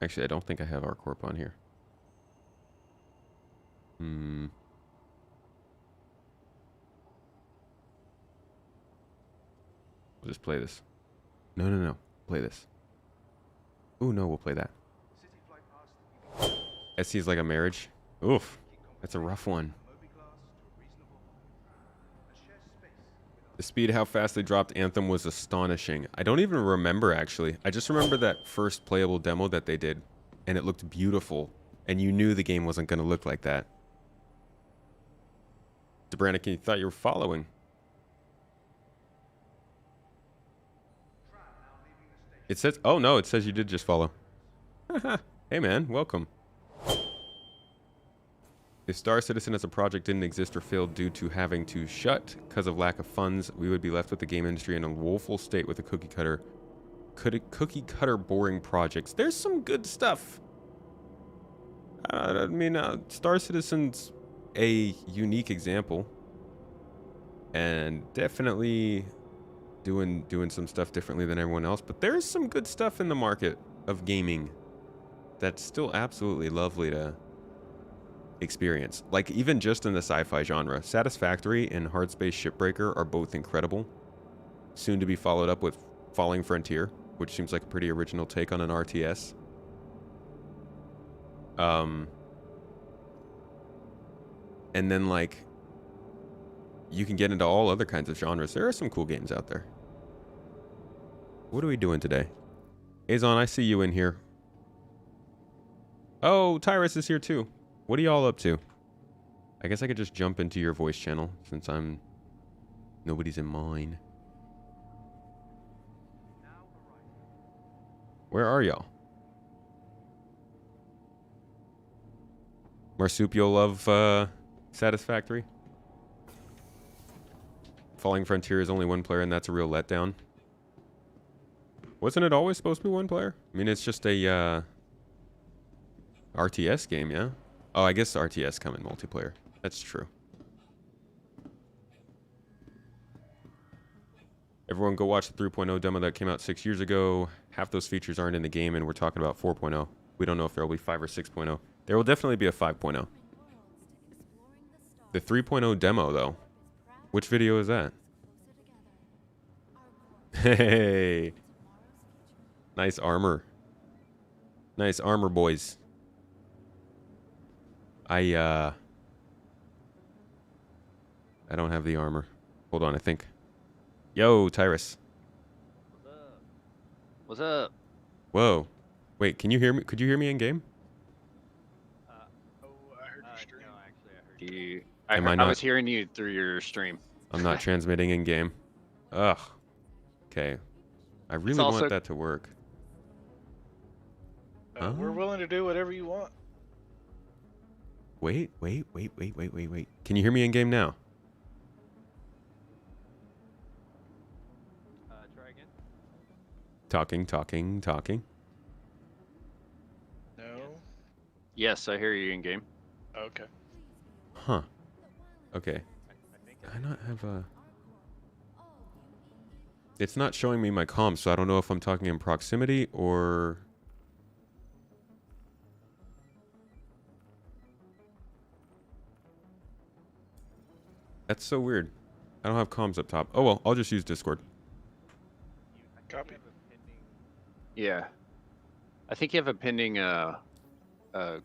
Speaker 1: Actually, I don't think I have ArcCorp on here. We'll just play this. No. Play this. Ooh, no, we'll play that. SC is like a marriage. Oof. That's a rough one. The speed, how fast they dropped Anthem was astonishing. I don't even remember, actually. I just remember that first playable demo that they did, and it looked beautiful, and you knew the game wasn't going to look like that. Debranick, you thought you were following. It says, oh no, it says you did just follow. Hey man, welcome. If Star Citizen as a project didn't exist or failed due to having to shut because of lack of funds, we would be left with the game industry in a woeful state with a cookie cutter boring projects. There's some good stuff. I mean, Star Citizen's a unique example, and definitely doing some stuff differently than everyone else. But there's some good stuff in the market of gaming that's still absolutely lovely to experience. Like, even just in the sci-fi genre, Satisfactory and Hardspace Shipbreaker are both incredible. Soon to be followed up with Falling Frontier, which seems like a pretty original take on an RTS. And then, like, you can get into all other kinds of genres. There are some cool games out there. What are we doing today? Azon, I see you in here. Oh, Tyrus is here too. What are y'all up to? I guess I could just jump into your voice channel since nobody's in mine. Where are y'all? Marsupial love Satisfactory. Falling Frontier is only one player, and that's a real letdown. Wasn't it always supposed to be one player? I mean, it's just a RTS game, yeah? Oh, I guess RTS come in multiplayer. That's true. Everyone go watch the 3.0 demo that came out 6 years ago. Half those features aren't in the game, and we're talking about 4.0. We don't know if there will be 5 or 6.0. There will definitely be a 5.0. The 3.0 demo, though. Which video is that? Hey! Nice armor. Nice armor, boys. I don't have the armor. Hold on, I think. Yo, Tyrus.
Speaker 7: What's up? What's up?
Speaker 1: Whoa. Wait, can you hear me? Could you hear me in game?
Speaker 3: Oh, I heard your stream.
Speaker 7: No, actually, I heard you.
Speaker 1: I
Speaker 7: was hearing you through your stream.
Speaker 1: I'm not transmitting in game. Ugh. Okay. I really want that to work.
Speaker 3: We're willing to do whatever you want.
Speaker 1: Wait. Can you hear me in game now?
Speaker 7: Try again.
Speaker 1: Talking.
Speaker 3: No.
Speaker 7: Yes, I hear you in game.
Speaker 3: Okay.
Speaker 1: Huh. Okay. I not have a... It's not showing me my comms, so I don't know if I'm talking in proximity or... That's so weird. I don't have comms up top. Oh well, I'll just use Discord.
Speaker 3: Copy.
Speaker 7: Yeah. I think you have a pending
Speaker 1: Party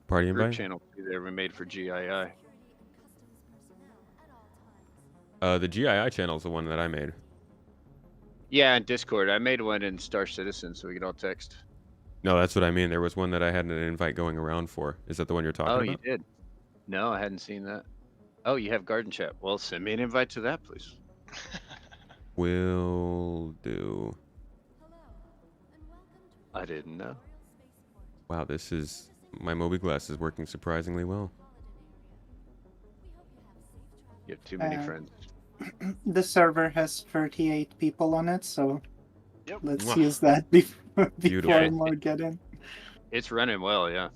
Speaker 7: group
Speaker 1: invite?
Speaker 7: channel that we made for GII.
Speaker 1: The GII channel is the one that I made.
Speaker 7: Yeah, in Discord. I made one in Star Citizen so we could all text.
Speaker 1: No, that's what I mean. There was one that I had an invite going around for. Is that the one you're talking about?
Speaker 7: Oh, you did? No, I hadn't seen that. Oh, you have Garden Chat. Well, send me an invite to that, please.
Speaker 1: Will do.
Speaker 7: I didn't know.
Speaker 1: Wow, this is... My Moby Glass is working surprisingly well.
Speaker 7: You have too many friends.
Speaker 6: The server has 38 people on it, so
Speaker 3: Yep.
Speaker 6: let's
Speaker 1: Mwah.
Speaker 6: use that before
Speaker 1: Beautiful.
Speaker 6: more get in.
Speaker 7: It's running well, yeah.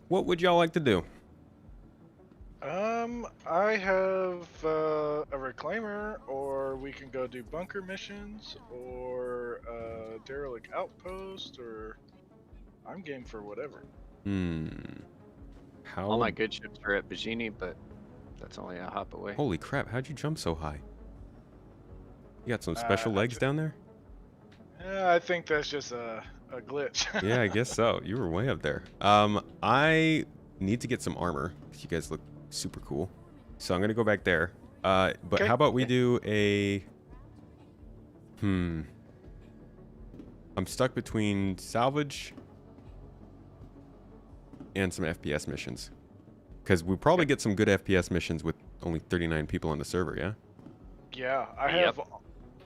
Speaker 1: What would y'all like to do?
Speaker 3: I have a reclaimer, or we can go do bunker missions, or derelict outpost, or I'm game for whatever.
Speaker 1: How?
Speaker 7: All my good ships are at Bajini, but that's only a hop away.
Speaker 1: Holy crap! How'd you jump so high? You got some
Speaker 3: Uh,
Speaker 1: special
Speaker 3: I
Speaker 1: legs
Speaker 3: ju-
Speaker 1: down there?
Speaker 3: Yeah, I think that's just a glitch.
Speaker 1: Yeah, I guess so. You were way up there. I need to get some armor because you guys look super cool. So I'm gonna go back there. But
Speaker 3: Okay.
Speaker 1: how about we do a? I'm stuck between salvage and some FPS missions. Because we probably get some good FPS missions with only 39 people on the server. Yeah.
Speaker 3: Yeah,
Speaker 7: Yep.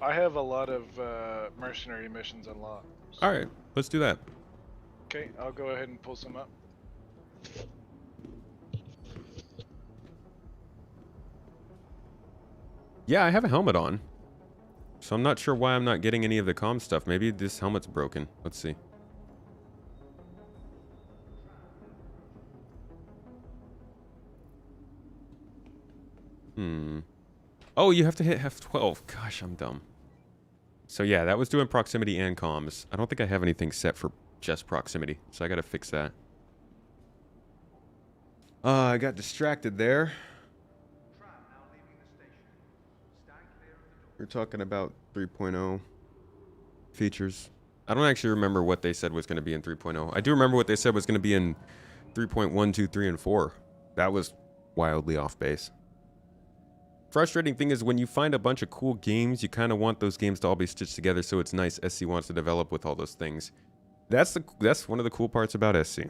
Speaker 3: I have a lot of mercenary missions unlocked.
Speaker 1: All right, let's do that.
Speaker 3: Okay, I'll go ahead and pull some up.
Speaker 1: Yeah, I have a helmet on. So I'm not sure why I'm not getting any of the comm stuff. Maybe this helmet's broken. Let's see. Oh, you have to hit F12. Gosh, I'm dumb. So yeah, that was doing proximity and comms. I don't think I have anything set for just proximity, so I gotta fix that. I got distracted there. We're talking about 3.0 features. I don't actually remember what they said was going to be in 3.0. I do remember what they said was going to be in 3.1, 2, 3, and 4. That was wildly off base. Frustrating thing is when you find a bunch of cool games, you kind of want those games to all be stitched together, so it's nice SC wants to develop with all those things. That's one of the cool parts about SC.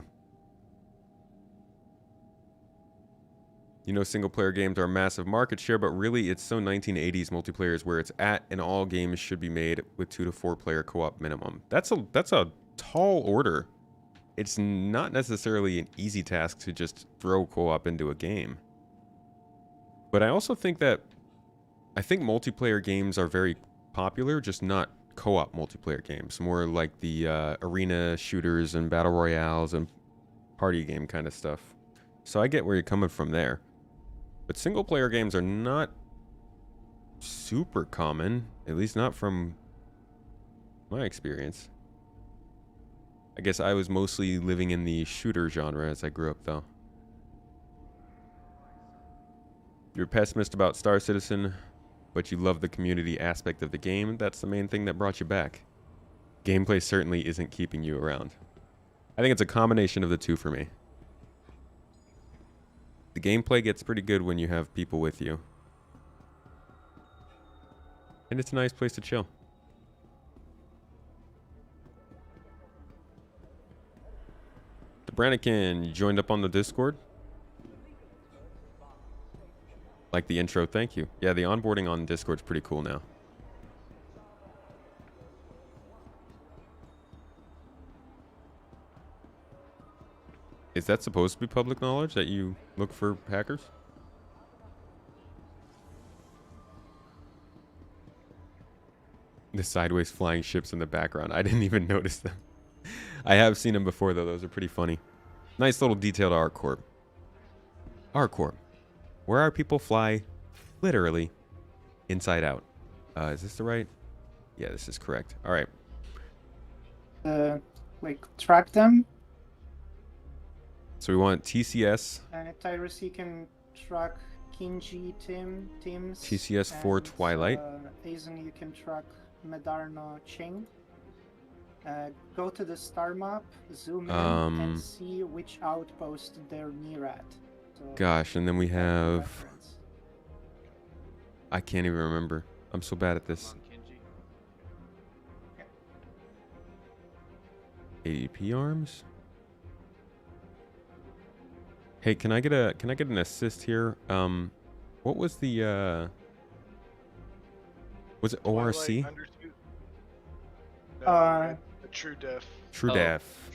Speaker 1: You know, single player games are a massive market share, but really it's so 1980s multiplayer is where it's at, and all games should be made with 2 to 4 player co-op minimum. That's a tall order. It's not necessarily an easy task to just throw co-op into a game. But I also think multiplayer games are very popular, just not co-op multiplayer games. More like the arena shooters and battle royales and party game kind of stuff. So I get where you're coming from there. But single player games are not super common, at least not from my experience. I guess I was mostly living in the shooter genre as I grew up, though. You're a pessimist about Star Citizen, but you love the community aspect of the game. That's the main thing that brought you back. Gameplay certainly isn't keeping you around. I think it's a combination of the two for me. The gameplay gets pretty good when you have people with you. And it's a nice place to chill. The Brannikin, you joined up on the Discord? Like the intro, thank you. Yeah, the onboarding on Discord's pretty cool now. Is that supposed to be public knowledge that you look for hackers? The sideways flying ships in the background. I didn't even notice them. I have seen them before, though. Those are pretty funny. Nice little detail to ArcCorp. ArcCorp, where our people fly literally inside out. Is this the right? Yeah, this is correct. All right.
Speaker 6: Like track them.
Speaker 1: So we want TCS.
Speaker 6: Tyrus, you can track Kinji teams.
Speaker 1: TCS for
Speaker 6: and,
Speaker 1: Twilight.
Speaker 6: Azon, you can track Medarno Ching. Go to the star map, zoom in, and see which outpost they're near at. So,
Speaker 1: gosh, and then we have...
Speaker 6: reference.
Speaker 1: I can't even remember. I'm so bad at this. ADP arms? Hey, can I get an assist here? What was the was it ORC?
Speaker 3: Twilight Undersuit? The True Def.
Speaker 1: True
Speaker 7: Oh,
Speaker 1: Def.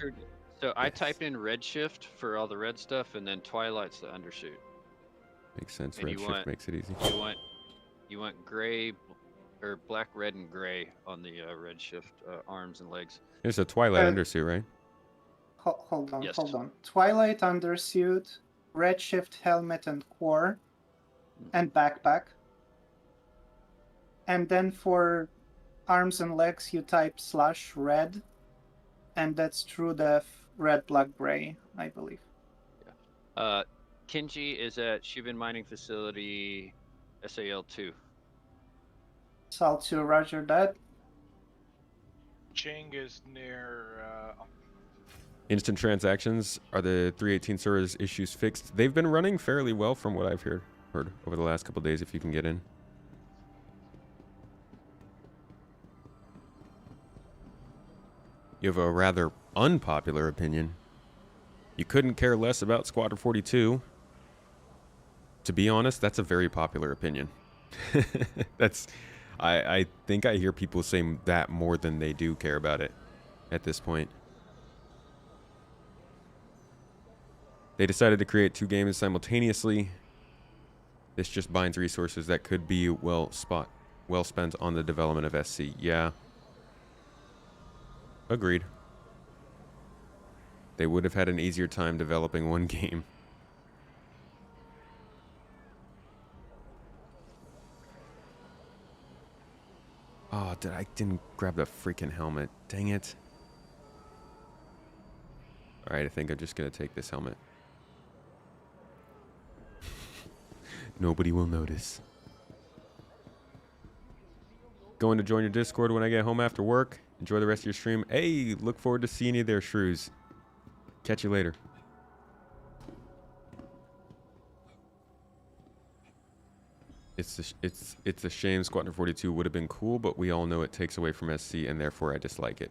Speaker 7: So I
Speaker 1: Yes.
Speaker 7: typed in Redshift for all the red stuff, and then Twilight's the undershoot.
Speaker 1: Makes sense.
Speaker 7: And you
Speaker 1: Redshift
Speaker 7: want-
Speaker 1: makes it easy.
Speaker 7: You want gray, or black, red, and gray on the Redshift arms and legs.
Speaker 1: There's a Twilight
Speaker 6: Uh,
Speaker 1: undersuit, right?
Speaker 6: Hold on,
Speaker 7: Yes.
Speaker 6: hold on. Twilight Undersuit redshift helmet and core, and backpack. And then for arms and legs, you type /red, and that's true def red, black, gray, I believe.
Speaker 7: Kinji is at Shubin Mining Facility, SAL2.
Speaker 6: SAL2, roger that.
Speaker 3: Ching is near.
Speaker 1: Instant transactions, are the 318 servers issues fixed? They've been running fairly well from what I've heard over the last couple of days if you can get in. You have a rather unpopular opinion. You couldn't care less about Squadron 42. To be honest, that's a very popular opinion. I think I hear people saying that more than they do care about it at this point. They decided to create 2 games simultaneously. This just binds resources that could be well spent on the development of SC. Yeah. Agreed. They would have had an easier time developing one game. Oh, I didn't grab the freaking helmet. Dang it. Alright, I think I'm just going to take this helmet. Nobody will notice. Going to join your Discord when I get home after work. Enjoy the rest of your stream. Hey, look forward to seeing you there, Shrews. Catch you later. It's a shame Squadron 42 would have been cool, but we all know it takes away from SC, and therefore I dislike it.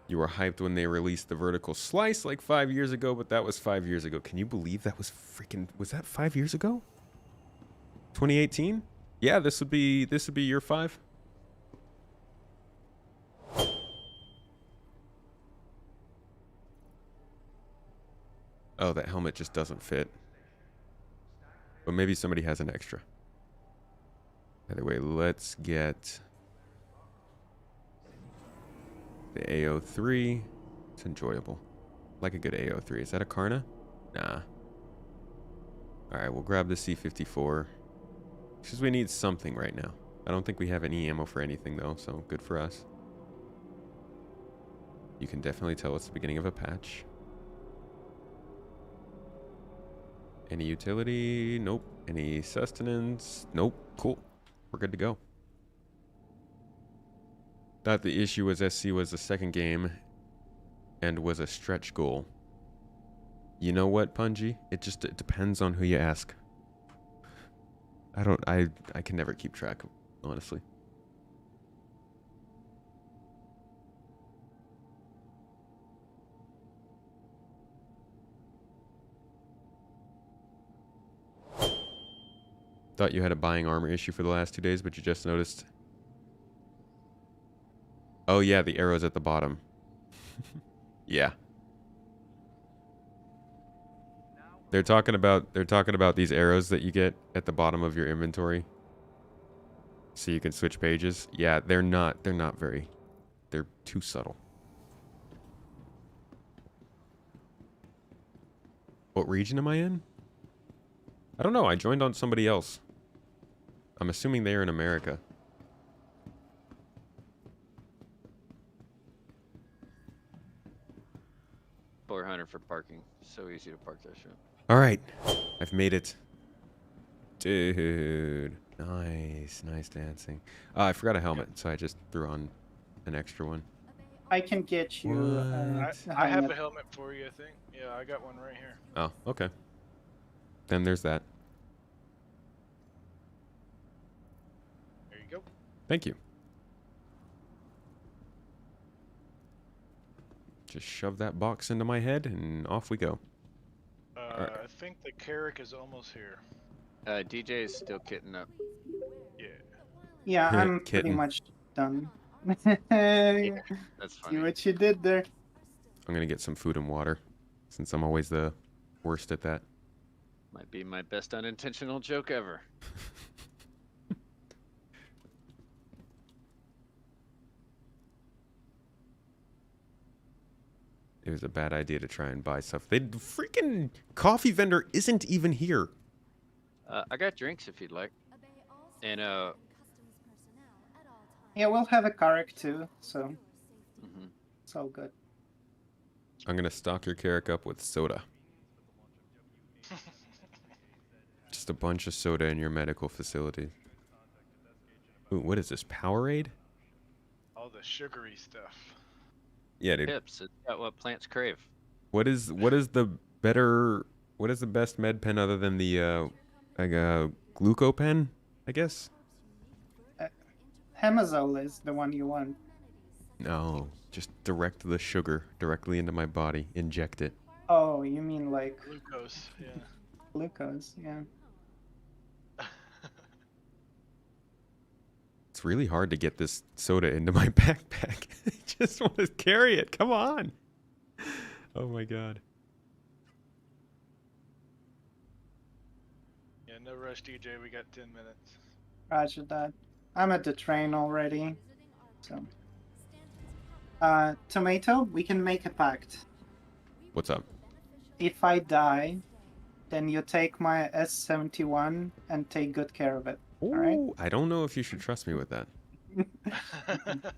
Speaker 1: You were hyped when they released the vertical slice like 5 years ago, but that was 5 years ago. Can you believe that was freaking... Was that 5 years ago? 2018? Yeah, this would be year 5. Oh, that helmet just doesn't fit. But maybe somebody has an extra. By the way, let's get the AO3. It's enjoyable. Like a good AO3. Is that a Karna? Nah. Alright, we'll grab the C54. Because we need something right now. I don't think we have any ammo for anything though, so good for us. You can definitely tell it's the beginning of a patch. Any utility? Nope. Any sustenance? Nope. Cool. We're good to go. Thought the issue was SC was the second game and was a stretch goal. You know what, Punji? It depends on who you ask. I can never keep track, honestly. Thought you had a buying armor issue for the last 2 days, but you just noticed. Oh yeah, the arrow's at the bottom. Yeah. They're talking about these arrows that you get at the bottom of your inventory. So you can switch pages. Yeah, they're not very, they're too subtle. What region am I in? I don't know, I joined on somebody else. I'm assuming they are in America.
Speaker 7: $400 for parking. So easy to park that shit.
Speaker 1: All right, I've made it. Dude, nice dancing. I forgot a helmet, so I just threw on an extra one.
Speaker 6: I can get you.
Speaker 3: I have a helmet for you, I think. Yeah, I got one right here.
Speaker 1: Oh, okay. Then there's that.
Speaker 3: There you go.
Speaker 1: Thank you. Just shove that box into my head and off we go. Right.
Speaker 3: I think the Carrick is almost here.
Speaker 7: DJ is still kitting up.
Speaker 3: Yeah.
Speaker 6: Yeah, I'm pretty
Speaker 1: Kitten.
Speaker 6: much done.
Speaker 7: That's
Speaker 6: See
Speaker 7: funny.
Speaker 6: what you did there.
Speaker 1: I'm gonna get some food and water, since I'm always the worst at that.
Speaker 7: Might be my best unintentional joke ever.
Speaker 1: it was a bad idea to try and buy stuff. The freaking coffee vendor isn't even here.
Speaker 7: I got drinks if you'd like. And
Speaker 6: Yeah, we'll have a Carrick too, so
Speaker 7: mhm.
Speaker 6: it's all good.
Speaker 1: I'm gonna stock your Carrick up with soda. Just a bunch of soda in your medical facility. Ooh, what is this? Powerade?
Speaker 3: All the sugary stuff.
Speaker 1: Yeah, dude.
Speaker 7: Pips. It's got what plants crave.
Speaker 1: What is the best med pen other than the glucopen, I guess?
Speaker 6: Hemazole is the one you want.
Speaker 1: No, just direct the sugar directly into my body. Inject it.
Speaker 6: Oh, you mean like
Speaker 3: Glucose, yeah.
Speaker 6: glucose? Yeah.
Speaker 1: It's really hard to get this soda into my backpack. I just want to carry it. Come on. Oh my god.
Speaker 3: Yeah, no rush, DJ. We got 10 minutes.
Speaker 6: Roger that. I'm at the train already. So, Tomato, we can make a pact.
Speaker 1: What's up?
Speaker 6: If I die, then you take my S71 and take good care of it. Alright?
Speaker 1: Ooh, I don't know if you should trust me with that.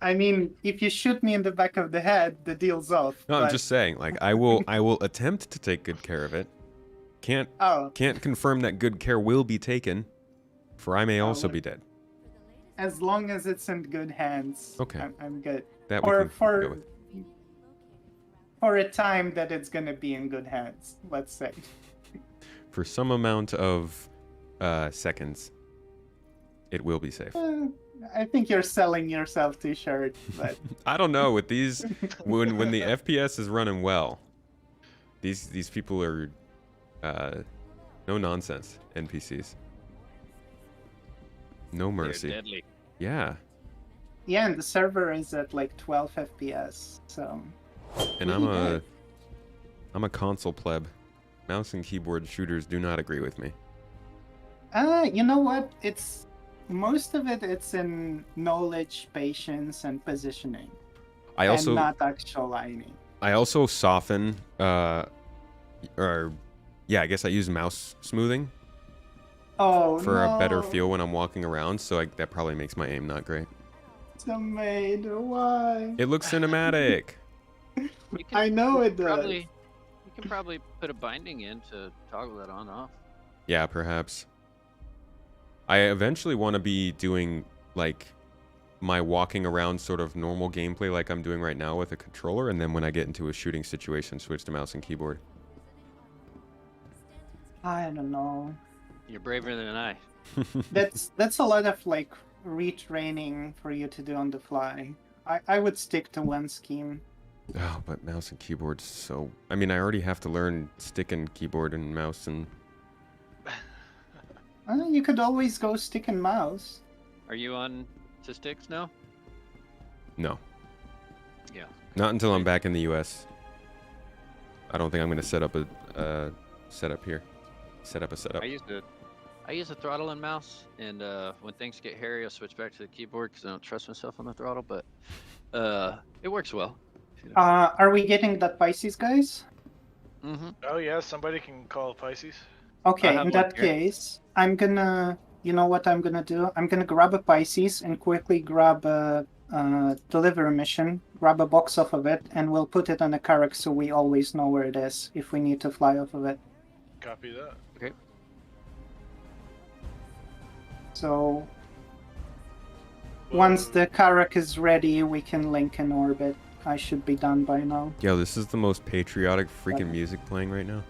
Speaker 6: I mean, if you shoot me in the back of the head, the deal's off.
Speaker 1: No, I'm
Speaker 6: but-
Speaker 1: just saying, like, I will attempt to take good care of it. Can't confirm that good care will be taken, for I may also
Speaker 6: well.
Speaker 1: be dead.
Speaker 6: As long as it's in good hands,
Speaker 1: Okay.
Speaker 6: I'm good.
Speaker 1: That we
Speaker 6: Or
Speaker 1: can go with.
Speaker 6: for a time that it's gonna be in good hands, let's say.
Speaker 1: For some amount of seconds, it will be safe.
Speaker 6: I think you're selling yourself too short, but
Speaker 1: I don't know with these when the FPS is running well. These people are no nonsense NPCs. No mercy.
Speaker 7: They're deadly.
Speaker 1: Yeah.
Speaker 6: yeah, and the server is at like 12 FPS, so
Speaker 1: And
Speaker 6: Really
Speaker 1: I'm a console pleb. Mouse and keyboard shooters do not agree with me.
Speaker 6: you know what? It's most of it's in knowledge, patience, and positioning,
Speaker 1: I also
Speaker 6: and not actual lining.
Speaker 1: I also soften or yeah, I guess I use mouse smoothing
Speaker 6: Oh
Speaker 1: for a better
Speaker 6: no.
Speaker 1: feel when I'm walking around, so that probably makes my aim not great.
Speaker 6: Tomato, why?
Speaker 1: It looks cinematic.
Speaker 7: You can
Speaker 6: I know it does.
Speaker 7: probably you can probably put a binding in to toggle that on off.
Speaker 1: Yeah, perhaps. I eventually want to be doing like my walking around sort of normal gameplay like I'm doing right now with a controller, and then when I get into a shooting situation, switch to mouse and keyboard.
Speaker 6: I don't know.
Speaker 7: You're braver than I.
Speaker 6: That's a lot of like retraining for you to do on the fly. I would stick to one scheme.
Speaker 1: Oh, but mouse and keyboard's so... I mean, I already have to learn stick and keyboard and mouse and...
Speaker 6: You could always go stick and mouse.
Speaker 7: Are you on to sticks now?
Speaker 1: No.
Speaker 7: Yeah.
Speaker 1: Not until I'm back in the US. I don't think I'm going to set up a setup here. Set up a setup.
Speaker 7: I use a throttle and mouse, and when things get hairy, I'll switch back to the keyboard because I don't trust myself on the throttle. But it works well. You know.
Speaker 6: Are we getting that Pisces, guys?
Speaker 7: Mm-hmm.
Speaker 3: Oh yeah, somebody can call Pisces.
Speaker 6: Okay,
Speaker 7: have
Speaker 6: in
Speaker 7: one
Speaker 6: that
Speaker 7: here.
Speaker 6: case, I'm gonna... You know what I'm gonna do? I'm gonna grab a Pisces and quickly grab a delivery mission, grab a box off of it, and we'll put it on a Carrack so we always know where it is if we need to fly off of it.
Speaker 3: Copy that.
Speaker 7: Okay.
Speaker 6: So once the Carrack is ready, we can link in orbit. I should be done by now.
Speaker 1: Yo, this is the most patriotic freaking music playing right now.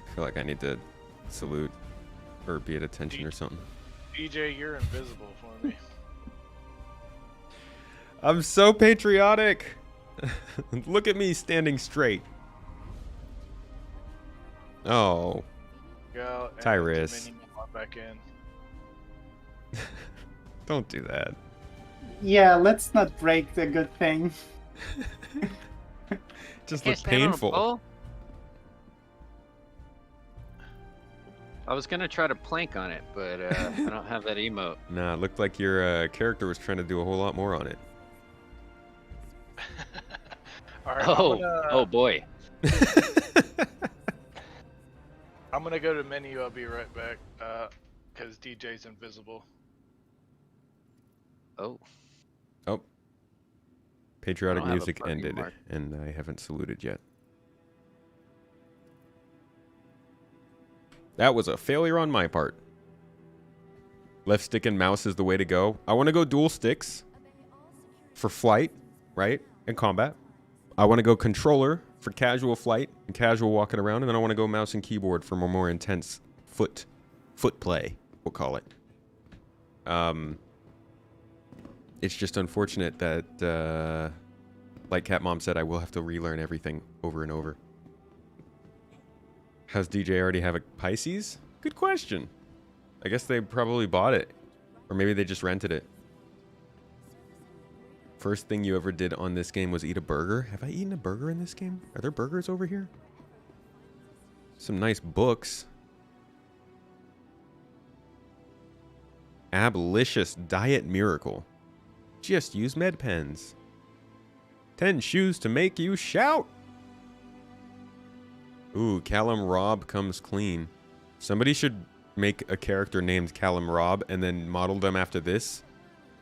Speaker 1: I feel like I need to salute or be at attention or something.
Speaker 3: DJ, you're invisible for me.
Speaker 1: I'm so patriotic. Look at me standing straight. Oh,
Speaker 3: Go and
Speaker 1: Tyrus.
Speaker 3: Dominion log back in.
Speaker 1: don't do that.
Speaker 6: Yeah, let's not break the good thing.
Speaker 1: Just
Speaker 7: Can't
Speaker 1: look
Speaker 7: stand on a
Speaker 1: painful.
Speaker 7: pole? I was gonna try to plank on it, but I don't have that emote.
Speaker 1: Nah, it looked like your character was trying to do a whole lot more on it.
Speaker 3: All right,
Speaker 7: Oh boy.
Speaker 3: I'm gonna go to menu. I'll be right back. Because DJ's invisible.
Speaker 7: Oh.
Speaker 1: Oh.
Speaker 7: I
Speaker 1: Patriotic
Speaker 7: don't have a
Speaker 1: music
Speaker 7: button
Speaker 1: ended,
Speaker 7: mark.
Speaker 1: and I haven't saluted yet. That was a failure on my part. Left stick and mouse is the way to go. I want to go dual sticks for flight, right? And combat. I want to go controller for casual flight and casual walking around. And then I want to go mouse and keyboard for more intense foot play, we'll call it. It's just unfortunate that, like Cat Mom said, I will have to relearn everything over and over. Has DJ already have a Pisces? Good question. I guess they probably bought it. Or maybe they just rented it. First thing you ever did on this game was eat a burger. Have I eaten a burger in this game? Are there burgers over here? Some nice books. Ablicious Diet Miracle. Just use med pens. 10 shoes to make you shout. Ooh, Callum Robb comes clean. Somebody should make a character named Callum Robb and then model them after this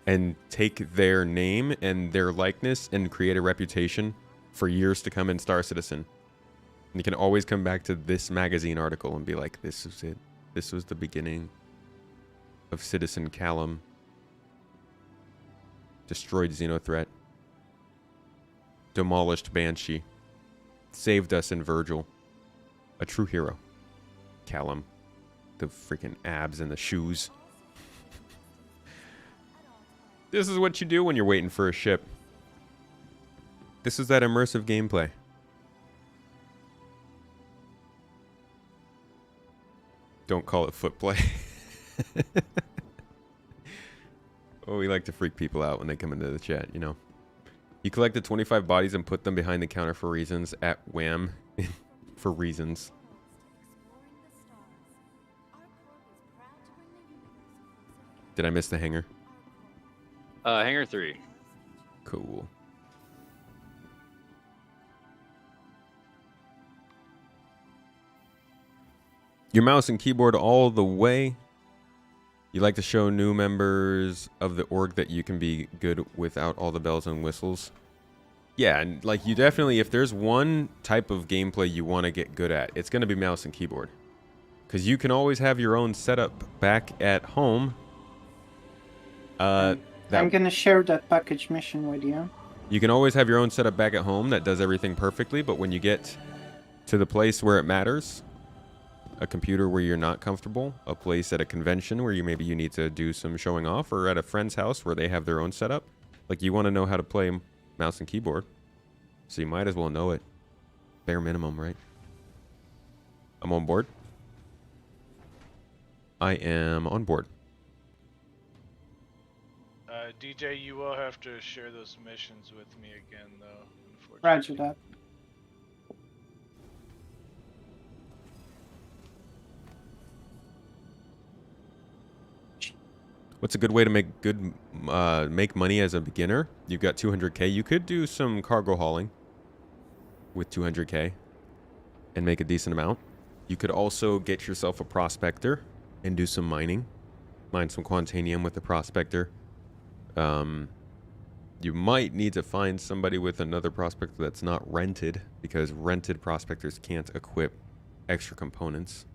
Speaker 1: and take their name and their likeness and create a reputation for years to come in Star Citizen. And you can always come back to this magazine article and be like, this is it. This was the beginning of Citizen Callum. Destroyed Xenothreat. Demolished Banshee. Saved us in Virgil. A true hero. Callum. The freaking abs and the shoes. This is what you do when you're waiting for a ship. This is that immersive gameplay. Don't call it footplay. Oh, we like to freak people out when they come into the chat, you know. You collected 25 bodies and put them behind the counter for reasons at Wham. For reasons. Did I miss the hangar?
Speaker 7: Hangar 3.
Speaker 1: Cool. Your mouse and keyboard all the way. You like to show new members of the org that you can be good without all the bells and whistles. Yeah, and like you definitely, if there's one type of gameplay you want to get good at, it's going to be mouse and keyboard. Because you can always have your own setup back at home.
Speaker 6: I'm going to share that package mission with you.
Speaker 1: You can always have your own setup back at home that does everything perfectly, but when you get to the place where it matters, a computer where you're not comfortable, a place at a convention where maybe you need to do some showing off, or at a friend's house where they have their own setup, like you want to know how to play mouse and keyboard, so you might as well know it. Bare minimum, right? I'm on board. I am on board.
Speaker 3: DJ, you will have to share those missions with me again, though.
Speaker 6: Roger that.
Speaker 1: What's a good way to make money as a beginner? You've got 200k. You could do some cargo hauling with 200k and make a decent amount. You could also get yourself a prospector and do some mining. Mine some Quantanium with the prospector. You might need to find somebody with another prospector that's not rented, because rented prospectors can't equip extra components.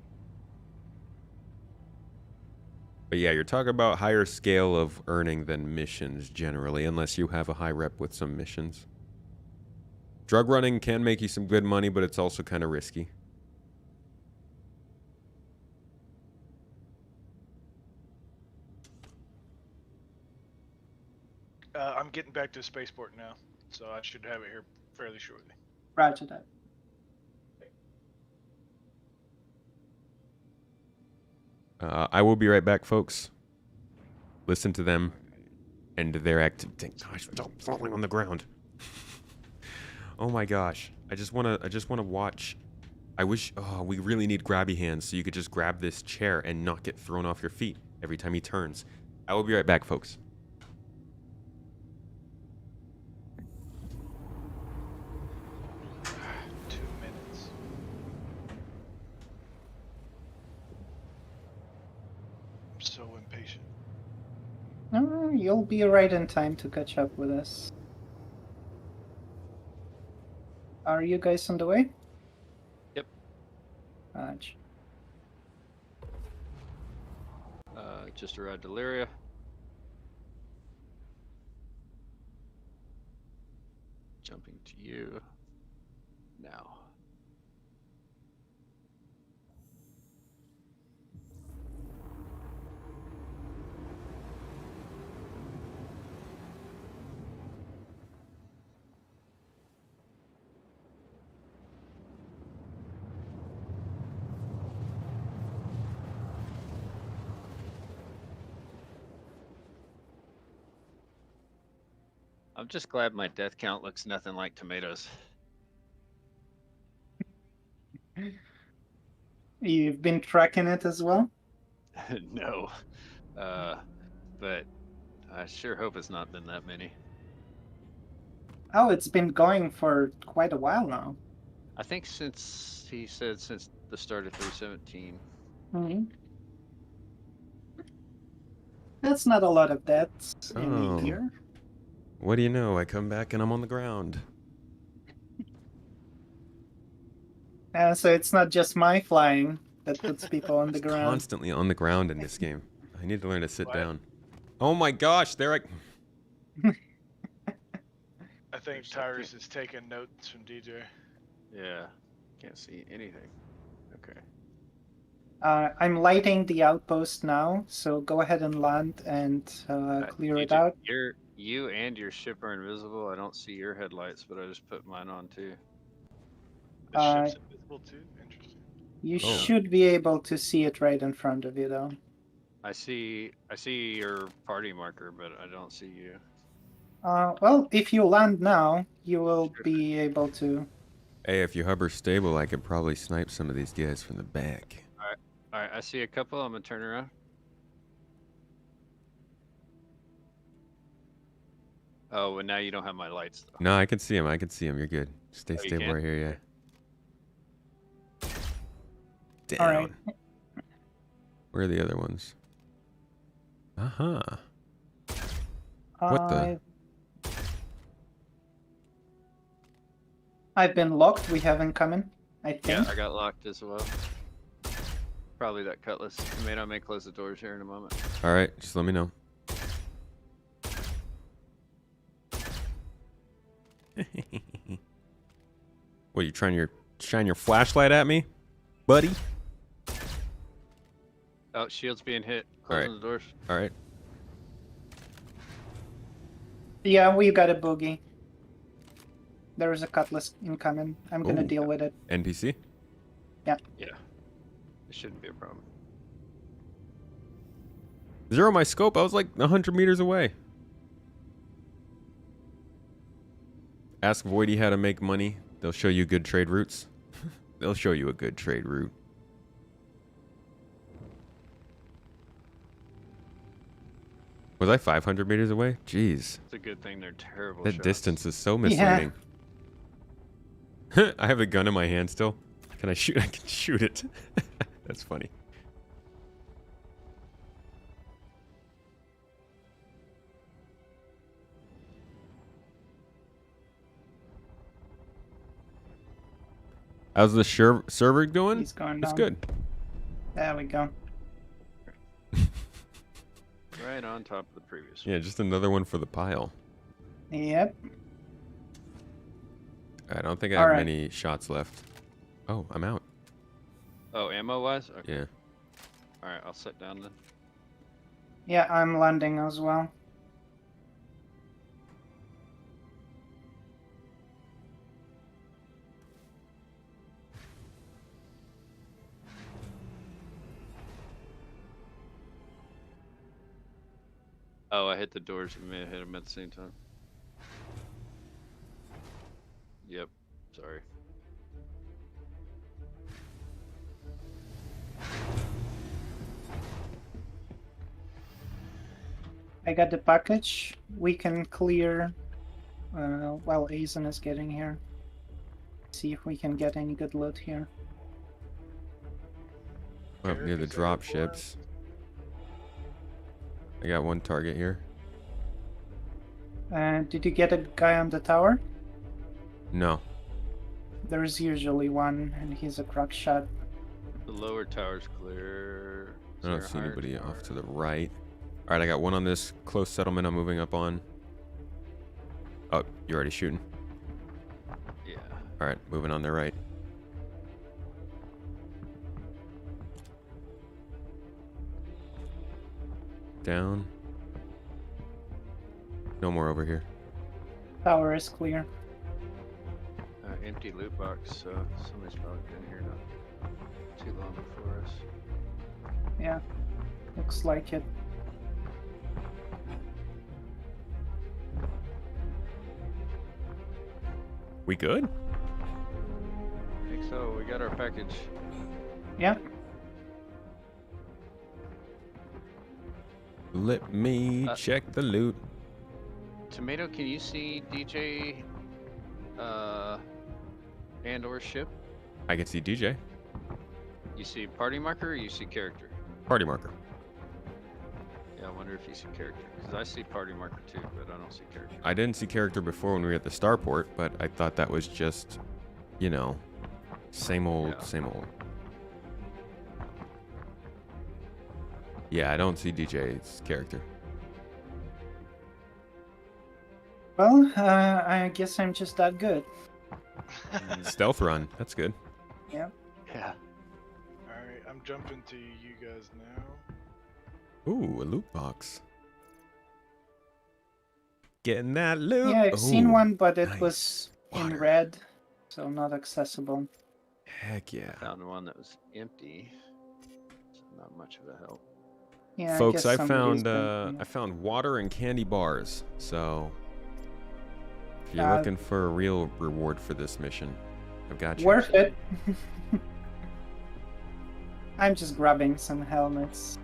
Speaker 1: But yeah, you're talking about higher scale of earning than missions generally, unless you have a high rep with some missions. Drug running can make you some good money, but it's also kind of risky.
Speaker 3: I'm getting back to spaceport now, so I should have it here fairly shortly.
Speaker 6: Roger that.
Speaker 1: I will be right back, folks. Listen to them and their activity. Gosh, stop falling on the ground. Oh my gosh, I just wanna watch. I wish. Oh, we really need grabby hands so you could just grab this chair and not get thrown off your feet every time he turns. I will be right back, folks.
Speaker 3: location.
Speaker 6: You'll be right in time to catch up with us. Are you guys on the way?
Speaker 7: Yep. Just arrived to Lyria. Jumping to you now. I'm just glad my death count looks nothing like tomatoes.
Speaker 6: You've been tracking it as well?
Speaker 7: No. But I sure hope it's not been that many.
Speaker 6: Oh, it's been going for quite a while now.
Speaker 7: I think since he said since the start of 317.
Speaker 6: Mhm. That's not a lot of deaths in
Speaker 1: Oh.
Speaker 6: a year.
Speaker 1: What do you know? I come back and I'm on the ground.
Speaker 6: So it's not just my flying that puts people on the
Speaker 1: It's
Speaker 6: ground.
Speaker 1: constantly on the ground in this game. I need to learn to sit
Speaker 3: What?
Speaker 1: down. Oh my gosh, there
Speaker 3: I think Tyrus is taking notes from DJ.
Speaker 7: Yeah. Can't see anything. Okay.
Speaker 6: I'm lighting the outpost now, so go ahead and land and clear it
Speaker 7: DJ,
Speaker 6: out.
Speaker 7: You and your ship are invisible. I don't see your headlights, but I just put mine on too.
Speaker 3: The ship's invisible too? Interesting.
Speaker 6: You
Speaker 1: Oh.
Speaker 6: should be able to see it right in front of you, though.
Speaker 7: I see your party marker, but I don't see you.
Speaker 6: Well, if you land now, you will be able to.
Speaker 1: Hey, if you hover stable, I could probably snipe some of these guys from the back.
Speaker 7: All right, I see a couple. I'm gonna turn around. Oh, and now you don't have my lights though.
Speaker 1: No, I can see him. I can see him. You're good. Stay
Speaker 7: Oh, you
Speaker 1: stable
Speaker 7: can?
Speaker 1: right here, yeah. Down.
Speaker 6: All right.
Speaker 1: Where are the other ones? Uh-huh. What the?
Speaker 6: I've been locked. We have incoming, I think.
Speaker 7: Yeah, I got locked as well. Probably that cutlass. I may close the doors here in a moment.
Speaker 1: All right, just let me know. What, you trying to shine your flashlight at me, buddy?
Speaker 7: Oh, shield's being hit.
Speaker 1: All right.
Speaker 7: Closing the doors.
Speaker 1: All right.
Speaker 6: Yeah, we got a boogie. There is a cutlass incoming. I'm gonna
Speaker 1: Ooh.
Speaker 6: deal with it.
Speaker 1: NPC?
Speaker 7: Yeah. It shouldn't be a problem.
Speaker 1: Zero my scope. I was like 100 meters away. Ask Voidy how to make money. They'll show you good trade routes. They'll show you a good trade route. Was I 500 meters away? Jeez.
Speaker 7: It's a good thing they're terrible
Speaker 1: That
Speaker 7: shots.
Speaker 1: distance is so misleading. I have a gun in my hand still. Can I shoot? I can shoot it. That's funny. How's the server going?
Speaker 6: He's going
Speaker 1: It's
Speaker 6: down.
Speaker 1: good.
Speaker 6: There we go.
Speaker 7: Right on top of the previous
Speaker 1: Yeah, just another one for the pile.
Speaker 6: Yep.
Speaker 1: I don't think I
Speaker 6: All
Speaker 1: have
Speaker 6: right.
Speaker 1: many shots left. Oh, I'm out.
Speaker 7: one. Oh, ammo wise? Okay.
Speaker 1: Yeah.
Speaker 7: Alright, I'll sit down then.
Speaker 6: Yeah, I'm landing as well.
Speaker 7: Oh, I hit the doors. You may have hit them at the same time. Yep. Sorry.
Speaker 6: I got the package. We can clear while Azon is getting here. See if we can get any good loot here.
Speaker 1: Up near the drop ships. I got one target here.
Speaker 6: Did you get a guy on the tower?
Speaker 1: No.
Speaker 6: There's usually one, and he's a crack shot.
Speaker 7: The lower tower's clear. Is
Speaker 1: I don't
Speaker 7: there a
Speaker 1: see
Speaker 7: higher
Speaker 1: anybody
Speaker 7: tower?
Speaker 1: off to the right. All right, I got one on this close settlement I'm moving up on. Oh, you're already shooting.
Speaker 7: Yeah.
Speaker 1: All right, moving on their right. Down. No more over here.
Speaker 6: Tower is clear.
Speaker 7: Empty loot box, so somebody's probably been here not too long before us.
Speaker 6: Yeah, looks like it.
Speaker 1: We good?
Speaker 7: I think so. We got our package.
Speaker 6: Yeah.
Speaker 1: Let me check the loot.
Speaker 7: Tomato, can you see DJ and or ship?
Speaker 1: I can see DJ.
Speaker 7: You see party marker or you see character?
Speaker 1: Party marker.
Speaker 7: Yeah, I wonder if you see character. Because I see party marker too, but I don't see character.
Speaker 1: I didn't see character before when we were at the starport, but I thought that was just, you know, same old,
Speaker 7: Yeah.
Speaker 1: same old. Yeah, I don't see DJ's character.
Speaker 6: Well, I guess I'm just that good.
Speaker 1: Stealth run. That's good.
Speaker 6: Yeah.
Speaker 7: Yeah.
Speaker 3: Alright, I'm jumping to you guys now.
Speaker 1: Ooh, a loot box. Getting that loot.
Speaker 6: Yeah, I've seen
Speaker 1: Ooh,
Speaker 6: one, but it
Speaker 1: nice.
Speaker 6: was in
Speaker 1: Water.
Speaker 6: red, so not accessible.
Speaker 1: Heck yeah.
Speaker 7: Found one that was empty. So not much of a help.
Speaker 6: Yeah,
Speaker 1: Folks,
Speaker 6: guess
Speaker 1: I
Speaker 6: somebody's
Speaker 1: found
Speaker 6: been-
Speaker 1: I found water and candy bars. So if you're
Speaker 6: Uh,
Speaker 1: looking for a real reward for this mission, I've got you.
Speaker 6: Worth it. I'm just grabbing some helmets.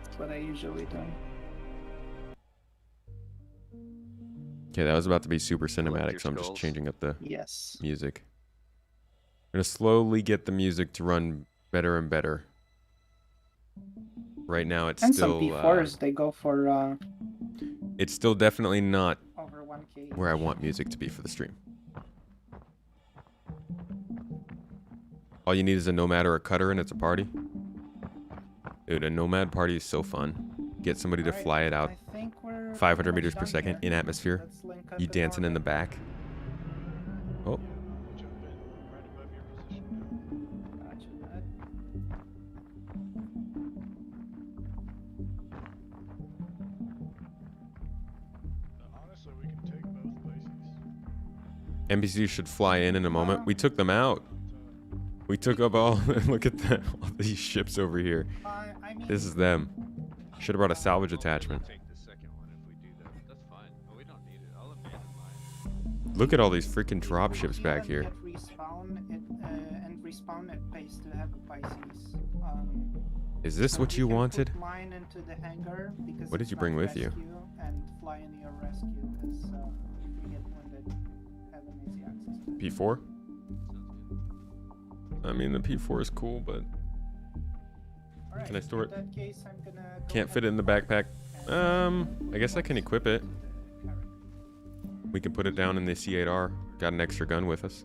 Speaker 6: That's what I usually do.
Speaker 1: Okay, that was about to be super
Speaker 7: Collect your
Speaker 1: cinematic, so I'm just
Speaker 7: skulls.
Speaker 1: changing up the
Speaker 6: Yes.
Speaker 1: music. I'm gonna slowly get the music to run better and better. Right now, it's
Speaker 6: And
Speaker 1: still
Speaker 6: some P4s, they go for
Speaker 1: it's still definitely not
Speaker 6: over 1K.
Speaker 1: where I want music to be for the stream. All you need is a nomad or a cutter, and it's a party. Dude, a nomad party is so fun. Get somebody to
Speaker 6: Alright,
Speaker 1: fly it out
Speaker 6: I think we're
Speaker 1: 500
Speaker 6: almost
Speaker 1: meters per
Speaker 6: done
Speaker 1: second
Speaker 6: here.
Speaker 1: in atmosphere.
Speaker 6: Let's link up
Speaker 1: You
Speaker 6: in
Speaker 1: dancing in the
Speaker 6: orbit.
Speaker 1: back. Oh,
Speaker 3: Jump in right above your position.
Speaker 6: Roger that.
Speaker 3: Honestly, we can take both places.
Speaker 1: NPCs should fly in a moment. We took them out. We took up all. Look at that. All these ships over here.
Speaker 6: I mean,
Speaker 1: This is them. Should have brought a salvage attachment.
Speaker 7: We'll take the second one if we do that. That's fine. But we don't need it. I'll abandon mine.
Speaker 1: Look at all these freaking drop ships
Speaker 6: if you
Speaker 1: back
Speaker 6: want
Speaker 1: here.
Speaker 6: to get respawn, and respawn it pays to have a Pisces.
Speaker 1: Is this
Speaker 6: So
Speaker 1: what you
Speaker 6: can
Speaker 1: wanted?
Speaker 6: Put mine into the hangar because
Speaker 1: What did
Speaker 6: it's
Speaker 1: you bring
Speaker 6: not
Speaker 1: with you?
Speaker 6: rescue, and fly in your rescue because if you get wounded, have an easy access to it.
Speaker 1: P4?
Speaker 7: Sounds good.
Speaker 1: I mean, the P4 is cool, but
Speaker 6: Alright,
Speaker 1: Can I store
Speaker 6: in that case, I'm gonna go
Speaker 1: can't
Speaker 6: ahead
Speaker 1: fit it in the
Speaker 6: and
Speaker 1: backpack.
Speaker 6: and
Speaker 1: I guess I can equip it.
Speaker 6: character.
Speaker 1: We can put it down in the C8R. Got an extra gun with us.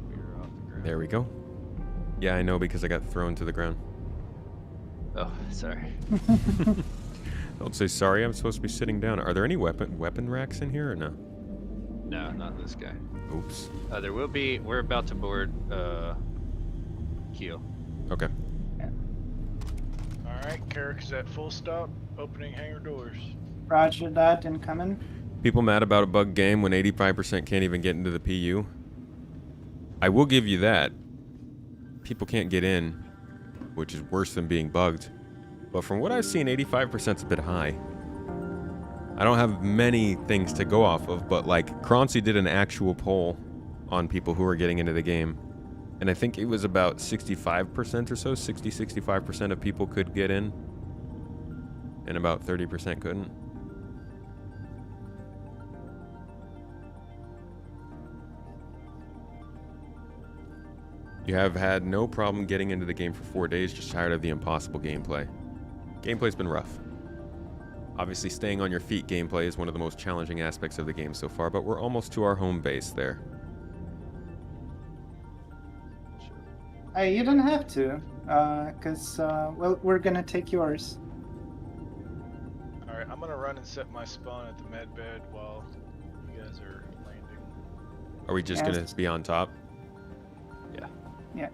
Speaker 7: We're off the ground.
Speaker 1: There we go. Yeah, I know because I got thrown to the ground.
Speaker 7: Oh, sorry.
Speaker 1: Don't say sorry. I'm supposed to be sitting down. Are there any weapon racks in here or no?
Speaker 7: No, not this guy.
Speaker 1: Oops.
Speaker 7: There will be. We're about to board Keel.
Speaker 1: Okay.
Speaker 3: Alright, Carrick's at full stop, opening hangar doors.
Speaker 6: Roger that, incoming.
Speaker 1: People mad about a bug game when 85% can't even get into the PU. I will give you that. People can't get in, which is worse than being bugged. But from what I've seen, 85% is a bit high. I don't have many things to go off of, but like Croncy did an actual poll on people who were getting into the game. And I think it was about 65% or so, 65% of people could get in, and about 30% couldn't. You have had no problem getting into the game for 4 days, just tired of the impossible gameplay. Gameplay's been rough. Obviously, staying on your feet gameplay is one of the most challenging aspects of the game so far, but we're almost to our home base there.
Speaker 6: You don't have to, because, well, we're gonna take yours.
Speaker 3: Alright, I'm gonna run and set my spawn at the med bed while you guys are landing.
Speaker 1: Are we just
Speaker 6: Yes.
Speaker 1: gonna be on top?
Speaker 6: Yeah.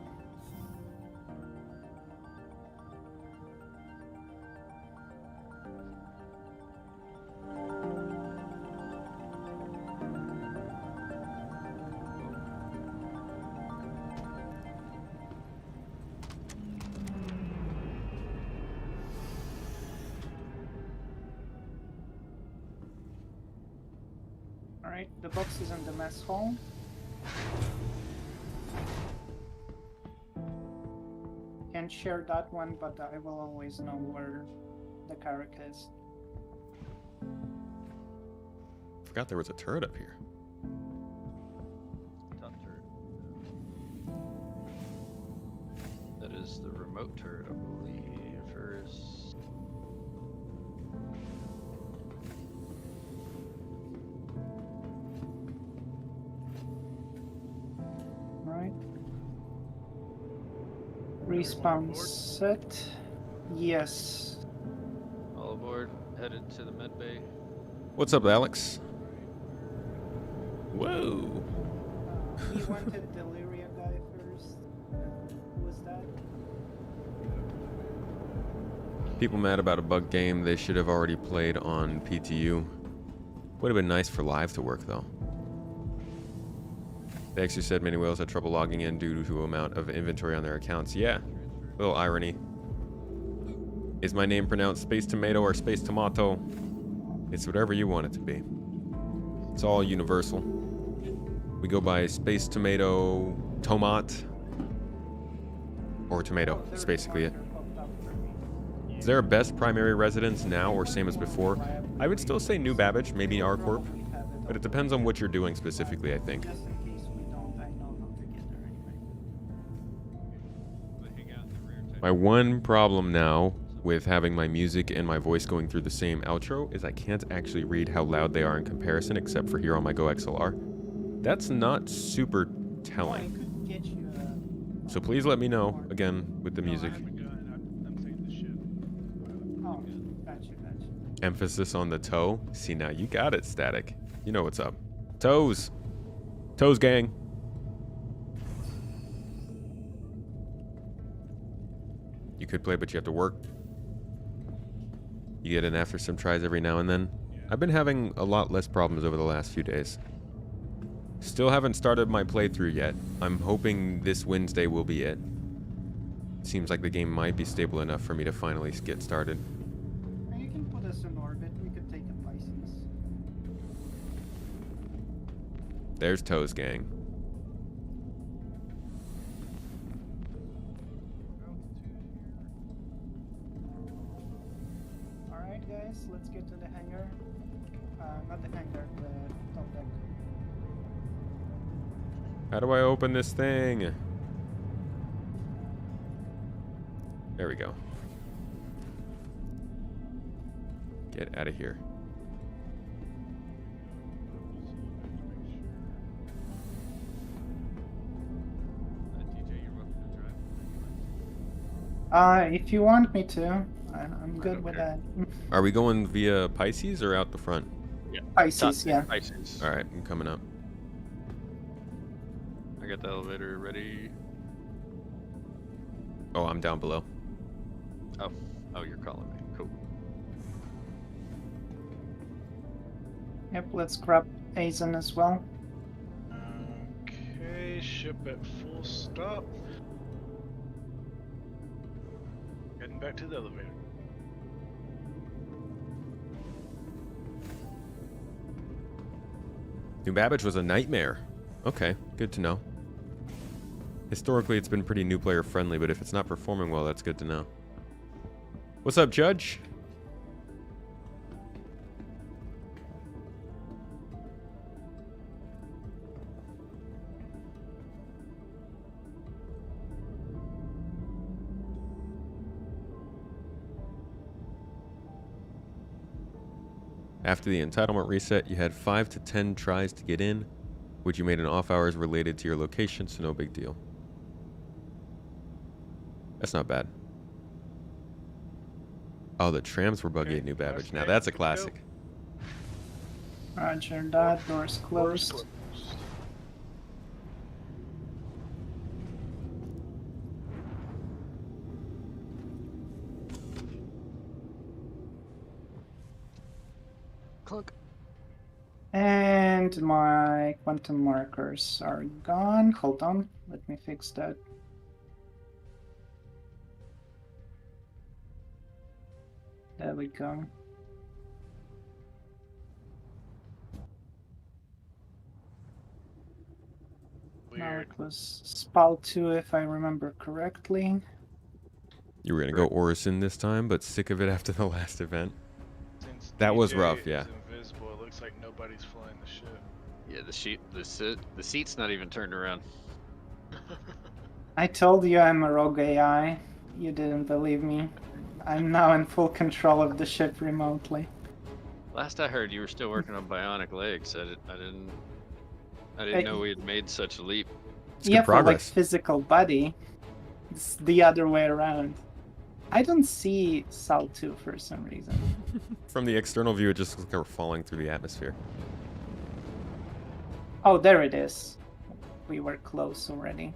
Speaker 6: Alright, the box is in the mess hall. Can't share that one, but I will always know where the carrick is.
Speaker 1: Forgot there was a turret up here.
Speaker 7: Top turret. That is the remote turret, I believe. First.
Speaker 6: Right. Respawn
Speaker 3: aboard?
Speaker 6: set. Yes.
Speaker 7: All aboard. Headed to the med bay.
Speaker 1: What's up, Alex? Whoa.
Speaker 6: You wanted Deliria guy first. Who was that?
Speaker 1: People mad about a bug game they should have already played on PTU. Would have been nice for live to work though. They actually said many whales had trouble logging in due to amount of inventory on their accounts. Yeah, little irony. Is my name pronounced Space Tomato or Space Tomato? It's whatever you want it to be. It's all universal. We go by Space Tomato, Tomat, or Tomato. That's basically it. Is there a best primary residence now or same as before? I would still say New Babbage, maybe R Corp, but it depends on what you're doing specifically, I think.
Speaker 6: Just in case we don't, I know how to get there anyway.
Speaker 1: My one problem now with having my music and my voice going through the same outro is I can't actually read how loud they are in comparison except for here on my Go XLR. That's not super
Speaker 6: Oh, I
Speaker 1: telling.
Speaker 6: could get you
Speaker 1: So please let me know, again, with the music.
Speaker 3: I'm taking the ship.
Speaker 6: Oh, gotcha.
Speaker 1: Emphasis on the toe. See, now you got it, Static. You know what's up. Toes. Toes gang. You could play, but you have to work. You get in after some tries every now and then. I've been having a lot less problems over the last few days. Still haven't started my playthrough yet. I'm hoping this Wednesday will be it. Seems like the game might be stable enough for me to finally get started.
Speaker 6: You can put us in orbit. We could take a Pisces.
Speaker 1: There's Toes gang.
Speaker 6: Alright, guys, let's get to the hangar. Not the hangar, the top deck.
Speaker 1: How do I open this thing? There we go. Get out of here.
Speaker 6: If you want me to, I'm good with that.
Speaker 1: Are we going via Pisces or out the front?
Speaker 6: Pisces, yeah.
Speaker 7: Pisces.
Speaker 1: All right, I'm coming up.
Speaker 7: I got the elevator ready.
Speaker 1: Oh, I'm down below.
Speaker 7: Oh, you're calling me. Cool.
Speaker 6: Yep, let's grab Azon as well.
Speaker 3: Okay, ship at full stop. Heading back to the elevator.
Speaker 1: New Babbage was a nightmare. Okay. Good to know. Historically, it's been pretty new player friendly, but if it's not performing well, that's good to know. What's up, Judge? After the entitlement reset, you had 5 to 10 tries to get in, which you made in off hours related to your location, so no big deal. That's not bad. Oh, the trams were buggy at New Babbage. Now that's a classic.
Speaker 6: Roger that. Doors closed.
Speaker 7: Clunk.
Speaker 6: And my quantum markers are gone. Hold on. Let me fix that. There we go. Now
Speaker 3: Weird.
Speaker 6: it was Spal 2 if I remember correctly.
Speaker 1: You were going to go Orison this time, but sick of it after the last event.
Speaker 3: Since
Speaker 1: That was
Speaker 3: DJ
Speaker 1: rough,
Speaker 3: is
Speaker 1: yeah.
Speaker 3: Invisible, it looks like nobody's flying the ship.
Speaker 7: Yeah, the seat's not even turned around.
Speaker 6: I told you I'm a rogue AI. You didn't believe me. I'm now in full control of the ship remotely.
Speaker 7: Last I heard, you were still working on bionic legs. I didn't know we had made such a leap.
Speaker 1: It's good
Speaker 6: Yeah, for like
Speaker 1: progress.
Speaker 6: physical body. It's the other way around. I don't see Sal 2 for some reason.
Speaker 1: From the external view, it just looks like we're falling through the atmosphere.
Speaker 6: Oh, there it is. We were close already.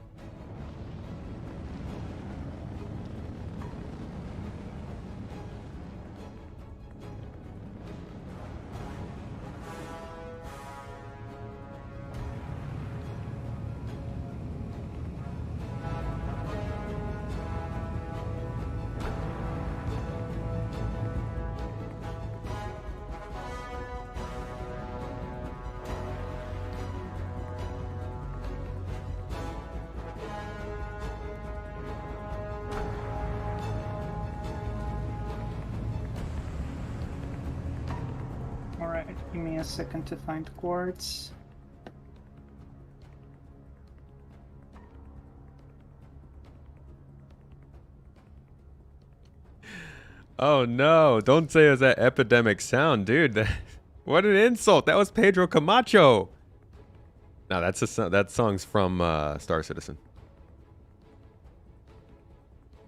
Speaker 6: Alright, give me a second to find quartz.
Speaker 1: Oh no, don't say it was that epidemic sound, dude. What an insult. That was Pedro Camacho. No, that song's from Star Citizen.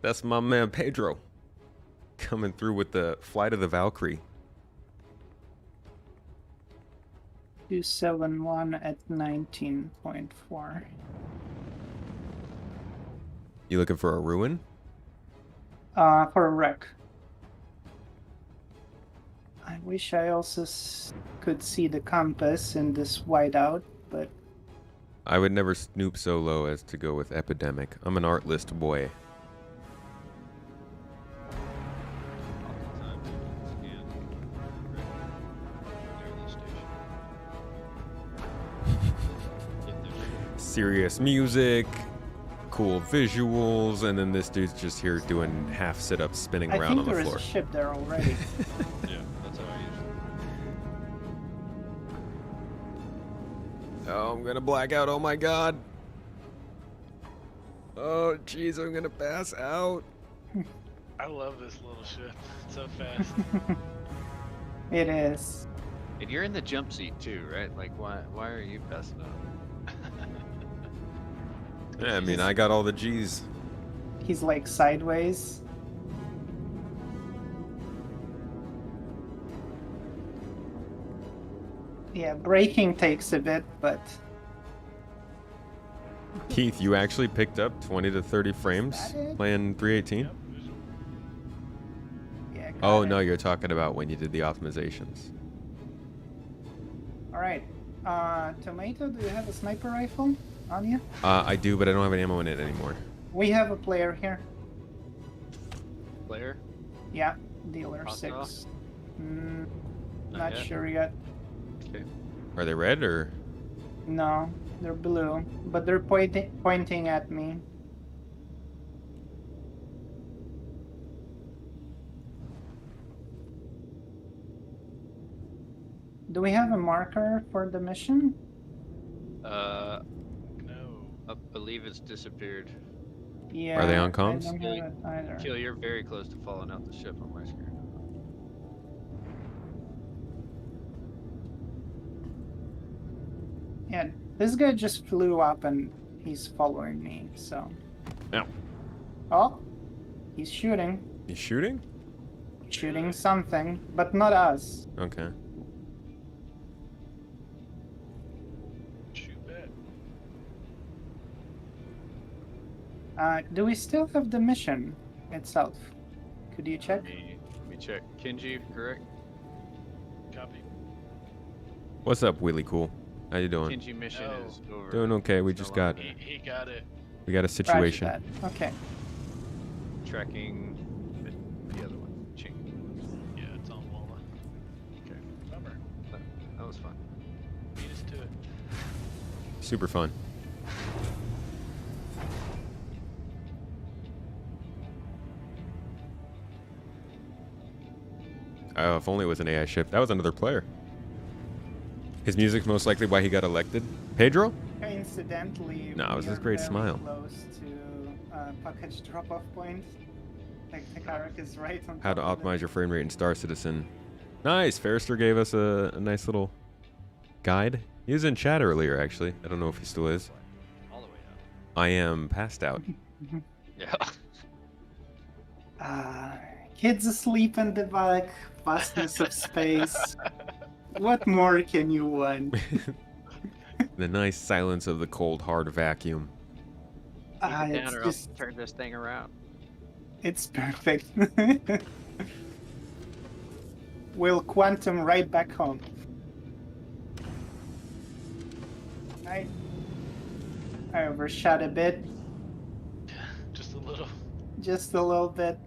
Speaker 1: That's my man Pedro coming through with the Flight of the Valkyrie.
Speaker 6: 271 at 19.4.
Speaker 1: You looking for a ruin?
Speaker 6: For a wreck. I wish I also could see the compass in this whiteout, but
Speaker 1: I would never snoop so low as to go with epidemic. I'm an art list boy. Serious music, cool visuals, and then this dude's just here doing half sit-ups, spinning
Speaker 6: I
Speaker 1: around
Speaker 6: think
Speaker 1: on the
Speaker 6: there is
Speaker 1: floor.
Speaker 6: a ship there already.
Speaker 7: Yeah, that's how I usually.
Speaker 1: Oh, I'm gonna black out. Oh my god. Oh, jeez, I'm gonna pass out.
Speaker 3: I love this little ship. It's so fast.
Speaker 6: It is.
Speaker 7: And you're in the jump seat too, right? Like, why are you passing out?
Speaker 1: Yeah, I mean, I got all the G's.
Speaker 6: He's like sideways. Yeah, braking takes a bit, but
Speaker 1: Keith, you actually picked up 20 to 30 frames
Speaker 6: that it?
Speaker 1: playing 318?
Speaker 3: Yep.
Speaker 6: yeah. got
Speaker 1: Oh,
Speaker 6: it.
Speaker 1: no, you're talking about when you did the optimizations.
Speaker 6: All right. Tomato, do you have a sniper rifle on you?
Speaker 1: I do, but I don't have any ammo in it anymore.
Speaker 6: We have a player here.
Speaker 7: Player?
Speaker 6: Yeah, dealer
Speaker 7: Hostile?
Speaker 6: 6.
Speaker 7: Not
Speaker 6: Not
Speaker 7: yet.
Speaker 6: sure yet.
Speaker 7: Okay.
Speaker 1: Are they red or?
Speaker 6: No, They're blue, but they're pointing at me. Do we have a marker for the mission?
Speaker 7: No.
Speaker 3: No.
Speaker 7: I believe it's disappeared.
Speaker 6: Yeah.
Speaker 1: Are they on
Speaker 6: I
Speaker 1: comms?
Speaker 6: don't have it either.
Speaker 7: Keel, you're very close to falling out the ship on my screen.
Speaker 6: Yeah, this guy just flew up and he's following me, so.
Speaker 1: Ow.
Speaker 6: Oh, he's shooting.
Speaker 1: You shooting?
Speaker 6: Shooting something, but not us.
Speaker 1: Okay.
Speaker 3: Shoot that.
Speaker 6: Do we still have the mission itself? Could you check?
Speaker 7: Let me check. Kenji, correct?
Speaker 3: Copy.
Speaker 1: What's up, Willie Cool? How you doing?
Speaker 7: Kenji mission
Speaker 3: No.
Speaker 7: is over.
Speaker 1: Doing okay. We
Speaker 7: It's
Speaker 1: just
Speaker 7: no
Speaker 1: got
Speaker 7: longer
Speaker 3: He got it.
Speaker 1: we got a
Speaker 6: Roger
Speaker 1: situation.
Speaker 6: that. Okay.
Speaker 7: tracking the other one. Ching.
Speaker 3: Yeah, it's on Walla.
Speaker 7: Okay.
Speaker 3: Bummer.
Speaker 7: That was fun.
Speaker 3: Beat us to it.
Speaker 1: Super fun. If only it was an AI ship. That was another player. His music's most likely why he got elected. Pedro?
Speaker 6: Coincidentally,
Speaker 1: No, it was
Speaker 6: we
Speaker 1: his
Speaker 6: are
Speaker 1: great
Speaker 6: very
Speaker 1: smile.
Speaker 6: Close to package drop-off point. Like the Karak is right on.
Speaker 1: How to
Speaker 6: top of it.
Speaker 1: optimize your frame rate in Star Citizen. Nice. Ferrister gave us a nice little guide. He was in chat earlier, actually. I don't know if he still is.
Speaker 7: All the way up.
Speaker 1: I am passed out.
Speaker 7: Yeah.
Speaker 6: Kids asleep in the back, vastness of space. What more can you want?
Speaker 1: The nice silence of the cold, hard vacuum.
Speaker 7: Keep it
Speaker 6: It's
Speaker 7: down or I'll
Speaker 6: just,
Speaker 7: turn this thing around.
Speaker 6: it's perfect. We'll quantum right back home. I overshot a bit,
Speaker 3: Just a little.
Speaker 6: just a little bit.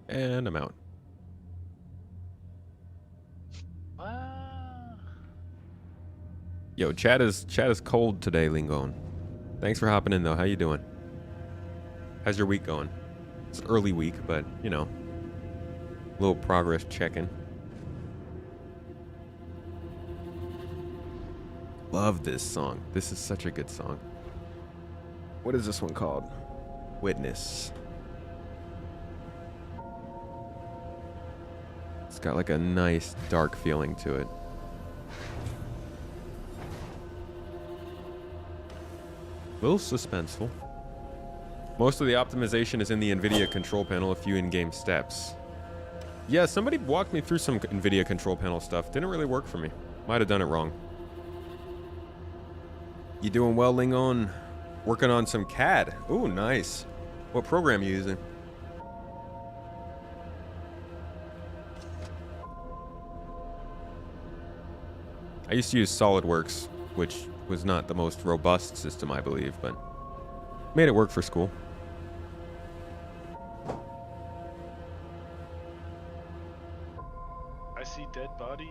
Speaker 1: And I'm out. Yo, chat is cold today, Lingon. Thanks for hopping in though. How you doing? How's your week going? It's an early week, but you know, a little progress checking. Love this song. This is such a good song. What is this one called? Witness. It's got like a nice dark feeling to it. A little suspenseful. Most of the optimization is in the NVIDIA control panel, a few in-game steps. Yeah, somebody walked me through some NVIDIA control panel stuff. Didn't really work for me. Might have done it wrong. You doing well, Lingon? Working on some CAD. Ooh, nice. What program you using? I used to use SolidWorks, which was not the most robust system, I believe, but made it work for school.
Speaker 3: I see dead bodies.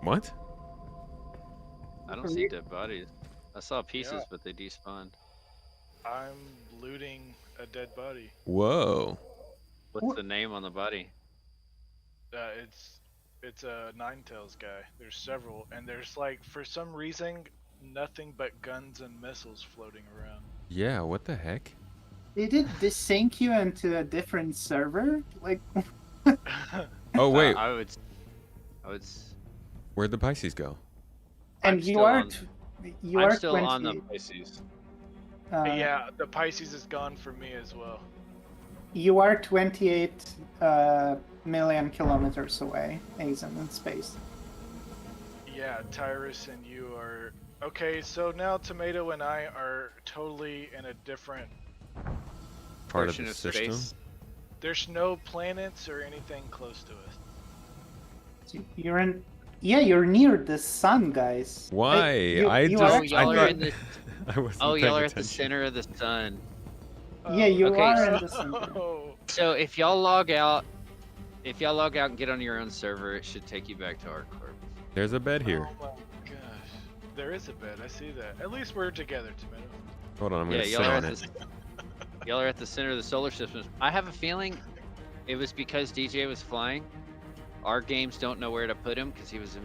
Speaker 1: What?
Speaker 7: I don't see dead bodies. I saw pieces,
Speaker 3: Yeah.
Speaker 7: but they despawned.
Speaker 3: I'm looting a dead body.
Speaker 1: Whoa.
Speaker 7: What's the name on the body?
Speaker 3: It's a Ninetales guy. There's several, and there's like for some reason nothing but guns and missiles floating around.
Speaker 1: Yeah, what the heck?
Speaker 6: Did it desync you into a different server? Like,
Speaker 1: Oh, wait.
Speaker 7: I would.
Speaker 1: Where'd the Pisces go?
Speaker 6: and
Speaker 7: I'm
Speaker 6: you
Speaker 7: still
Speaker 6: are
Speaker 7: on-
Speaker 6: you
Speaker 7: I'm
Speaker 6: are
Speaker 7: still
Speaker 6: 20,
Speaker 7: on the Pisces.
Speaker 3: Yeah, the Pisces is gone for me as well.
Speaker 6: You are 28 million kilometers away, Azon, in space.
Speaker 3: Yeah, Tyrus and you are okay. So now Tomato and I are totally in a different.
Speaker 1: Part of
Speaker 7: Portion
Speaker 1: the
Speaker 7: of
Speaker 1: system?
Speaker 7: space.
Speaker 3: There's no planets or anything close to us.
Speaker 6: So you're in. Yeah, you're near the sun, guys.
Speaker 1: Why?
Speaker 6: You
Speaker 1: I
Speaker 6: are
Speaker 1: just-
Speaker 7: Oh,
Speaker 6: actually-
Speaker 7: y'all are
Speaker 1: thought-
Speaker 7: in the.
Speaker 1: I wasn't
Speaker 7: Oh,
Speaker 1: paying
Speaker 7: y'all are at the
Speaker 1: attention.
Speaker 7: center of the sun.
Speaker 6: Yeah, you
Speaker 7: Okay,
Speaker 6: are
Speaker 7: so-
Speaker 6: in the center.
Speaker 3: Oh,
Speaker 7: So if y'all log out and get on your own server, it should take you back to ArcCorp.
Speaker 1: There's a bed here.
Speaker 3: Oh my gosh. There is a bed. I see that. At least we're together, Tomato.
Speaker 1: Hold on, I'm
Speaker 7: Yeah,
Speaker 1: gonna
Speaker 7: y'all
Speaker 1: sit
Speaker 7: are
Speaker 1: on
Speaker 7: at
Speaker 1: it.
Speaker 7: y'all are at the center of the solar system. I have a feeling it was because DJ was flying. Our games don't know where to put him because he was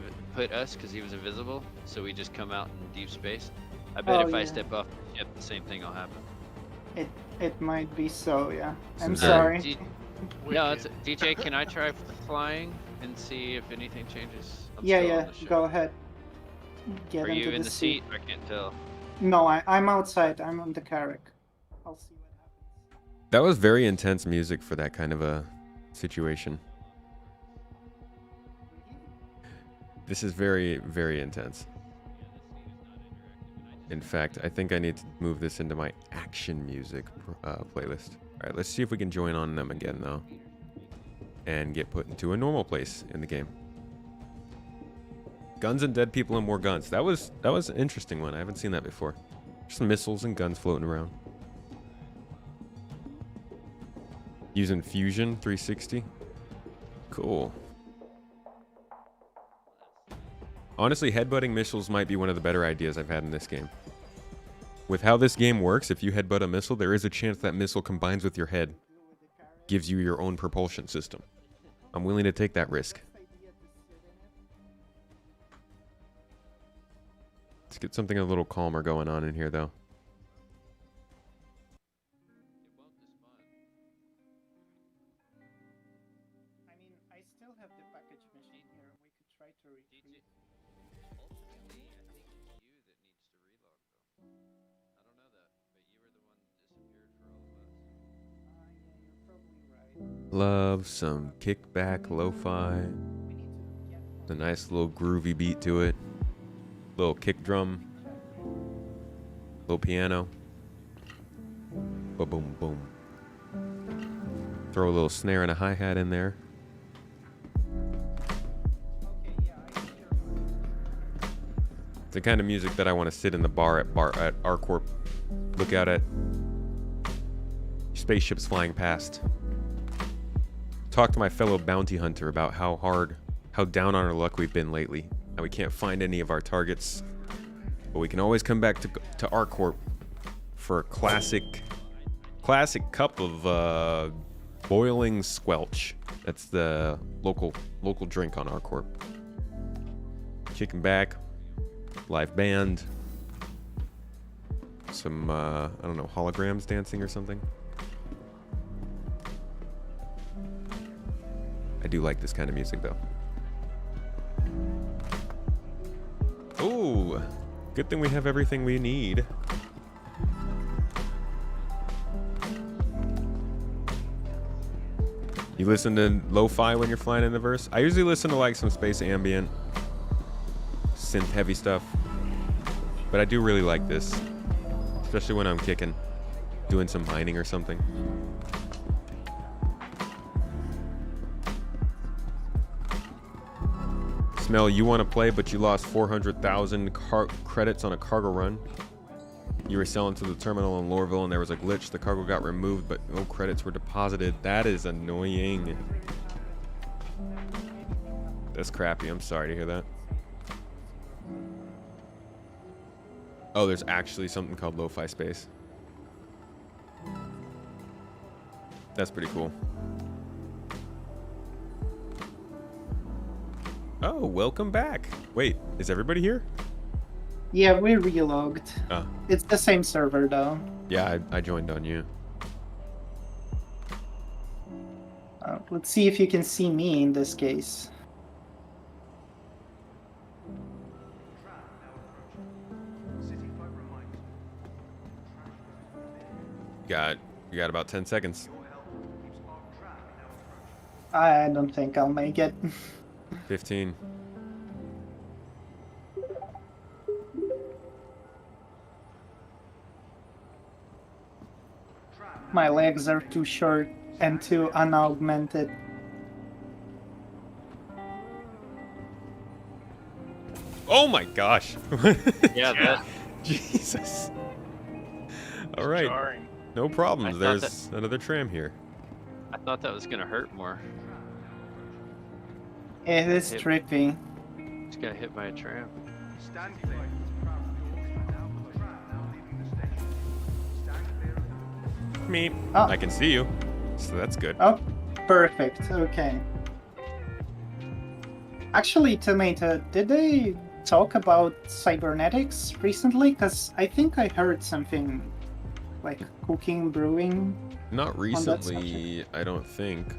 Speaker 7: invisible. So we just come out in deep space. I bet
Speaker 6: Oh,
Speaker 7: if I
Speaker 6: yeah.
Speaker 7: step off the ship, the same thing will happen.
Speaker 6: It might be so, yeah. I'm
Speaker 1: So,
Speaker 6: sorry.
Speaker 7: D- no, it's DJ. Can I try flying and see if anything changes? I'm
Speaker 6: Yeah,
Speaker 7: still on
Speaker 6: yeah.
Speaker 7: the ship.
Speaker 6: Go ahead. Get
Speaker 7: Are
Speaker 6: into
Speaker 7: you in
Speaker 6: the
Speaker 7: the
Speaker 6: seat.
Speaker 7: seat? I can't tell.
Speaker 6: No, I'm outside. I'm on the Carrack. I'll see what happens.
Speaker 1: That was very intense music for that kind of a situation. This is very, very intense. In fact, I think I need to move this into my action music playlist. All right, let's see if we can join on them again, though. And get put into a normal place in the game. Guns and dead people and more guns. That was an interesting one. I haven't seen that before. Just missiles and guns floating around. Using Fusion 360. Cool. Honestly, headbutting missiles might be one of the better ideas I've had in this game. With how this game works, if you headbutt a missile, there is a chance that missile combines with your head. Gives you your own propulsion system. I'm willing to take that risk. Let's get something a little calmer going on in here, though.
Speaker 6: I mean, I still have the package machine here. We could try to retreat.
Speaker 7: Ultimately, I think it's you that needs to relog, though. I don't know that, but you were the one that disappeared for all of us.
Speaker 6: Yeah, you're probably right.
Speaker 1: Love some kickback lo-fi.
Speaker 6: We need to get
Speaker 1: The nice little groovy beat to it. Little kick drum. Little piano. Boom, boom. Throw a little snare and a hi-hat in there.
Speaker 6: Okay, yeah, I hear you.
Speaker 1: It's the kind of music that I want to sit in the bar at ArcCorp. Look out at spaceships flying past. Talk to my fellow bounty hunter about how down on our luck we've been lately. How we can't find any of our targets. But we can always come back to ArcCorp for a classic cup of boiling squelch. That's the local drink on ArcCorp. Kicking back, live band, some I don't know, holograms dancing or something. I do like this kind of music though. Ooh, good thing we have everything we need. You listen to lo-fi when you're flying in the verse? I usually listen to like some space ambient, synth heavy stuff. But I do really like this, especially when I'm kicking, doing some mining or something. Smell, you want to play, but you lost 400,000 credits on a cargo run. You were selling to the terminal in Lorville, and there was a glitch. The cargo got removed, but no credits were deposited. That is annoying. That's crappy. I'm sorry to hear that. Oh, there's actually something called Lo-Fi Space. That's pretty cool. Oh, welcome back. Wait, is everybody here?
Speaker 6: Yeah, we relogged.
Speaker 1: Oh.
Speaker 6: It's the same server though.
Speaker 1: Yeah, I joined on you.
Speaker 6: Let's see if you can see me in this case.
Speaker 1: You got about 10 seconds.
Speaker 6: I don't think I'll make it.
Speaker 1: 15.
Speaker 6: My legs are too short and too unaugmented.
Speaker 1: Oh my gosh.
Speaker 7: Yeah, that.
Speaker 1: Jesus. All right.
Speaker 3: Jarring.
Speaker 1: No problems.
Speaker 7: I thought
Speaker 1: There's another tram here.
Speaker 7: I thought that was gonna hurt more.
Speaker 6: It is
Speaker 7: It-
Speaker 6: trippy.
Speaker 7: Just got hit by a tram.
Speaker 8: Stand clear. Now for the tram, now leaving the station. Stand clear.
Speaker 1: Me.
Speaker 6: Oh.
Speaker 1: I can see you, so that's good.
Speaker 6: Oh, perfect. Okay. Actually, Tomato, did they talk about cybernetics recently? Because I think I heard something like cooking, brewing.
Speaker 1: Not
Speaker 6: that
Speaker 1: recently, I don't think.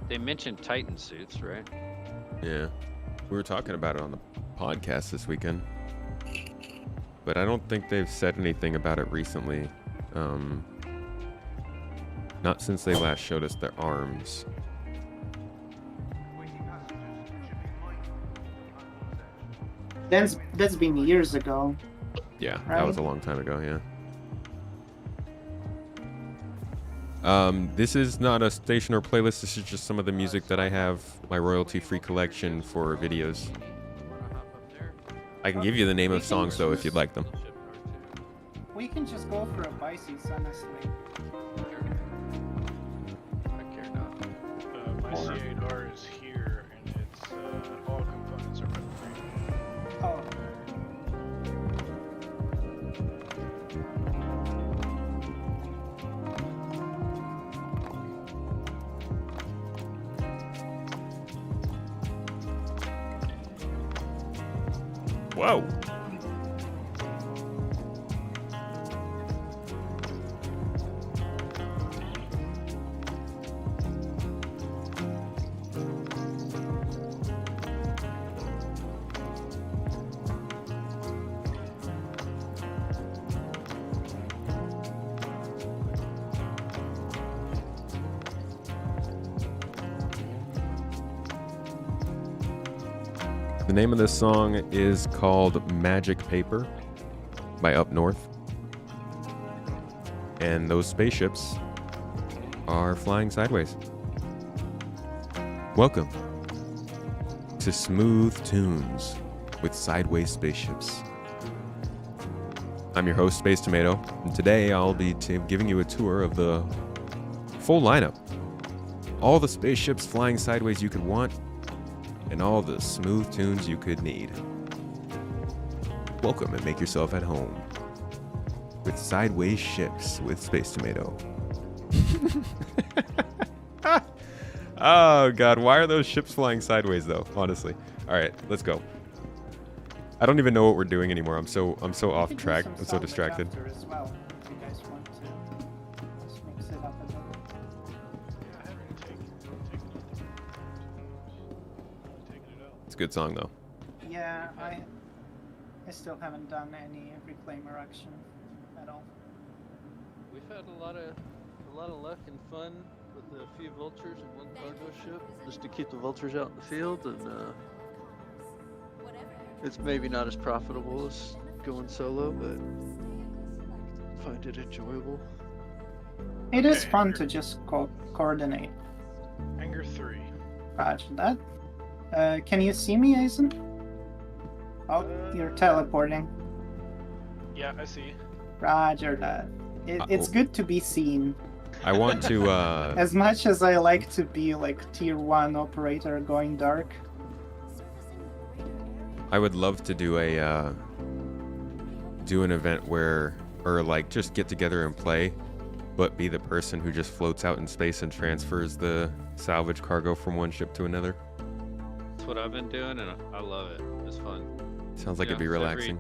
Speaker 7: They mentioned Titan suits, right?
Speaker 1: Yeah, we were talking about it on the podcast this weekend, but I don't think they've said anything about it recently. Not since they last showed us their arms.
Speaker 8: Waiting passengers should be mindful.
Speaker 6: That's been years ago.
Speaker 1: Yeah, that was a
Speaker 6: Right.
Speaker 1: long time ago, yeah. This is not a station or playlist, this is just some of the music that I have, my royalty-free collection for videos. I can give you the name of songs, though, if you'd like them.
Speaker 6: We can just go for a Pisces, honestly.
Speaker 7: I care not.
Speaker 3: My C8R is here, and it's all components are upgraded.
Speaker 6: Oh.
Speaker 1: Whoa! The name of this song is called Magic Paper by Up North. And those spaceships are flying sideways. Welcome to Smooth Tunes with Sideways Spaceships. I'm your host, Space Tomato, and today I'll be giving you a tour of the full lineup. All the spaceships flying sideways you could want, and all the smooth tunes you could need. Welcome and make yourself at home with Sideways Ships with Space Tomato. Oh god, why are those ships flying sideways though? Honestly. Alright, let's go. I don't even know what we're doing anymore. I'm so off
Speaker 6: We could do
Speaker 1: track.
Speaker 6: some
Speaker 1: I'm so
Speaker 6: salvage
Speaker 1: distracted.
Speaker 6: after as well, if you guys want to. Let's mix it up a bit.
Speaker 3: Yeah, I haven't taken it out.
Speaker 1: It's a good song though.
Speaker 6: Yeah, I still haven't done any reclaimer action at all.
Speaker 9: We've had a lot of luck and fun with a few vultures and one cargo ship, just to keep the vultures out in the field, and it's maybe not as profitable as going solo, but find it enjoyable.
Speaker 6: It is
Speaker 3: Okay.
Speaker 6: fun to just coordinate.
Speaker 3: Anger 3.
Speaker 6: Roger that. Can you see me, Azon? Oh, you're teleporting.
Speaker 3: Yeah, I see.
Speaker 6: Roger that. It's good to be seen.
Speaker 1: I want to
Speaker 6: As much as I like to be like tier 1 operator going dark.
Speaker 1: I would love to do an event where, or like just get together and play, but be the person who just floats out in space and transfers the salvage cargo from one ship to another.
Speaker 7: That's what I've been doing, and I love it. It's fun.
Speaker 1: Sounds like
Speaker 7: Yeah,
Speaker 1: it'd be
Speaker 7: every-
Speaker 1: relaxing.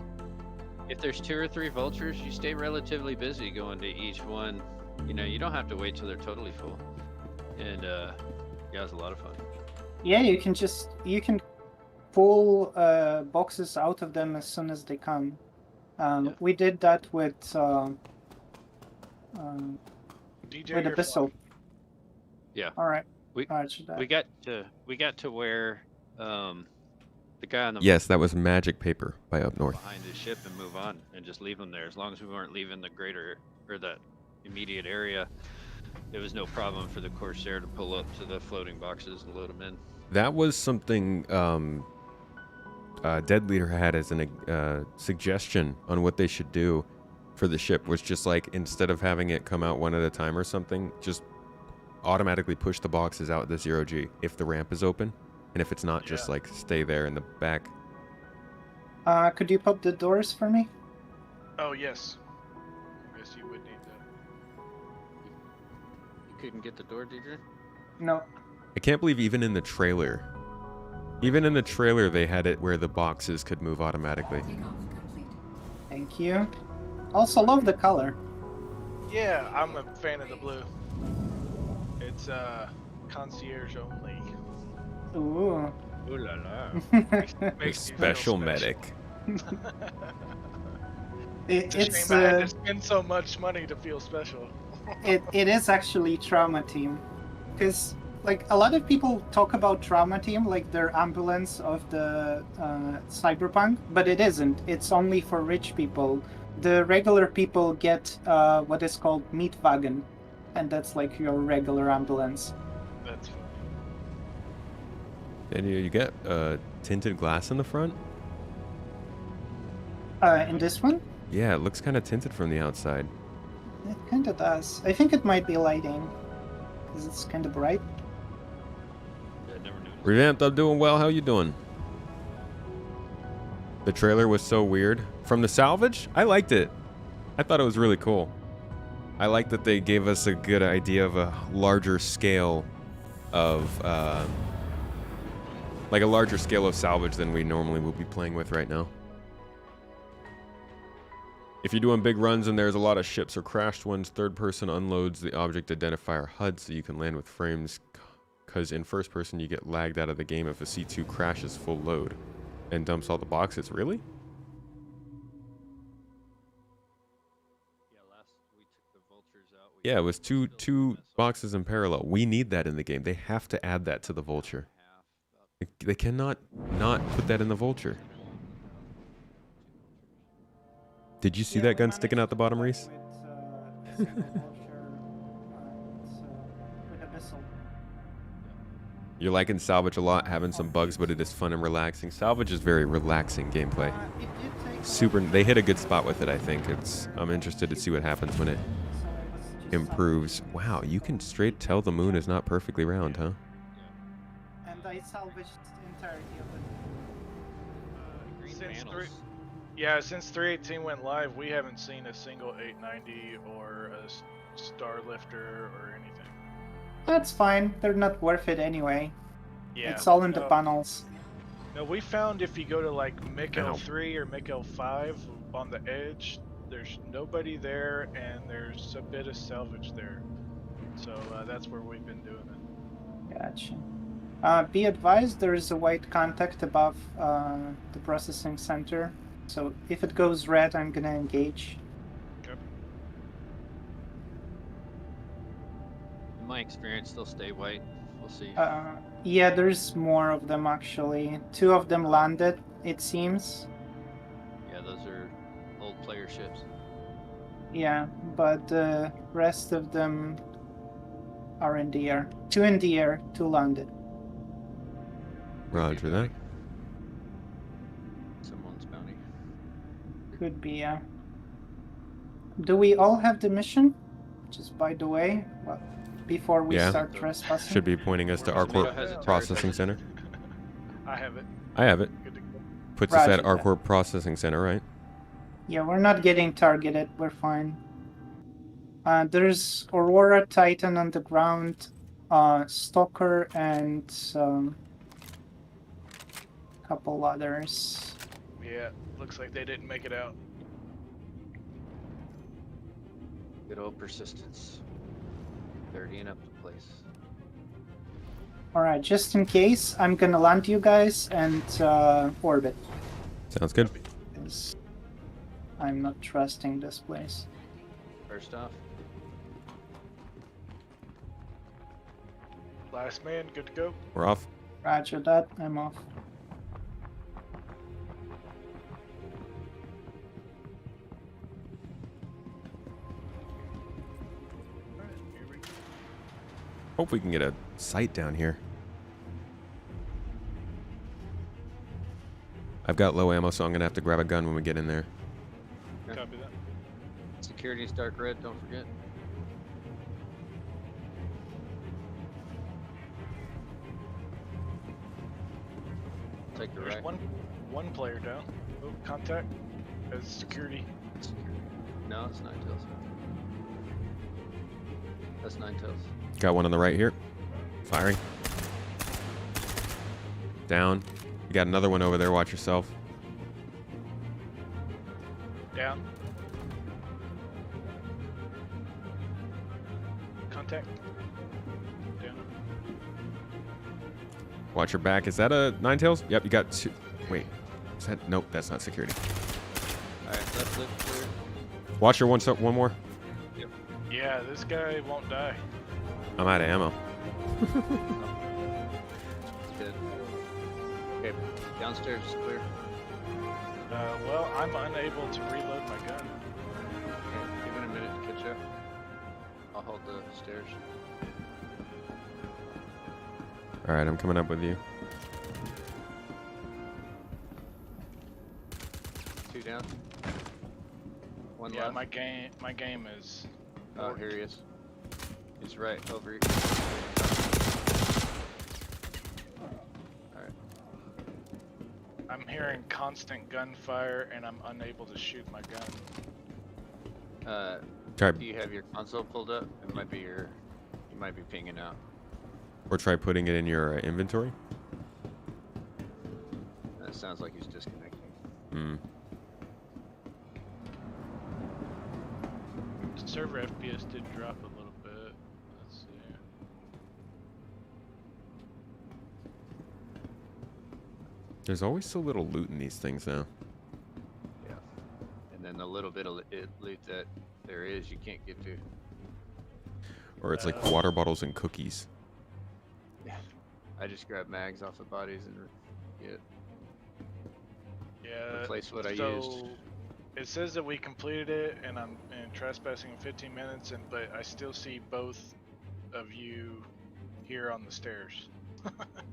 Speaker 7: If there's 2 or 3 vultures, you stay relatively busy going to each one. You know, you don't have to wait till they're totally full. And yeah, it's a lot of fun.
Speaker 6: Yeah, you can pull boxes out of them as soon as they come.
Speaker 7: Yeah.
Speaker 6: We did that with
Speaker 3: DJ,
Speaker 6: with
Speaker 3: you're
Speaker 6: Abyssal.
Speaker 3: flying.
Speaker 6: All right.
Speaker 7: We-
Speaker 6: Roger that.
Speaker 7: We got to where the guy on the
Speaker 1: Yes, that was Magic Paper by Up North.
Speaker 7: behind his ship and move on and just leave them there. As long as we weren't leaving the greater or the immediate area, it was no problem for the Corsair to pull up to the floating boxes and load them in.
Speaker 1: That was something Dead Leader had as a suggestion on what they should do for the ship, was just like, instead of having it come out one at a time or something, just automatically push the boxes out the 0G if the ramp is open. And if it's not, just like stay there in the back.
Speaker 6: Could you pop the doors for me?
Speaker 3: Oh yes. Yes, you would need that.
Speaker 7: You couldn't get the door, did you?
Speaker 6: No.
Speaker 1: I can't believe even in the trailer, they had it where the boxes could move automatically.
Speaker 6: Thank you. Also love the color.
Speaker 3: Yeah, I'm a fan of the blue. It's concierge only.
Speaker 6: Ooh.
Speaker 7: Ooh la la.
Speaker 1: The
Speaker 3: Makes you feel
Speaker 1: special medic.
Speaker 3: It's a
Speaker 6: It's
Speaker 3: shame I had to spend so much money to feel special.
Speaker 6: it is actually Trauma Team, because like a lot of people talk about Trauma Team like they're ambulance of the cyberpunk, but it isn't. It's only for rich people. The regular people get what is called Mietwagen, and that's like your regular ambulance.
Speaker 3: That's funny.
Speaker 1: And you get tinted glass in the front.
Speaker 6: In this one,
Speaker 1: Yeah, it looks kind of tinted from the outside.
Speaker 6: it kind of does. I think it might be lighting, because it's kind of bright.
Speaker 7: Yeah, I never knew.
Speaker 1: Revamped, I'm doing well. How you doing? The trailer was so weird. From the Salvage, I liked it. I thought it was really cool. I like that they gave us a good idea of a larger scale of like a larger scale of Salvage than we normally will be playing with right now. If you're doing big runs and there's a lot of ships or crashed ones, third person unloads the object identifier HUD so you can land with frames, because in first person you get lagged out of the game if a C2 crashes full load and dumps all the boxes. Really?
Speaker 7: Yeah, last we took the vultures out.
Speaker 1: Yeah, it was two boxes in parallel. We need that in the game. They have to add that to the Vulture. They cannot not put that in the Vulture. Did you see that gun sticking out the bottom, Reese? You're liking Salvage a lot, having some bugs, but it is fun and relaxing. Salvage is very relaxing gameplay. Super. They hit a good spot with it, I think. I'm interested to see what happens when it improves. Wow, you can straight tell the moon is not perfectly round, huh?
Speaker 6: And I salvaged the entirety of it.
Speaker 7: Green
Speaker 3: Since
Speaker 7: panels.
Speaker 3: Yeah, since 318 went live, we haven't seen a single 890 or a Star Lifter or anything.
Speaker 6: That's fine. They're not worth it anyway.
Speaker 3: Yeah.
Speaker 6: It's all in the panels.
Speaker 3: No, we found if you go to like Mick
Speaker 1: Ow.
Speaker 3: L3 or Mick L5 on the edge, there's nobody there and there's a bit of salvage there. So that's where we've been doing it.
Speaker 6: Gotcha. Be advised, there is a white contact above the processing center. So if it goes red, I'm gonna engage.
Speaker 7: In my experience, they'll stay white. We'll see.
Speaker 6: Yeah, there's more of them actually. 2 of them landed, it seems.
Speaker 7: Yeah, those are old player ships.
Speaker 6: Yeah, but the rest of them are in the air. 2 in the air, 2 landed.
Speaker 1: Roger that.
Speaker 7: Someone's bounty.
Speaker 6: Could be, yeah. Do we all have the mission? Just by the way, well, before we
Speaker 1: Yeah.
Speaker 6: start trespassing.
Speaker 1: Should be pointing us to
Speaker 7: Tomato has a
Speaker 1: Arcorp
Speaker 7: turret.
Speaker 1: Processing Center.
Speaker 3: I have it.
Speaker 1: I have it.
Speaker 3: Good to go.
Speaker 1: Puts us at
Speaker 6: Roger that.
Speaker 1: Arcorp Processing Center, right?
Speaker 6: Yeah, we're not getting targeted. We're fine. There's Aurora Titan on the ground, Stalker, and a couple others.
Speaker 3: Yeah, looks like they didn't make it out.
Speaker 7: Good old persistence. Dirtying up the place.
Speaker 6: Alright, just in case, I'm gonna land you guys and orbit.
Speaker 1: Sounds good.
Speaker 6: 'Cause I'm not trusting this place.
Speaker 7: First off,
Speaker 3: Last man, good to go.
Speaker 1: We're off.
Speaker 6: Roger that, I'm off.
Speaker 3: Here we go.
Speaker 1: Hope we can get a sight down here. I've got low ammo, so I'm gonna have to grab a gun when we get in there.
Speaker 3: Copy that.
Speaker 7: security's dark red, don't forget. take the
Speaker 3: There's
Speaker 7: rack.
Speaker 3: one player down. Oh, contact as security.
Speaker 7: No, it's Nine Tails. That's Nine Tails.
Speaker 1: Got one on the right here. Firing. Down. You got another one over there. Watch yourself.
Speaker 3: Down. Contact. Down.
Speaker 1: Watch your back. Is that a Nine Tails? Yep, you got two. Wait. Is that? Nope, that's not security.
Speaker 7: Alright, left lip clear.
Speaker 1: Watch your one more.
Speaker 3: Yeah, this guy won't die.
Speaker 1: I'm out of ammo.
Speaker 7: Good. Okay, downstairs is clear.
Speaker 3: Well, I'm unable to reload my gun.
Speaker 7: Okay, give it a minute to catch up. I'll hold the stairs.
Speaker 1: All right, I'm coming up with you.
Speaker 7: Two down. One
Speaker 3: Yeah,
Speaker 7: left.
Speaker 3: my game is.
Speaker 7: Oh, here he is. He's right over here. Alright.
Speaker 3: I'm hearing constant gunfire and I'm unable to shoot my gun.
Speaker 1: Try
Speaker 7: Do you have your console pulled up? It might be you might be pinging out.
Speaker 1: or try putting it in your inventory.
Speaker 7: That sounds like he's disconnecting.
Speaker 1: Hmm.
Speaker 3: Server FPS did drop a little bit. Let's see.
Speaker 1: There's always so little loot in these things now.
Speaker 7: Yeah. And then the little bit of loot that there is, you can't get to.
Speaker 1: Or it's like water bottles and cookies.
Speaker 7: Yeah. I just grab mags off the bodies and
Speaker 3: Yeah.
Speaker 7: replace what I
Speaker 3: so
Speaker 7: used.
Speaker 3: It says that we completed it, and I'm trespassing in 15 minutes, but I still see both of you here on the stairs.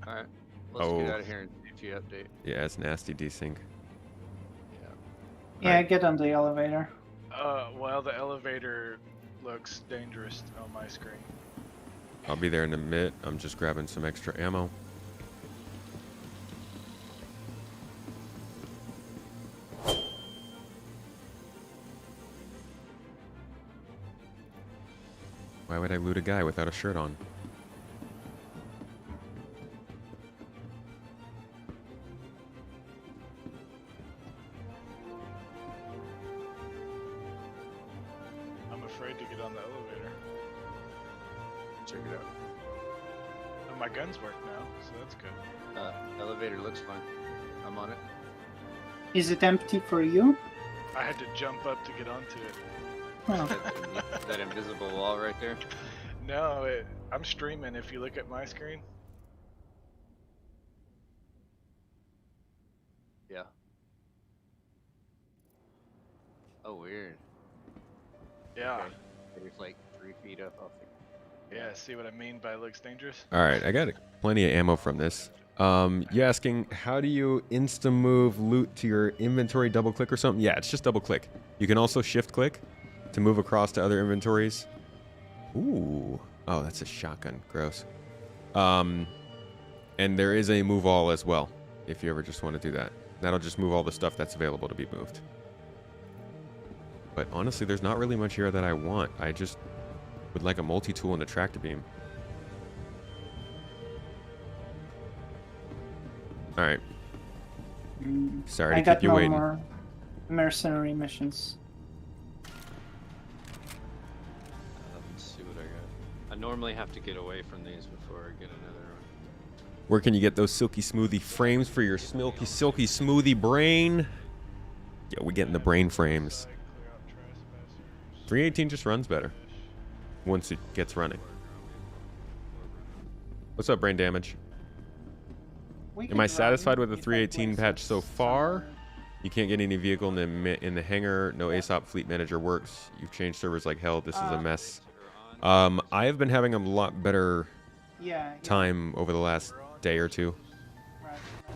Speaker 7: Alright. Let's get out of here and see if you update.
Speaker 1: Yeah, it's nasty desync.
Speaker 6: Yeah, get on the elevator.
Speaker 3: Well, the elevator looks dangerous on my screen.
Speaker 1: I'll be there in a minute. I'm just grabbing some extra ammo. Why would I loot a guy without a shirt on?
Speaker 3: I'm afraid to get on the elevator.
Speaker 7: Check it out.
Speaker 3: But my guns work now, so that's good.
Speaker 7: Elevator looks fine. I'm on it.
Speaker 6: Is it empty for you?
Speaker 3: I had to jump up to get onto it.
Speaker 6: Oh.
Speaker 7: That invisible wall right there.
Speaker 3: No, I'm streaming if you look at my screen.
Speaker 7: Yeah. Oh, weird.
Speaker 3: Yeah.
Speaker 7: Okay. It's like 3 feet up off the...
Speaker 3: Yeah, see what I mean by looks dangerous?
Speaker 1: All right, I got plenty of ammo from this. You asking how do you insta move loot to your inventory? Double click or something? Yeah, it's just double click. You can also shift click to move across to other inventories. Ooh, oh, that's a shotgun. Gross. And there is a move all as well if you ever just want to do that. That'll just move all the stuff that's available to be moved. But honestly, there's not really much here that I want. I just would like a multi-tool and a tractor beam. All right. Sorry
Speaker 6: I
Speaker 1: to
Speaker 6: got
Speaker 1: keep you
Speaker 6: no
Speaker 1: waiting.
Speaker 6: more mercenary missions.
Speaker 7: Let's see what I got. I normally have to get away from these before I get another one.
Speaker 1: Where can you get those silky smoothie frames for your silky smoothie brain? Yeah, we getting the brain frames. 318 just runs better once it gets running. What's up, brain damage? Am I satisfied with the 318 patch so far? You can't get any vehicle in the hangar. No ASOP fleet manager works. You've changed servers like hell. This is a mess. I have been having a lot better time over the last day or two.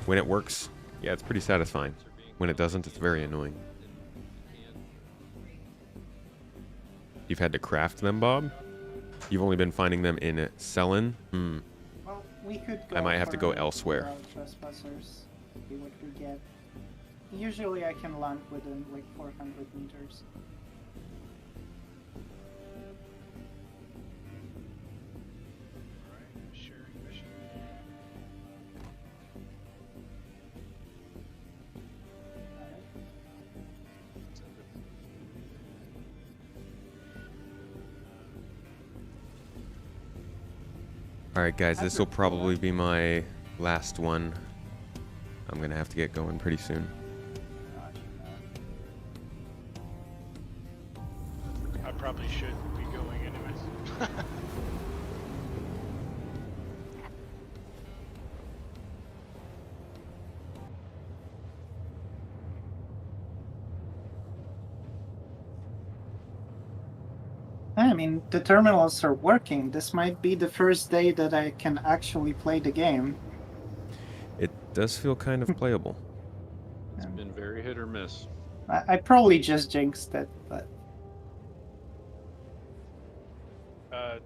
Speaker 1: When it works, yeah, it's pretty satisfying. When it doesn't, it's very annoying. You've had to craft them, Bob? You've only been finding them in Selin?
Speaker 6: Well, we could go
Speaker 1: I might have to go
Speaker 6: for
Speaker 1: elsewhere.
Speaker 6: road trespassers. See what we get. Usually I can land within like 400 meters.
Speaker 3: Alright, sharing mission.
Speaker 1: All right, guys, this will probably be my last one. I'm gonna have to get going pretty soon.
Speaker 3: I probably should be going anyways.
Speaker 6: I mean, the terminals are working. This might be the first day that I can actually play the game.
Speaker 1: It does feel kind of playable.
Speaker 9: It's been very hit or miss.
Speaker 6: I probably just jinxed it, but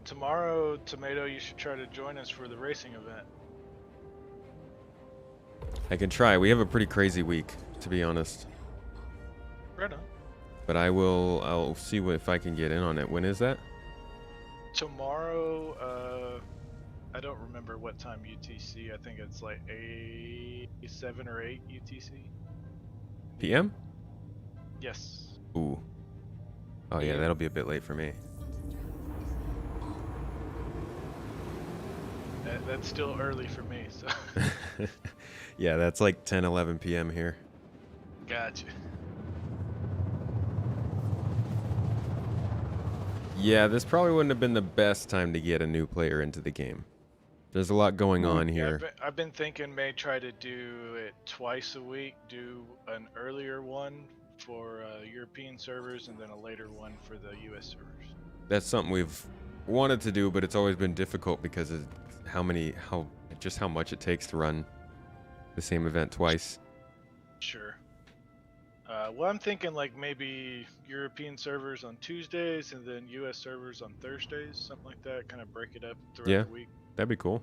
Speaker 3: Tomorrow, Tomato, you should try to join us for the racing event.
Speaker 1: I can try. We have a pretty crazy week, to be honest.
Speaker 3: Right on.
Speaker 1: But I'll see if I can get in on it. When is that?
Speaker 3: Tomorrow, I don't remember what time UTC. I think it's like 7 or 8 UTC.
Speaker 1: PM?
Speaker 3: Yes.
Speaker 1: Ooh. Oh yeah, that'll be a bit late for me.
Speaker 3: That's still early for me, so.
Speaker 1: Yeah, that's like 10, 11 p.m. here.
Speaker 3: Gotcha.
Speaker 1: Yeah, this probably wouldn't have been the best time to get a new player into the game. There's a lot going on here.
Speaker 3: I've been thinking may try to do it twice a week, do an earlier one for European servers and then a later one for the US servers.
Speaker 1: That's something we've wanted to do, but it's always been difficult because of how much it takes to run the same event twice.
Speaker 3: Sure. Well, I'm thinking like maybe European servers on Tuesdays and then US servers on Thursdays, something like that. Kind of break it up throughout the week.
Speaker 1: That'd be cool.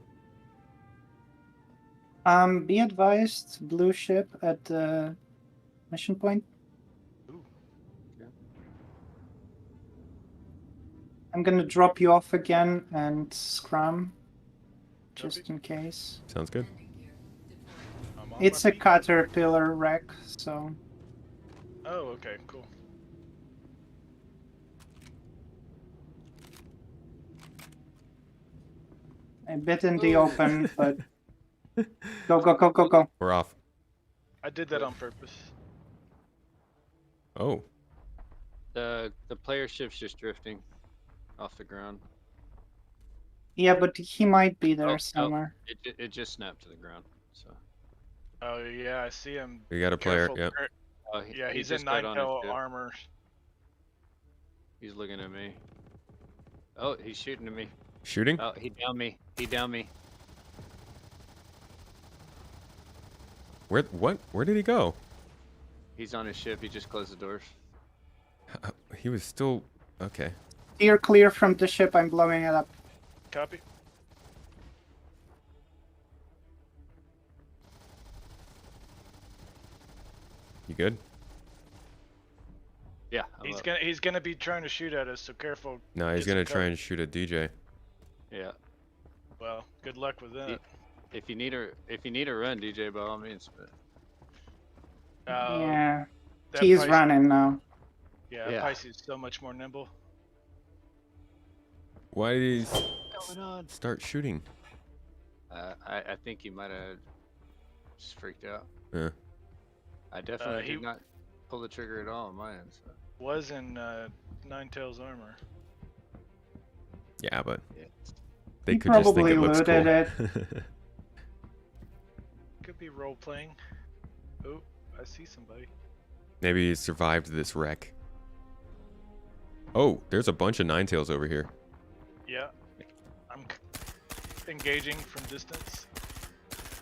Speaker 6: be advised, blue ship at the mission point.
Speaker 3: Ooh.
Speaker 9: Okay.
Speaker 6: I'm gonna drop you off again and scrum, just
Speaker 3: Copy.
Speaker 6: in case.
Speaker 1: Sounds good.
Speaker 3: I'm on
Speaker 6: It's
Speaker 3: my
Speaker 6: a
Speaker 3: feet.
Speaker 6: caterpillar wreck, so
Speaker 3: Oh, okay, cool.
Speaker 6: a bit in the open, but go, go, go, go, go.
Speaker 1: We're off.
Speaker 3: I did that on purpose.
Speaker 1: Oh,
Speaker 7: The player ship's just drifting off the ground.
Speaker 6: Yeah, but he might be
Speaker 7: Oh,
Speaker 6: there
Speaker 7: oh.
Speaker 6: somewhere.
Speaker 7: It just snapped to the ground. So
Speaker 3: Oh yeah, I see him.
Speaker 1: we got a player.
Speaker 3: Careful,
Speaker 1: Yep.
Speaker 3: Kurt.
Speaker 7: oh,
Speaker 3: Yeah,
Speaker 7: he
Speaker 3: he's
Speaker 7: just
Speaker 3: in
Speaker 7: got on his
Speaker 3: 9-tail
Speaker 7: ship.
Speaker 3: armor.
Speaker 7: He's looking at me. Oh, he's shooting at me.
Speaker 1: Shooting?
Speaker 7: Oh, he downed me. He downed me.
Speaker 1: Where? What? Where did he go?
Speaker 7: He's on his ship. He just closed the doors.
Speaker 1: He was still okay.
Speaker 6: Steer clear from the ship. I'm blowing it up.
Speaker 3: Copy.
Speaker 1: You good?
Speaker 7: Yeah. I'm
Speaker 3: He's
Speaker 7: up.
Speaker 3: gonna be trying to shoot at us, so careful.
Speaker 1: No, he's
Speaker 3: Get some
Speaker 1: gonna try
Speaker 3: cover.
Speaker 1: and shoot a DJ.
Speaker 7: Yeah.
Speaker 3: Well, good luck with that.
Speaker 7: If you need a run, DJ, by all means. But
Speaker 6: Yeah,
Speaker 3: that
Speaker 6: he's
Speaker 3: Pisces-
Speaker 6: running now.
Speaker 3: Yeah,
Speaker 7: Yeah.
Speaker 3: Pisces is so much more nimble.
Speaker 1: Why did he
Speaker 7: what's going on?
Speaker 1: start shooting?
Speaker 7: I think he might have just freaked out.
Speaker 1: Yeah.
Speaker 7: I definitely
Speaker 3: he-
Speaker 7: did not pull the trigger at all on my end. So.
Speaker 3: Was in Nine-Tails armor.
Speaker 1: Yeah, but
Speaker 7: Yeah.
Speaker 1: they
Speaker 6: He
Speaker 1: could just think
Speaker 6: probably
Speaker 1: it looks cool.
Speaker 6: looted
Speaker 3: Could be role playing. Oh, I see somebody.
Speaker 1: Maybe he survived this wreck. Oh, there's a bunch of Ninetails over here.
Speaker 3: Yeah, I'm engaging from distance.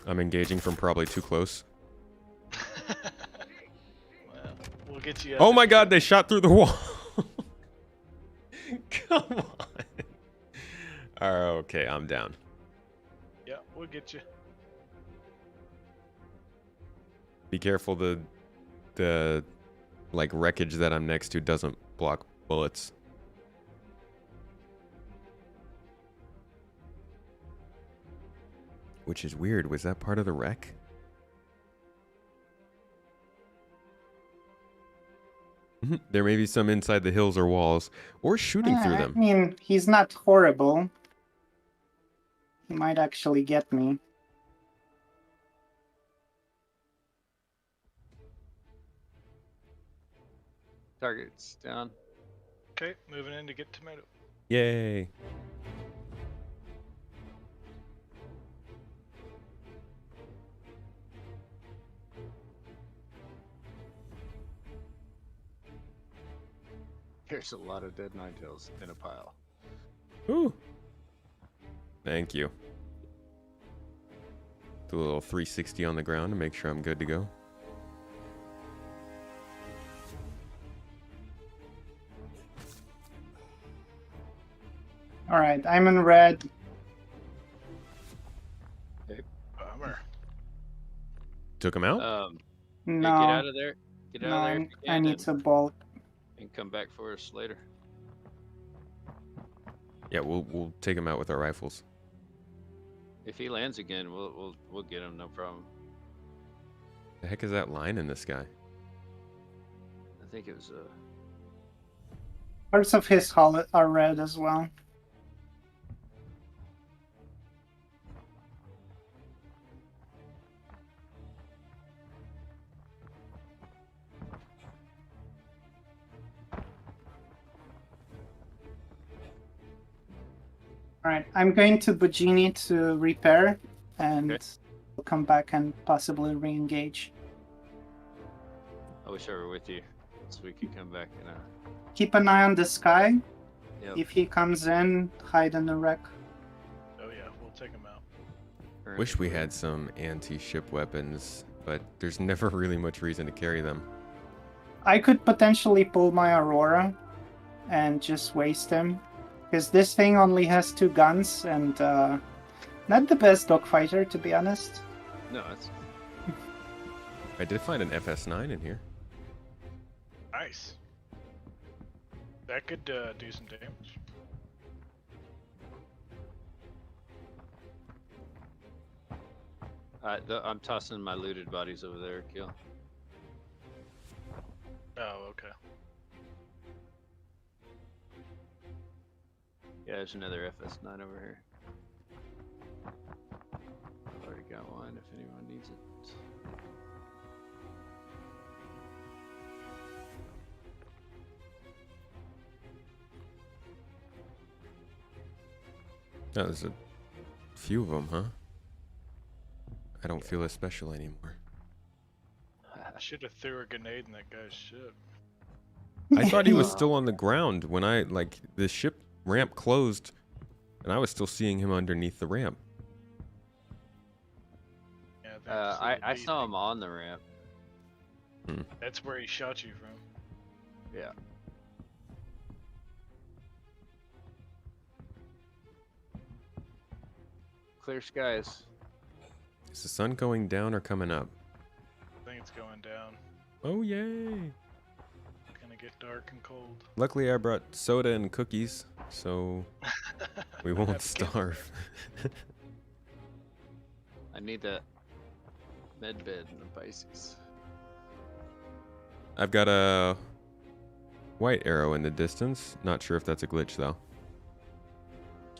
Speaker 1: I'm engaging from probably too close.
Speaker 3: Well, we'll get you.
Speaker 1: Oh my god, they shot through the wall. Come on. Okay, I'm down.
Speaker 3: Yeah, we'll get you.
Speaker 1: Be careful the like wreckage that I'm next to doesn't block bullets. Which is weird. Was that part of the wreck? There may be some inside the hills or walls, or shooting through them.
Speaker 6: I mean, he's not horrible. He might actually get me.
Speaker 7: Target's down.
Speaker 3: Okay, moving in to get tomato.
Speaker 1: Yay.
Speaker 7: There's a lot of dead ninetails in a pile.
Speaker 1: Ooh. Thank you. Do a little 360 on the ground to make sure I'm good to go.
Speaker 6: All right, I'm in red.
Speaker 3: Bummer.
Speaker 1: Took him out?
Speaker 7: Hey,
Speaker 6: No,
Speaker 7: get out of there. Get out
Speaker 6: no,
Speaker 7: of there. if you
Speaker 6: I
Speaker 7: can,
Speaker 6: need to bolt.
Speaker 7: and come back for us later.
Speaker 1: Yeah, we'll take him out with our rifles.
Speaker 7: If he lands again, we'll get him, no problem.
Speaker 1: The heck is that line in the sky?
Speaker 7: I think it was
Speaker 6: Parts of his hull are red as well. Alright, I'm going to Bujini to repair, and
Speaker 7: Okay.
Speaker 6: we'll come back and possibly re-engage.
Speaker 7: I wish I were with you, so we could come back and
Speaker 6: Keep an eye on the sky.
Speaker 7: Yep.
Speaker 6: If he comes in, hide in the wreck.
Speaker 3: Oh yeah, we'll take him out.
Speaker 1: Wish we had some anti-ship weapons, but there's never really much reason to carry them.
Speaker 6: I could potentially pull my Aurora and just waste him. Because this thing only has 2 guns and not the best dogfighter, to be honest.
Speaker 7: No, it's
Speaker 1: I did find an FS9 in here.
Speaker 3: Nice. That could do some damage.
Speaker 7: I'm tossing my looted bodies over there, Kill.
Speaker 3: Oh, okay.
Speaker 7: Yeah, there's another FS9 over here. I've already got one if anyone needs it.
Speaker 1: Oh, there's a few of them, huh? I don't feel as special anymore.
Speaker 3: I should have threw a grenade in that guy's ship.
Speaker 1: I thought he was still on the ground when the ship ramp closed, and I was still seeing him underneath the ramp.
Speaker 3: Yeah,
Speaker 7: I saw him on the ramp.
Speaker 3: That's where he shot you from.
Speaker 7: Yeah. Clear skies.
Speaker 1: Is the sun going down or coming up?
Speaker 3: I think it's going down.
Speaker 1: Oh, yay!
Speaker 3: It's gonna get dark and cold.
Speaker 1: Luckily, I brought soda and cookies, so we won't
Speaker 3: That's good.
Speaker 1: starve.
Speaker 7: I need that med bed in the Pisces.
Speaker 1: I've got a white arrow in the distance. Not sure if that's a glitch, though.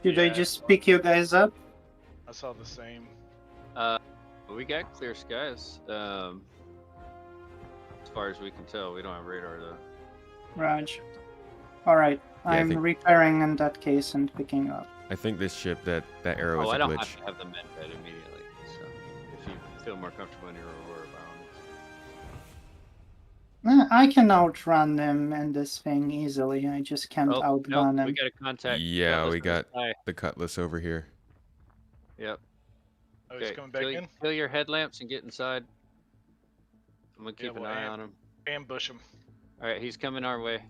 Speaker 6: Should I
Speaker 3: Yeah.
Speaker 6: just pick you guys up?
Speaker 3: I saw the same.
Speaker 7: We got clear skies. As far as we can tell, we don't have radar though.
Speaker 6: Raj. Alright,
Speaker 1: I
Speaker 6: I'm
Speaker 1: think-
Speaker 6: repairing in that case and picking up.
Speaker 1: I think this ship, that arrow is
Speaker 7: I
Speaker 1: a
Speaker 7: don't
Speaker 1: glitch.
Speaker 7: have to have the med bed immediately. So if you feel more comfortable in your Aurora, by all means.
Speaker 6: I can outrun them in this thing easily. I just can't
Speaker 7: Oh,
Speaker 6: outrun
Speaker 7: nope,
Speaker 6: them.
Speaker 7: we got a contact.
Speaker 1: Yeah,
Speaker 7: Cutlass
Speaker 1: we
Speaker 7: in the
Speaker 1: got
Speaker 7: sky.
Speaker 1: the cutlass over here.
Speaker 7: Yep.
Speaker 3: Oh, he's
Speaker 7: Okay,
Speaker 3: coming back in.
Speaker 7: kill your headlamps and get inside. I'm gonna
Speaker 3: Yeah,
Speaker 7: keep an
Speaker 3: we'll
Speaker 7: eye on him.
Speaker 3: Ambush him.
Speaker 7: All right, he's coming our way.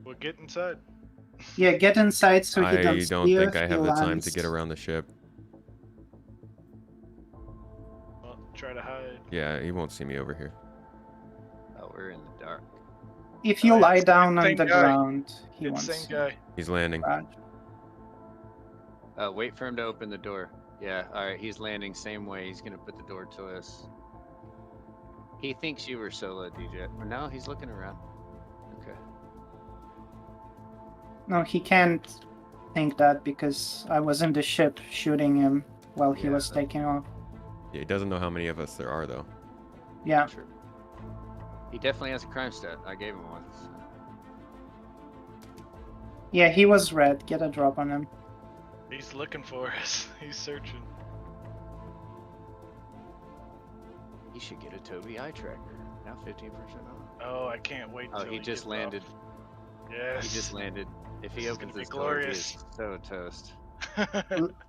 Speaker 3: We'll get inside.
Speaker 6: Yeah, get inside so he
Speaker 1: I
Speaker 6: don't
Speaker 1: don't
Speaker 6: see
Speaker 1: think
Speaker 6: you
Speaker 1: I
Speaker 6: if
Speaker 1: have
Speaker 6: he
Speaker 1: the time to
Speaker 6: lands.
Speaker 1: get around the ship.
Speaker 3: Well, try to hide.
Speaker 1: Yeah, he won't see me over here.
Speaker 7: Oh, we're in the dark.
Speaker 6: If you
Speaker 3: it's
Speaker 6: lie
Speaker 3: the
Speaker 6: down on
Speaker 3: same
Speaker 6: the
Speaker 3: guy.
Speaker 6: ground, he
Speaker 3: It's
Speaker 6: won't
Speaker 3: same
Speaker 6: see.
Speaker 3: guy.
Speaker 1: He's landing.
Speaker 6: Roger.
Speaker 7: Wait for him to open the door. Yeah, alright, he's landing same way. He's gonna put the door to us. He thinks you were solo, DJ. No, he's looking around. Okay.
Speaker 6: No, he can't think that because I was in the ship shooting him while he
Speaker 7: Yeah.
Speaker 6: was taking off.
Speaker 1: Yeah, he doesn't know how many of us there are though.
Speaker 6: Yeah.
Speaker 7: Sure. He definitely has a crime stat. I gave him one. So.
Speaker 6: Yeah, he was red. Get a drop on him.
Speaker 3: He's looking for us. He's searching.
Speaker 7: He should get a Toby eye tracker. Now 15% off.
Speaker 3: Oh, I can't wait.
Speaker 7: Oh,
Speaker 3: till
Speaker 7: he
Speaker 3: gets
Speaker 7: just landed.
Speaker 3: off. Yes.
Speaker 7: He just landed. If he
Speaker 3: This is
Speaker 7: opens
Speaker 3: gonna be
Speaker 7: this door, he
Speaker 3: glorious.
Speaker 7: is so toast.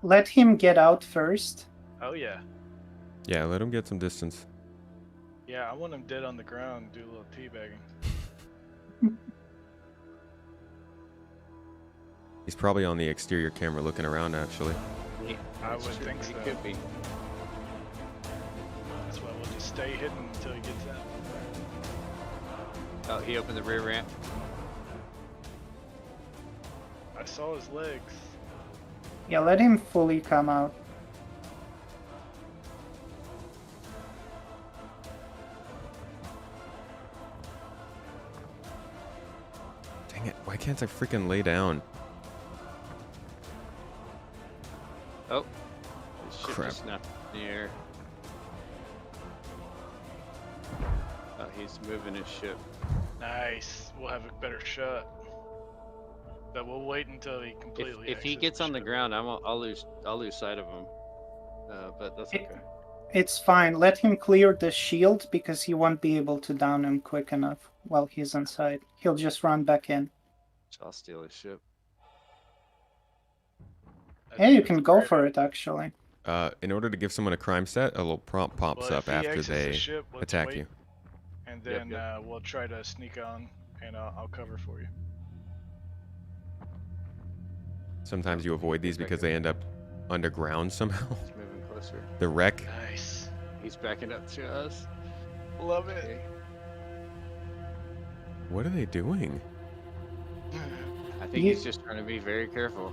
Speaker 6: Let him get out first.
Speaker 3: Oh yeah.
Speaker 1: Yeah, let him get some distance.
Speaker 3: Yeah, I want him dead on the ground. Do a little teabagging.
Speaker 1: He's probably on the exterior camera looking around actually.
Speaker 3: I would think
Speaker 7: He
Speaker 3: so.
Speaker 7: could be.
Speaker 3: That's why we'll just stay hidden until he gets out.
Speaker 7: Oh, he opened the rear ramp.
Speaker 3: I saw his legs.
Speaker 6: Yeah, let him fully come out.
Speaker 1: Dang it, why can't I freaking lay down?
Speaker 7: Oh, his ship
Speaker 1: Crap.
Speaker 7: just snapped in the air. Oh, he's moving his ship.
Speaker 3: Nice. We'll have a better shot. But we'll wait until he completely.
Speaker 7: If he
Speaker 3: exits
Speaker 7: gets on the
Speaker 3: ship.
Speaker 7: ground, I'll lose sight of him. But that's okay.
Speaker 6: It's fine. Let him clear the shield because he won't be able to down him quick enough while he's inside. He'll just run back in.
Speaker 7: So I'll steal his ship.
Speaker 6: Yeah, you can go for it actually.
Speaker 1: In order to give someone a crime stat, a little prompt pops
Speaker 3: Well,
Speaker 1: up
Speaker 3: if he
Speaker 1: after
Speaker 3: exits the
Speaker 1: they
Speaker 3: ship, let's
Speaker 1: attack
Speaker 3: wait,
Speaker 1: you.
Speaker 3: And
Speaker 7: Yep,
Speaker 3: then we'll try to sneak on, and I'll cover for you.
Speaker 1: Sometimes you avoid these because they end up underground somehow.
Speaker 7: He's moving closer.
Speaker 1: The wreck.
Speaker 3: Nice.
Speaker 7: He's backing up to us.
Speaker 3: Love it.
Speaker 7: Okay.
Speaker 1: What are they doing?
Speaker 7: I think he's just trying to be very careful.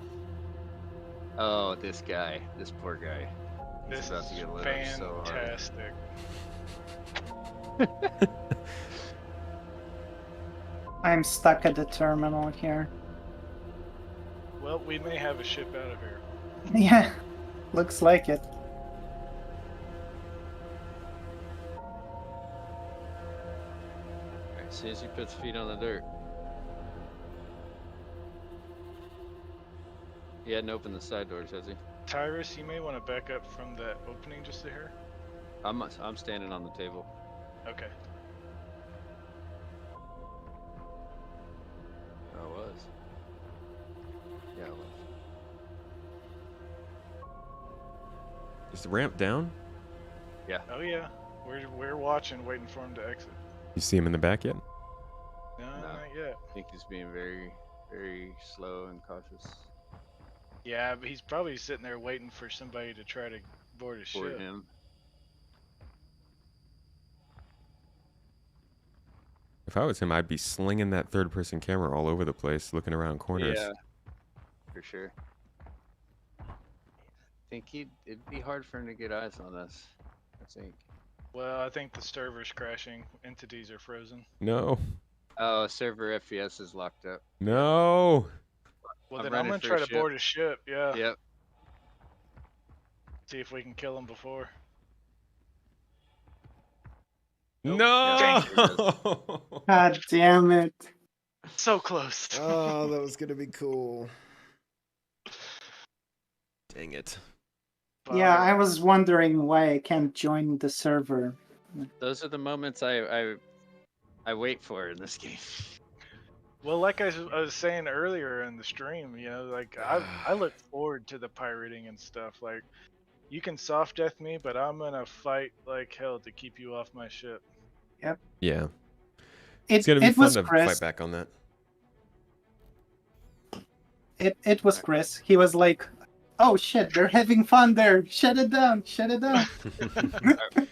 Speaker 7: Oh, this guy. This poor guy. He's
Speaker 3: This
Speaker 7: about
Speaker 3: is
Speaker 7: to get lit up so hard.
Speaker 3: fantastic.
Speaker 6: I'm stuck at the terminal here.
Speaker 3: Well, we may have a ship out of here.
Speaker 6: Yeah, looks like it.
Speaker 7: Alright, as soon as he puts feet on the dirt. He hadn't opened the side doors, has he?
Speaker 3: Tyrus, you may want to back up from that opening just a hair.
Speaker 7: I'm standing on the table.
Speaker 3: Okay.
Speaker 7: Oh, it was. Yeah, it was.
Speaker 1: Is the ramp down?
Speaker 3: Oh yeah. We're watching, waiting for him to exit.
Speaker 1: You see him in the back yet?
Speaker 3: No,
Speaker 7: No.
Speaker 3: not yet.
Speaker 7: I think he's being very, very slow and cautious.
Speaker 3: Yeah, but he's probably sitting there waiting for somebody to try to board his
Speaker 7: For
Speaker 3: ship.
Speaker 7: him.
Speaker 1: If I was him, I'd be slinging that third-person camera all over the place, looking around corners.
Speaker 7: Yeah, for sure. I think it'd be hard for him to get eyes on us. I think.
Speaker 3: Well, I think the server's crashing. Entities are frozen.
Speaker 1: No.
Speaker 7: Oh, server FPS is locked up.
Speaker 1: No.
Speaker 3: Well,
Speaker 7: I'm
Speaker 3: then I'm
Speaker 7: running
Speaker 3: gonna
Speaker 7: for
Speaker 3: try
Speaker 7: a
Speaker 3: to
Speaker 7: ship.
Speaker 3: board his ship. Yeah.
Speaker 7: Yep.
Speaker 3: See if we can kill him before.
Speaker 1: No.
Speaker 6: God damn it.
Speaker 3: So close.
Speaker 10: Oh, that was gonna be cool.
Speaker 1: Dang it.
Speaker 6: Yeah, I
Speaker 3: Bummer.
Speaker 6: was wondering why I can't join the server.
Speaker 7: Those are the moments I wait for in this game.
Speaker 3: Well, like I was saying earlier in the stream, you know, like I look forward to the pirating and stuff. Like, you can soft death me, but I'm gonna fight like hell to keep you off my ship.
Speaker 1: Yeah.
Speaker 6: It,
Speaker 1: It's gonna be
Speaker 6: it
Speaker 1: fun
Speaker 6: was
Speaker 1: to
Speaker 6: Chris.
Speaker 1: fight back on that.
Speaker 6: It was Chris. He was like, Oh shit, they're having fun there. Shut it down. Shut it down.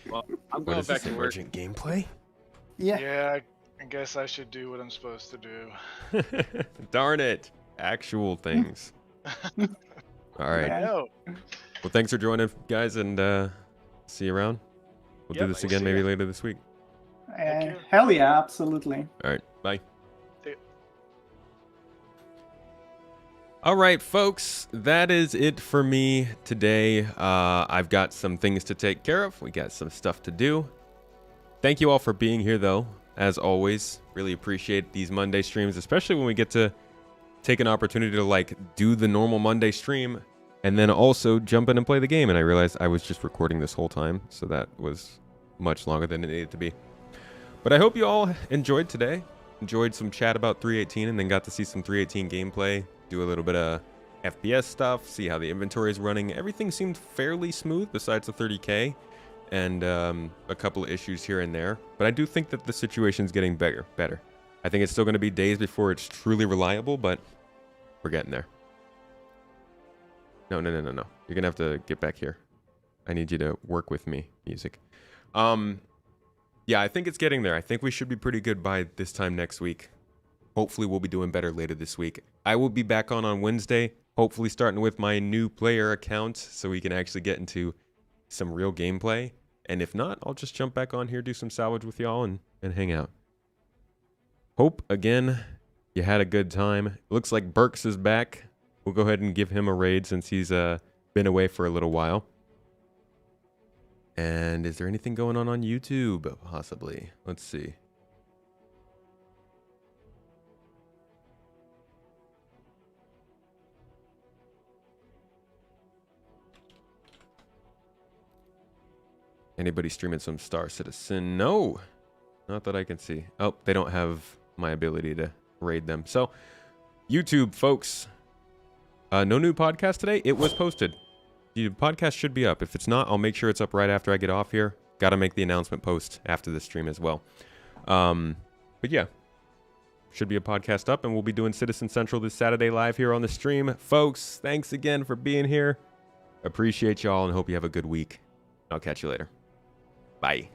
Speaker 7: Well, I'm
Speaker 1: What
Speaker 7: going
Speaker 1: is
Speaker 7: back
Speaker 1: this,
Speaker 7: to work.
Speaker 1: emergent gameplay?
Speaker 6: Yeah.
Speaker 3: Yeah, I guess I should do what I'm supposed to do.
Speaker 1: Darn it. Actual things. All right.
Speaker 3: I know.
Speaker 1: Well, thanks for joining, guys, and see you around. We'll do
Speaker 3: Yep,
Speaker 1: this
Speaker 3: we'll
Speaker 1: again
Speaker 3: see
Speaker 1: maybe
Speaker 3: ya.
Speaker 1: later this week.
Speaker 3: Thank you.
Speaker 6: Hell yeah, absolutely.
Speaker 1: All right. Bye.
Speaker 3: See ya.
Speaker 1: All right, folks, that is it for me today. I've got some things to take care of. We got some stuff to do. Thank you all for being here, though. As always, really appreciate these Monday streams, especially when we get to take an opportunity to like do the normal Monday stream and then also jump in and play the game. And I realized I was just recording this whole time, so that was much longer than it needed to be. But I hope you all enjoyed today. Enjoyed some chat about 318 and then got to see some 318 gameplay. Do a little bit of FPS stuff, see how the inventory is running. Everything seemed fairly smooth besides the 30k and a couple of issues here and there. But I do think that the situation's getting better. I think it's still going to be days before it's truly reliable, but we're getting there. No. You're going to have to get back here. I need you to work with me, music. Yeah, I think it's getting there. I think we should be pretty good by this time next week. Hopefully we'll be doing better later this week. I will be back on Wednesday, hopefully starting with my new player account so we can actually get into some real gameplay. And if not, I'll just jump back on here, do some salvage with y'all and hang out. Hope, again, you had a good time. Looks like Burks is back. We'll go ahead and give him a raid since he's been away for a little while. And is there anything going on YouTube? Possibly. Let's see. Anybody streaming some Star Citizen? No, not that I can see. Oh, they don't have my ability to raid them. So, YouTube, folks, no new podcast today. It was posted. The podcast should be up. If it's not, I'll make sure it's up right after I get off here. Got to make the announcement post after the stream as well. But yeah, should be a podcast up, and we'll be doing Citizen Central this Saturday live here on the stream. Folks, thanks again for being here. Appreciate y'all and hope you have a good week. I'll catch you later. Bye.